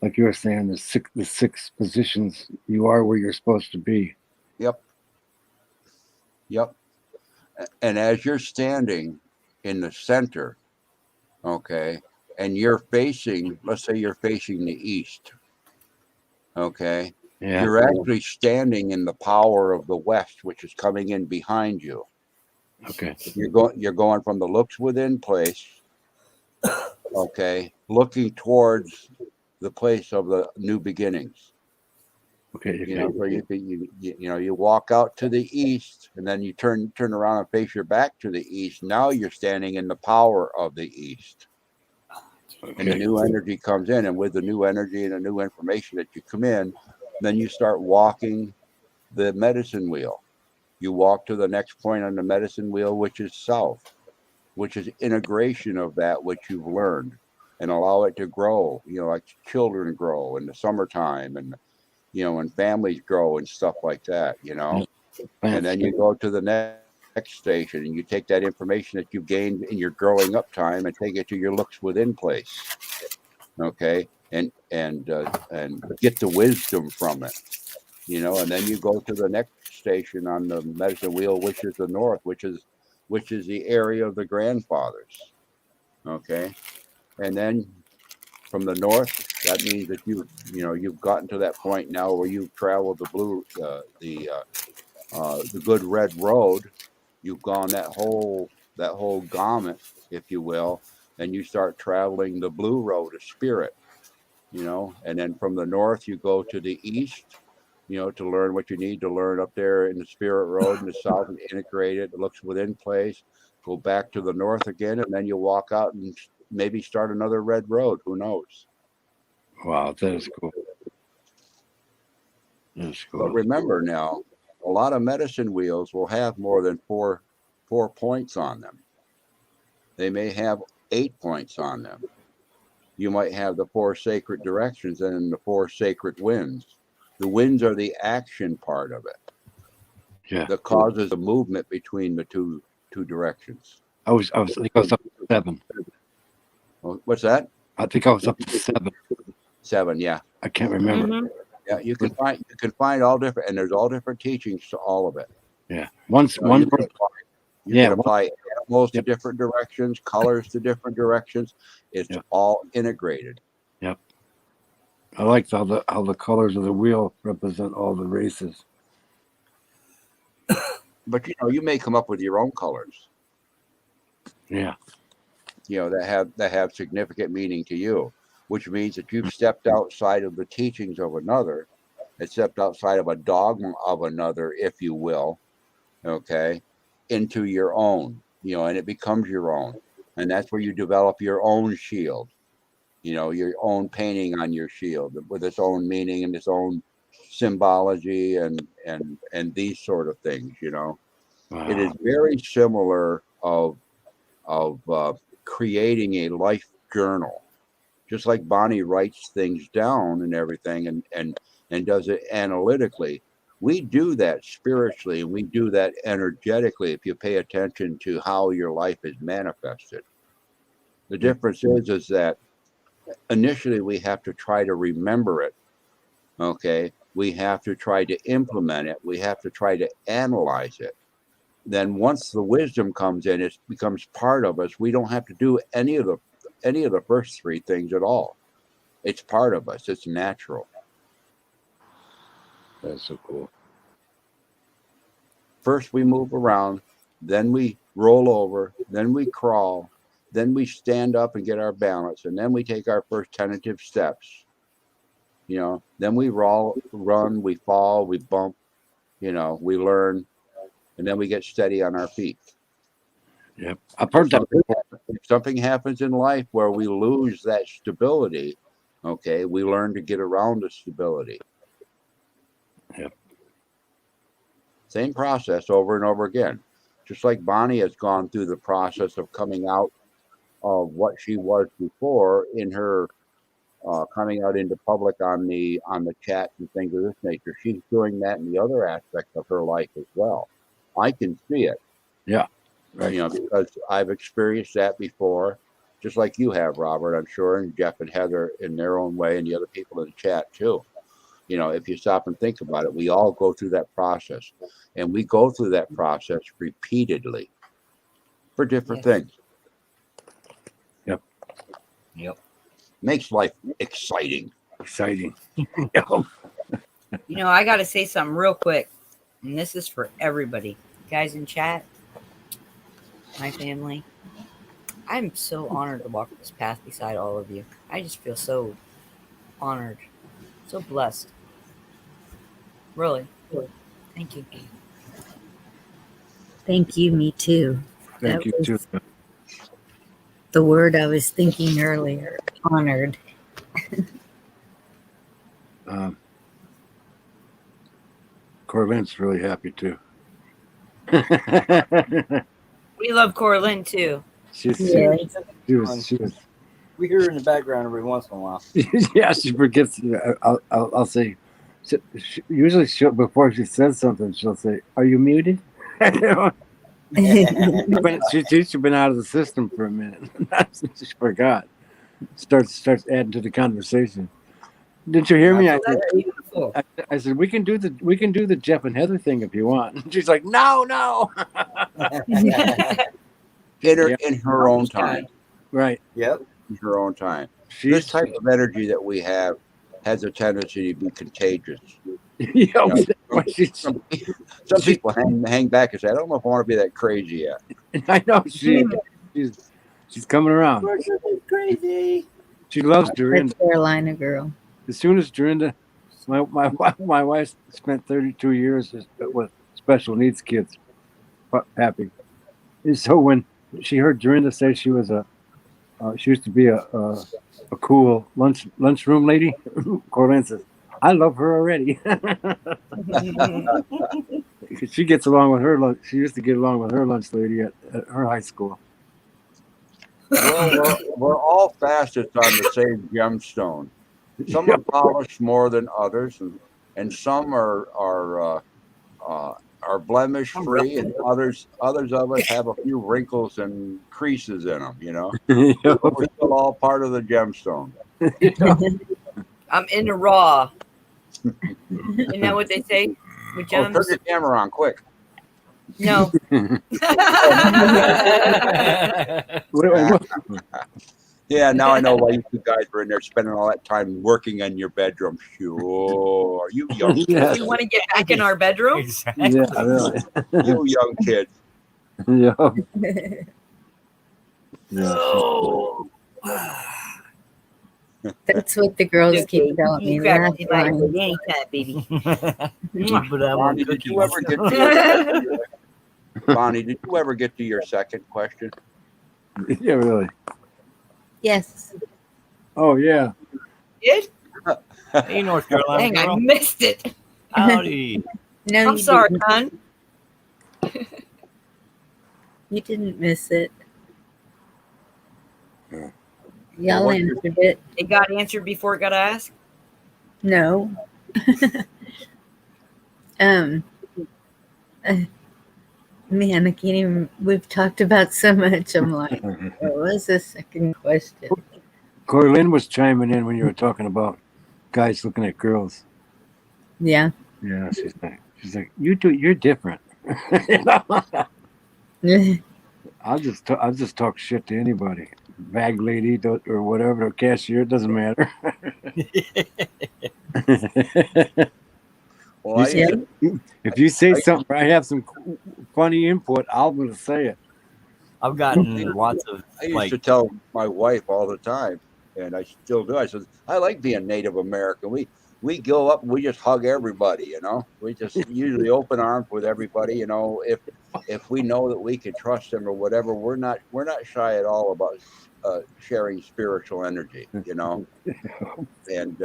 Like you were saying, the six positions, you are where you're supposed to be. Yep. And as you're standing in the center, okay, and let's say you're facing the east, okay, you're actually standing in the power of the west, which is coming in behind you. Okay. You're going from the looks within place, okay, looking towards the place of the new beginnings. Okay. So you walk out to the east, and then you turn around and face your back to the east. Now you're standing in the power of the east, and the new energy comes in. And with the new energy and the new information that you come in, then you start walking the medicine wheel. You walk to the next point on the medicine wheel, which is south, which is integration of that which you've learned, and allow it to grow. Like children grow in the summertime, and when families grow and stuff like that, and then you go to the next station and you take that information that you've gained in your growing up time and take it to your looks within place. Okay. And get the wisdom from it, and then you go to the next station on the medicine wheel, which is the north, which is which is the area of the grandfathers. Okay, and then from the north, that means that you've gotten to that point now where you've traveled the good red road. You've gone that whole gamut, if you will, and you start traveling the blue road of spirit. And then from the north you go to the east, to learn what you need to learn up there in the spirit road, in the south, and integrate it. It looks within place. Go back to the north again, and then you walk out and maybe start another red road. Who knows? Wow, that is cool. That's But cool. remember now, a lot of medicine wheels will have more than four points on them. They may have 8 points on them. You might have the 4 sacred directions and then the 4 sacred winds. The winds are the action part of it. Yeah. That causes a movement between the two directions. I think I was up to 7. What's that? I think I was up to 7. 7, yeah. I can't remember. Mhm. Yeah, you can find all different, and there's all different teachings to all of it. Yeah. You can apply animals to Yep. different directions, colors to different directions. It's Yep. all integrated. Yep. I like how the colors of the wheel represent all the races. But you may come up with your own colors. Yeah. That have significant meaning to you, which means that you've stepped outside of the teachings of another, and stepped outside of a dogma of another, if you will, okay, into your own, and it becomes your own. And that's where you develop your own shield, your own painting on your shield with its own meaning and its own symbology and these sort of things. Wow. It is very similar of creating a life journal, just like Bonnie writes things down and everything and does it analytically. We do that spiritually, and we do that energetically if you pay attention to how your life is manifested. The difference is that initially we have to try to remember it. Okay, we have to try to implement it. We have to try to analyze it. Then once the wisdom comes in, it becomes part of us. We don't have to do any of the first 3 things at all. It's part of us. It's natural. That's so cool. First we move around, then we roll over, then we crawl, then we stand up and get our balance, and then we take our first tentative steps. Then we run, we fall, we bump, we learn, and then we get steady on our feet. Yep. I've heard that before. If something happens in life where we lose that stability, okay, we learn to get around the stability. Yep. Same process over and over again. Just like Bonnie has gone through the process of coming out of what she was before in her coming out into public on the chat and things of this nature. She's doing that in the other aspects of her life as well. I can see it. Yeah. Right. Because I've experienced that before, just like you have, Robert, I'm sure, and Jeff and Heather in their own way, and the other people in the chat too. If you stop and think about it, we all go through that process, and we go through that process repeatedly for different things. Yep. Makes life exciting. Exciting. I got to say something real quick, and this is for everybody. Guys in chat, my family, I'm so honored to walk this path beside all of you. I just feel so honored, so blessed. Really. Thank you. Thank you, me too. Thank you That too. was the word I was thinking earlier. Honored. Corvin's really happy too. We love Corlin too. She was. We hear her in the background every once in a while. Yeah, she forgets. I'll say. Usually, before she says something, she'll say, "Are you muted?" She's been out of the system for a minute. She forgot. Starts adding to the conversation. Didn't you hear me? I said we can do the Jeff and Heather thing if you want. And she's like, no. In her own time. Right. Yep. In her own time. She's This type of energy that we have has a tendency to be contagious. yeah, Some people hang back and say, I don't know if I want to be that crazy yet. I know she's coming around. Crazy. She loves That Dorinda. Carolina girl. As soon as Dorinda, my wife spent 32 years with special needs kids, Pappy. And so when she heard Dorinda say she was she used to be a cool lunchroom lady, Corlin says, I love her already. She gets along with her lunch. She used to get along with her lunch lady at her high school. Well, we're all facets on the same gemstone. Some are polished more than others, and some are blemish free, and others of us have a few wrinkles and creases in them. You know, but we're still all part of the gemstone. I'm in the raw. Isn't that what they say with Oh, gems? turn your camera on quick. No. Yeah, now I know why you two guys were in there spending all that time working in your bedroom. Sure, you young kids. You want to get back in our bedroom? Exactly. Yeah, really. You young kids. Yeah. Oh. That's what the girls keep telling me. You grab Last it by line. any time, baby. Bonnie, did you ever get to Bonnie, did you ever get to your second question? Yeah, really. Yes. Oh yeah. Did? Hey, North Carolina Dang, I girl. missed it. Howdy. No, I'm you sorry, didn't. hon. You didn't miss it. Well, Y'all what- answered it. It got answered before it got asked. No. Man, I can't even. We've talked about so much. I'm like, what was the second question? Corlin was chiming in when you were talking about guys looking at girls. Yeah. Yeah, she's like, you're different. I'll just talk shit to anybody, bag lady or whatever, or cashier. It doesn't matter. Well, If you say something, or I have some funny input, I'm gonna say it. I've gotten lots of I used to tell my wife all the time, and I still do. I said, I like being Native American. We go up and we just hug everybody, you know. We just usually open arms with everybody, you know. If we know that we can trust them or whatever, we're not shy at all about sharing spiritual energy, you know. And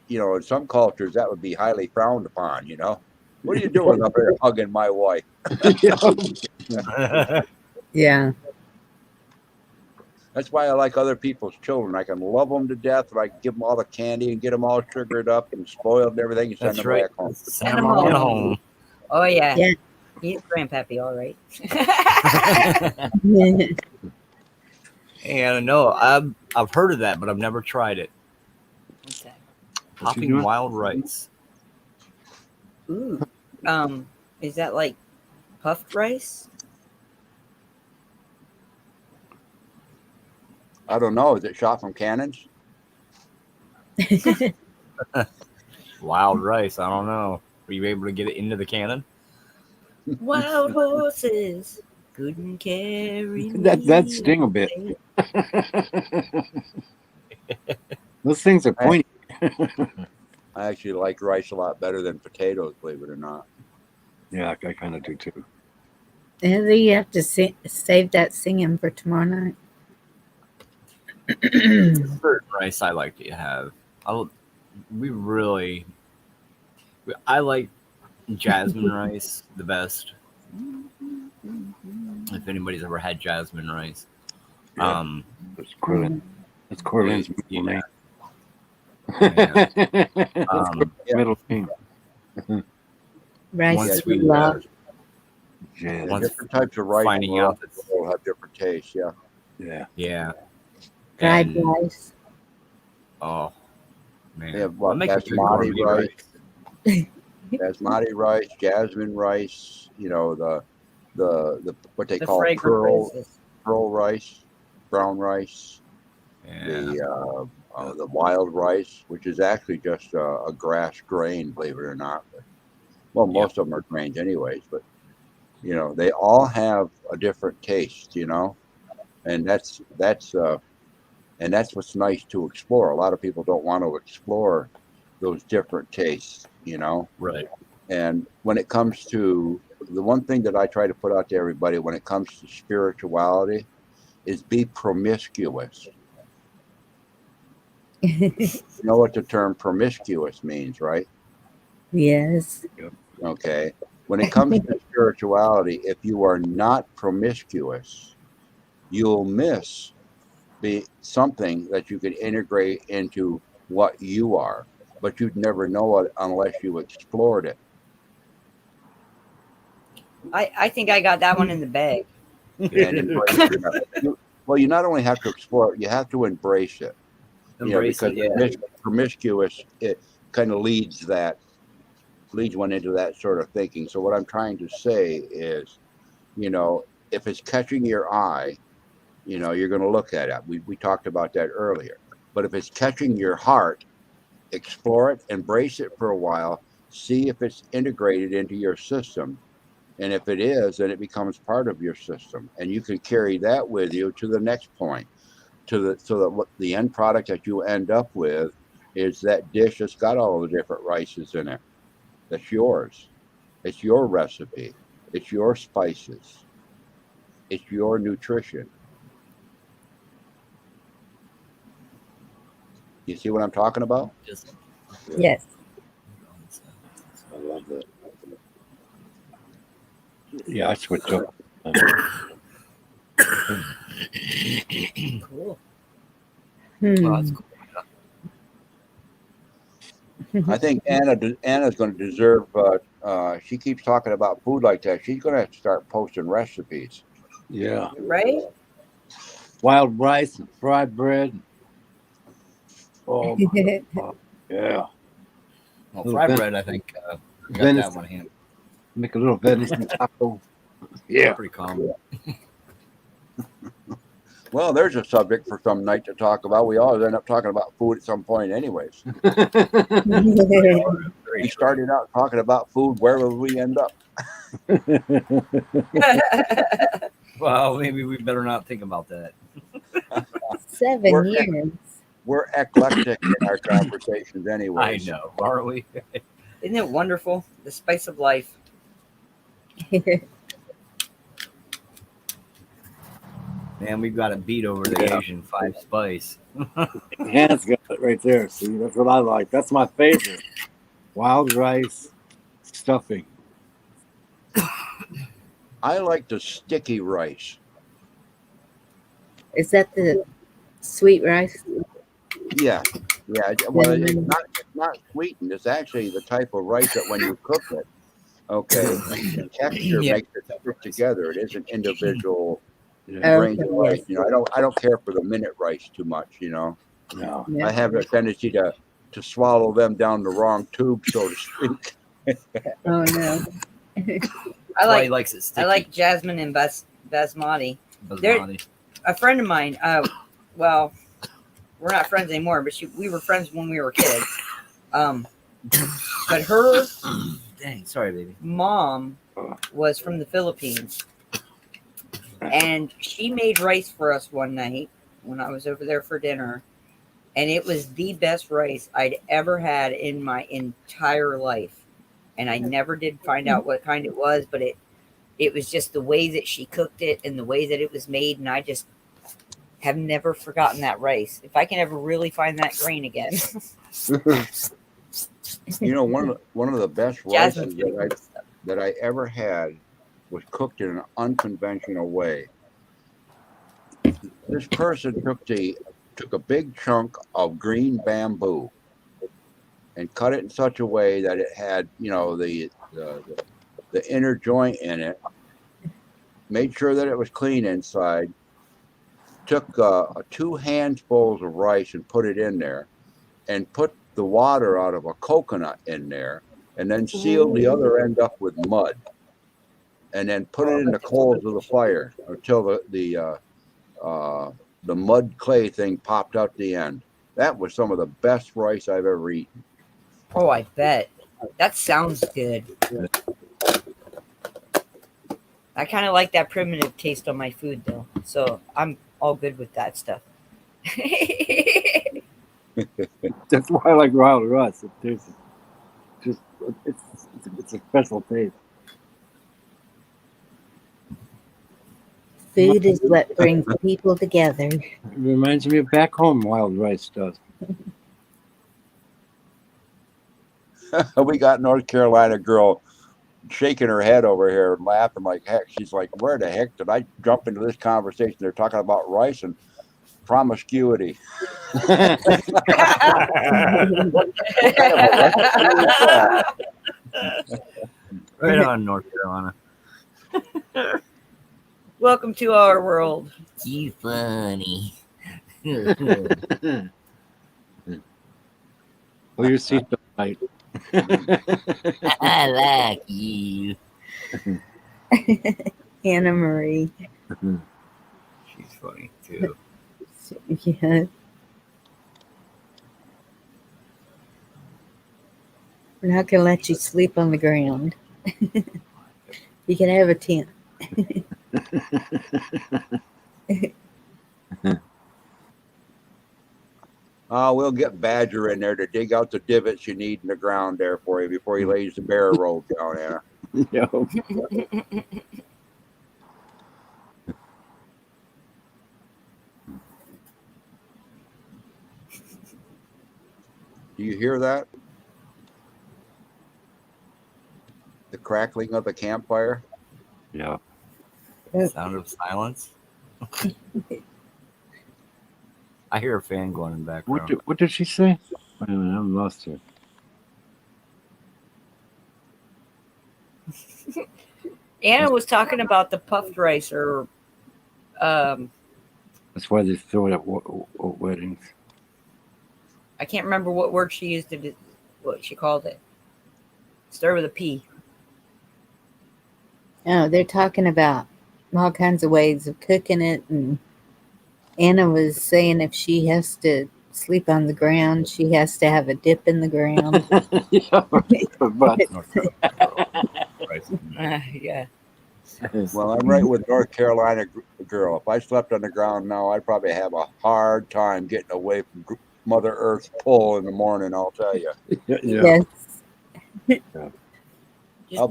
you know, in some cultures that would be highly frowned upon, you know. What are you doing up there hugging my wife? Yeah. That's why I like other people's children. I can love them to death, and I can give them all the candy and get them all sugared up and spoiled and everything, and send That's them right. back home. Send them on home. Oh yeah. Yeah. He's grandpappy, all right. And no, I've heard of that, but I've never tried it. What's that? Popping wild rice. Ooh. Is that like puffed rice? I don't know. Is it shot from cannons? Wild rice. I don't know. Were you able to get it into the cannon? Wild horses couldn't carry That sting a bit. Those things are pointy. I actually like rice a lot better than potatoes, believe it or not. Yeah, I kind of do too. Heather, you have to save that singing for tomorrow night. Certain rice I like to have. I like jasmine rice the best. If anybody's ever had jasmine rice, That's Corlin. That's Corlin's middle name. Middle name. Rice once with we love. Yeah, Once different types of rice finding out that will have different tastes. Yeah. yeah, Fried and- rice. oh man, They have I'll make a good basmati gourmet rice, basmati rice, jasmine rice. You know, the what they The call fragrant rices. pearl rice, brown rice, Yeah. the wild rice, which is actually just a grass grain, believe it or not. But, well, most of them are grains anyways, but they all have a different taste, and that's what's nice to explore. A lot of people don't want to explore those different tastes, Right. And when it comes to the one thing that I try to put out to everybody when it comes to spirituality is be promiscuous. You know what the term promiscuous means, right? Yes. Okay. When it comes to spirituality, if you are not promiscuous, you'll miss something that you can integrate into what you are, but you'd never know it unless you explored it. I think I got that one in the bag. And embrace it. Well, you not only have to explore it, you have to embrace it. Embrace it, Because promiscuous, it kind of leads one into that sort of thinking. So what I'm trying to say is, if it's catching your eye, you're going to look at it. We talked about that earlier. But if it's catching your heart, explore it, embrace it for a while, see if it's integrated into your system. And if it is, then it becomes part of your system. And you can carry that with you to the next point, so that what the end product that you end up with is that dish that's got all the different rices in it. That's yours. It's your recipe. It's your spices. It's your nutrition. You see what I'm talking about? Yes. I love that. Yeah, I switched up. Cool. Well, that's cool. I think Anna's going to deserve. She keeps talking about food like that. She's going to have to start posting recipes. Yeah. Right? Wild rice and fried bread. Oh my God. Yeah. Well, Little fried bread, I think we got that one handled. Make a little venison taco. Yeah. Pretty common. Well, there's a subject for some night to talk about. We always end up talking about food at some point, anyways. We started out talking about food. Where will we end up? Well, maybe we better not think about that. 7 years. We're eclectic in our conversations, anyways. I know, aren't we? Isn't it wonderful? The spice of life. Man, we've got a beat over the Asian 5 spice. Hannah's got it right there. See, that's what I like. That's my favorite. Wild rice stuffing. I like the sticky rice. Is that the sweet rice? Yeah. Well, it's not sweetened. It's actually the type of rice that when you cook it, okay, the texture makes it stick together. It isn't individual grains of rice. I don't care for the minute rice too much. No. I have a tendency to swallow them down the wrong tube, so to speak. Oh no. I likes it sticky. I like jasmine and basmati. Basmati. A friend of mine, well, we're not friends anymore, but we were friends when we were kids. But her Dang, sorry, baby. mom was from the Philippines, and she made rice for us one night when I was over there for dinner, and it was the best rice I'd ever had in my entire life. And I never did find out what kind it was, but it was just the way that she cooked it and the way that it was made, and I just have never forgotten that rice. If I can ever really find that grain again. One of the best rices that I ever had was cooked in an unconventional way. This person took a big chunk of green bamboo and cut it in such a way that it had, the inner joint in it, made sure that it was clean inside, took 2 handfuls of rice and put it in there, and put the water out of a coconut in there, and then sealed the other end up with mud. and then put it in the coals of the fire until the mud clay thing popped out the end. That was some of the best rice I've ever eaten. Oh, I bet. That sounds good. I kind of like that primitive taste on my food, though. So I'm all good with that stuff. That's why I like wild rice. It tastes just it's a special taste. Food is what brings people together. It reminds me of back home. Wild rice does. We got North Carolina girl shaking her head over here, laughing like heck. She's like, "Where the heck did I jump into this conversation? They're talking about rice and promiscuity." What kind of a recipe is that? Right on, North Carolina. Welcome to our world. You funny. Oh, your seatbelt light. I like you. Anna Marie. She's funny too. Yeah. We're not going to let you sleep on the ground. You can have a tent. We'll get Badger in there to dig out the divots you need in the ground there for you before he lays the bear roll down, Anna. Yeah. Do you hear that? The crackling of the campfire? Yeah. Sound of silence. I hear a fan going in the background. What did she say? Wait a minute, I'm lost here. Anna was talking about the puffed rice, or That's why they throw it at weddings. I can't remember what word she used. What she called it. Start with a P. Oh, they're talking about all kinds of ways of cooking it. And Anna was saying if she has to sleep on the ground, she has to have a dip in the ground. Yeah, but Yeah. Well, I'm right with North Carolina girl. If I slept on the ground now, I'd probably have a hard time getting away from Mother Earth's pull in the morning, I'll tell you. Yes. Just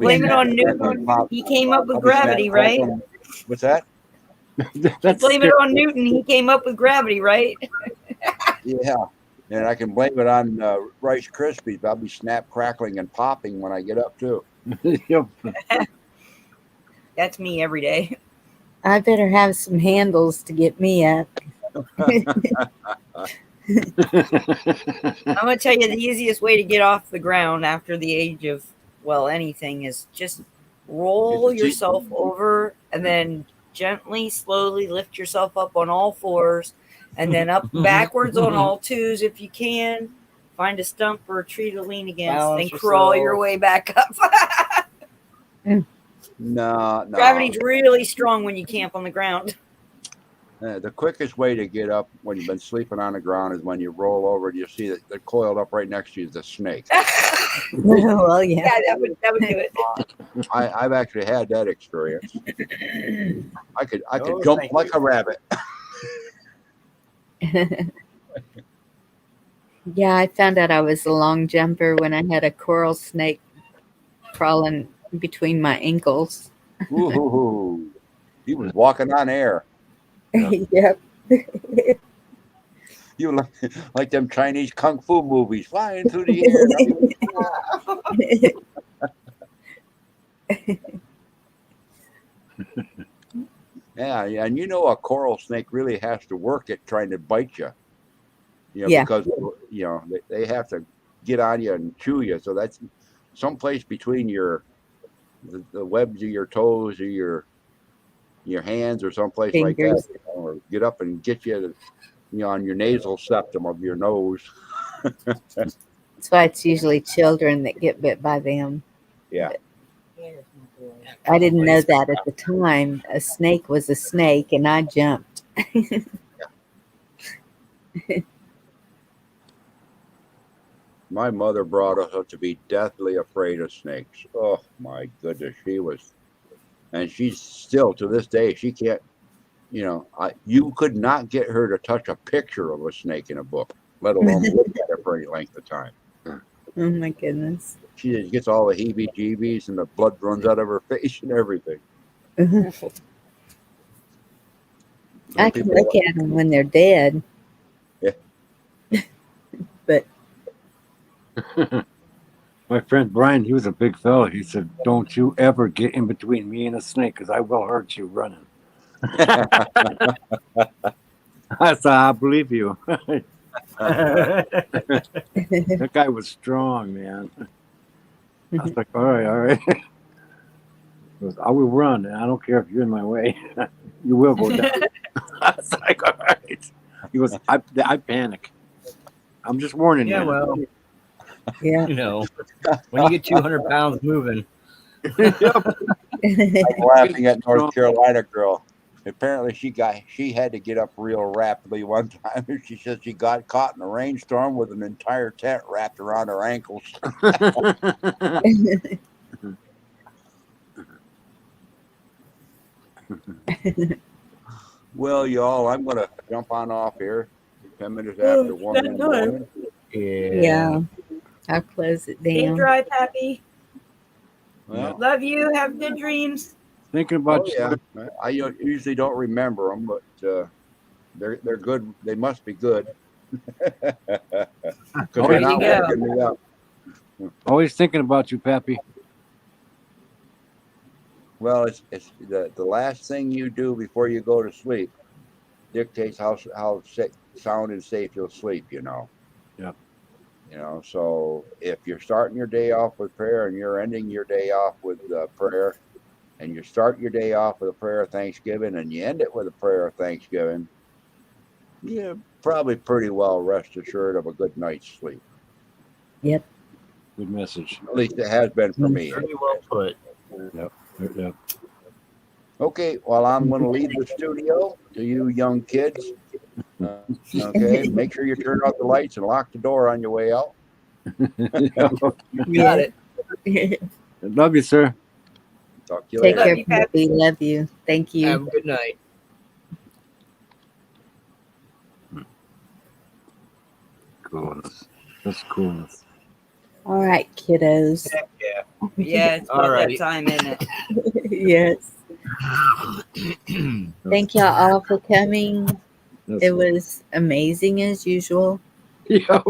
blame it on Newton. He came up with gravity, right? What's that? Blame it on Newton. He came up with gravity, right? Yeah. And I can blame it on Rice Krispies. I'll be snap, crackling, and popping when I get up, too. Yep. That's me every day. I better have some handles to get me up. I'm going to tell you the easiest way to get off the ground after the age of, well, anything is just roll yourself over and then gently, slowly lift yourself up on all fours and then up backwards on all twos if you can. Find a stump or a tree to lean against, Balance then crawl yourself. your way back up. No. Gravity's really strong when you camp on the ground. The quickest way to get up when you've been sleeping on the ground is when you roll over and you see that they're coiled up right next to you is a snake. Well, yeah. Yeah, that would do it. I've actually had that experience. I could Oh, jump thank like you. a rabbit. Yeah, I found out I was a long jumper when I had a coral snake crawling between my ankles. Ooh, he was walking on air. Yep. You like them Chinese kung fu movies, flying through the air. Yeah, and you know a coral snake really has to work at trying to bite you. You know, Yeah. because you know they have to get on you and chew you. So that's someplace between the webs of your toes or your hands or someplace like Fingers. that, or get up and get you, on your nasal septum of your nose. That's why it's usually children that get bit by them. Yeah. I didn't know that at the time. A snake was a snake, and I jumped. My mother brought us up to be deathly afraid of snakes. Oh my goodness, she was, and she's still to this day. She can't, you could not get her to touch a picture of a snake in a book, let alone look at it for any length of time. Oh my goodness. She just gets all the heebie-jeebies, and the blood runs out of her face and everything. I can look at them when they're dead. Yeah. But My friend Brian, he was a big fella. He said, "Don't you ever get in between me and a snake, because I will hurt you running." I said, "I believe you." That guy was strong, man. I was like, all right. He goes, "I will run, and I don't care if you're in my way. You will go down." I was like, all right. He goes, I panic. I'm just warning you. Yeah, well, yeah. When you get 200 pounds moving. I'm laughing at North Carolina girl. Apparently she had to get up real rapidly one time. She said she got caught in a rainstorm with an entire tent wrapped around her ankles. Well, y'all, I'm gonna jump on off here. 10 minutes after 1 in the morning. Yeah. I'll close it Stay down. dry, Pappy. Well, Love you. Have good dreams. Thinking about yeah. I usually don't remember them, but they're good. They must be good. Because they're not waking me up. Always thinking about you, Pappy. Well, it's the last thing you do before you go to sleep dictates how sound and safe you'll sleep. Yep. So if you're starting your day off with prayer and you're ending your day off with prayer, and you start your day off with a prayer of thanksgiving and you end it with a prayer of thanksgiving, you're probably pretty well rest assured of a good night's sleep. Yep. Good message. At least it has been for me. Very well put. Yep. Okay, well, I'm going to leave the studio to you young kids. Okay, make sure you turn out the lights and lock the door on your way out. You got it. Love you, sir. Talk to you Take later. care, Pappy. Love you. Thank you. Have a good night. Coolness. That's coolness. All right, kiddos. Heck yeah. Yeah, it's about that Alrighty. time, isn't it? Yes. Thank y'all all for coming. That's It was amazing as usual. Yep.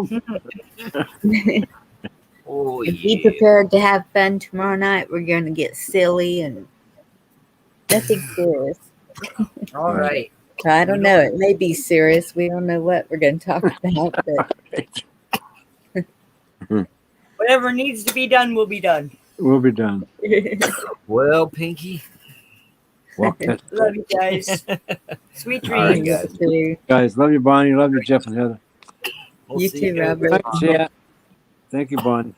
Oh, And be prepared to have fun tomorrow night. We're going to get silly and nothing serious. All right. I don't know. It may be serious. We don't know what we're going to talk about. But Whatever needs to be done will be done. We'll be done. Well, Pinky. Walk that. Love you guys. Sweet All right, dreams. guys. Guys, love you, Bonnie. Love you, Jeff and Heather. We'll You see too, you. Robert. Thank you, chat. Thank you, Bonnie.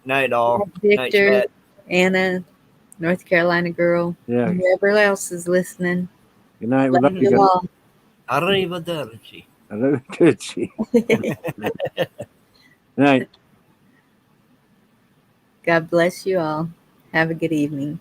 Night, all. Night, Victor, chat. Anna, North Carolina girl, Yeah. whoever else is listening. Good night. We Love love you you guys. all. Arrivederci. I love you, Gucci. Good night. God bless you all. Have a good evening.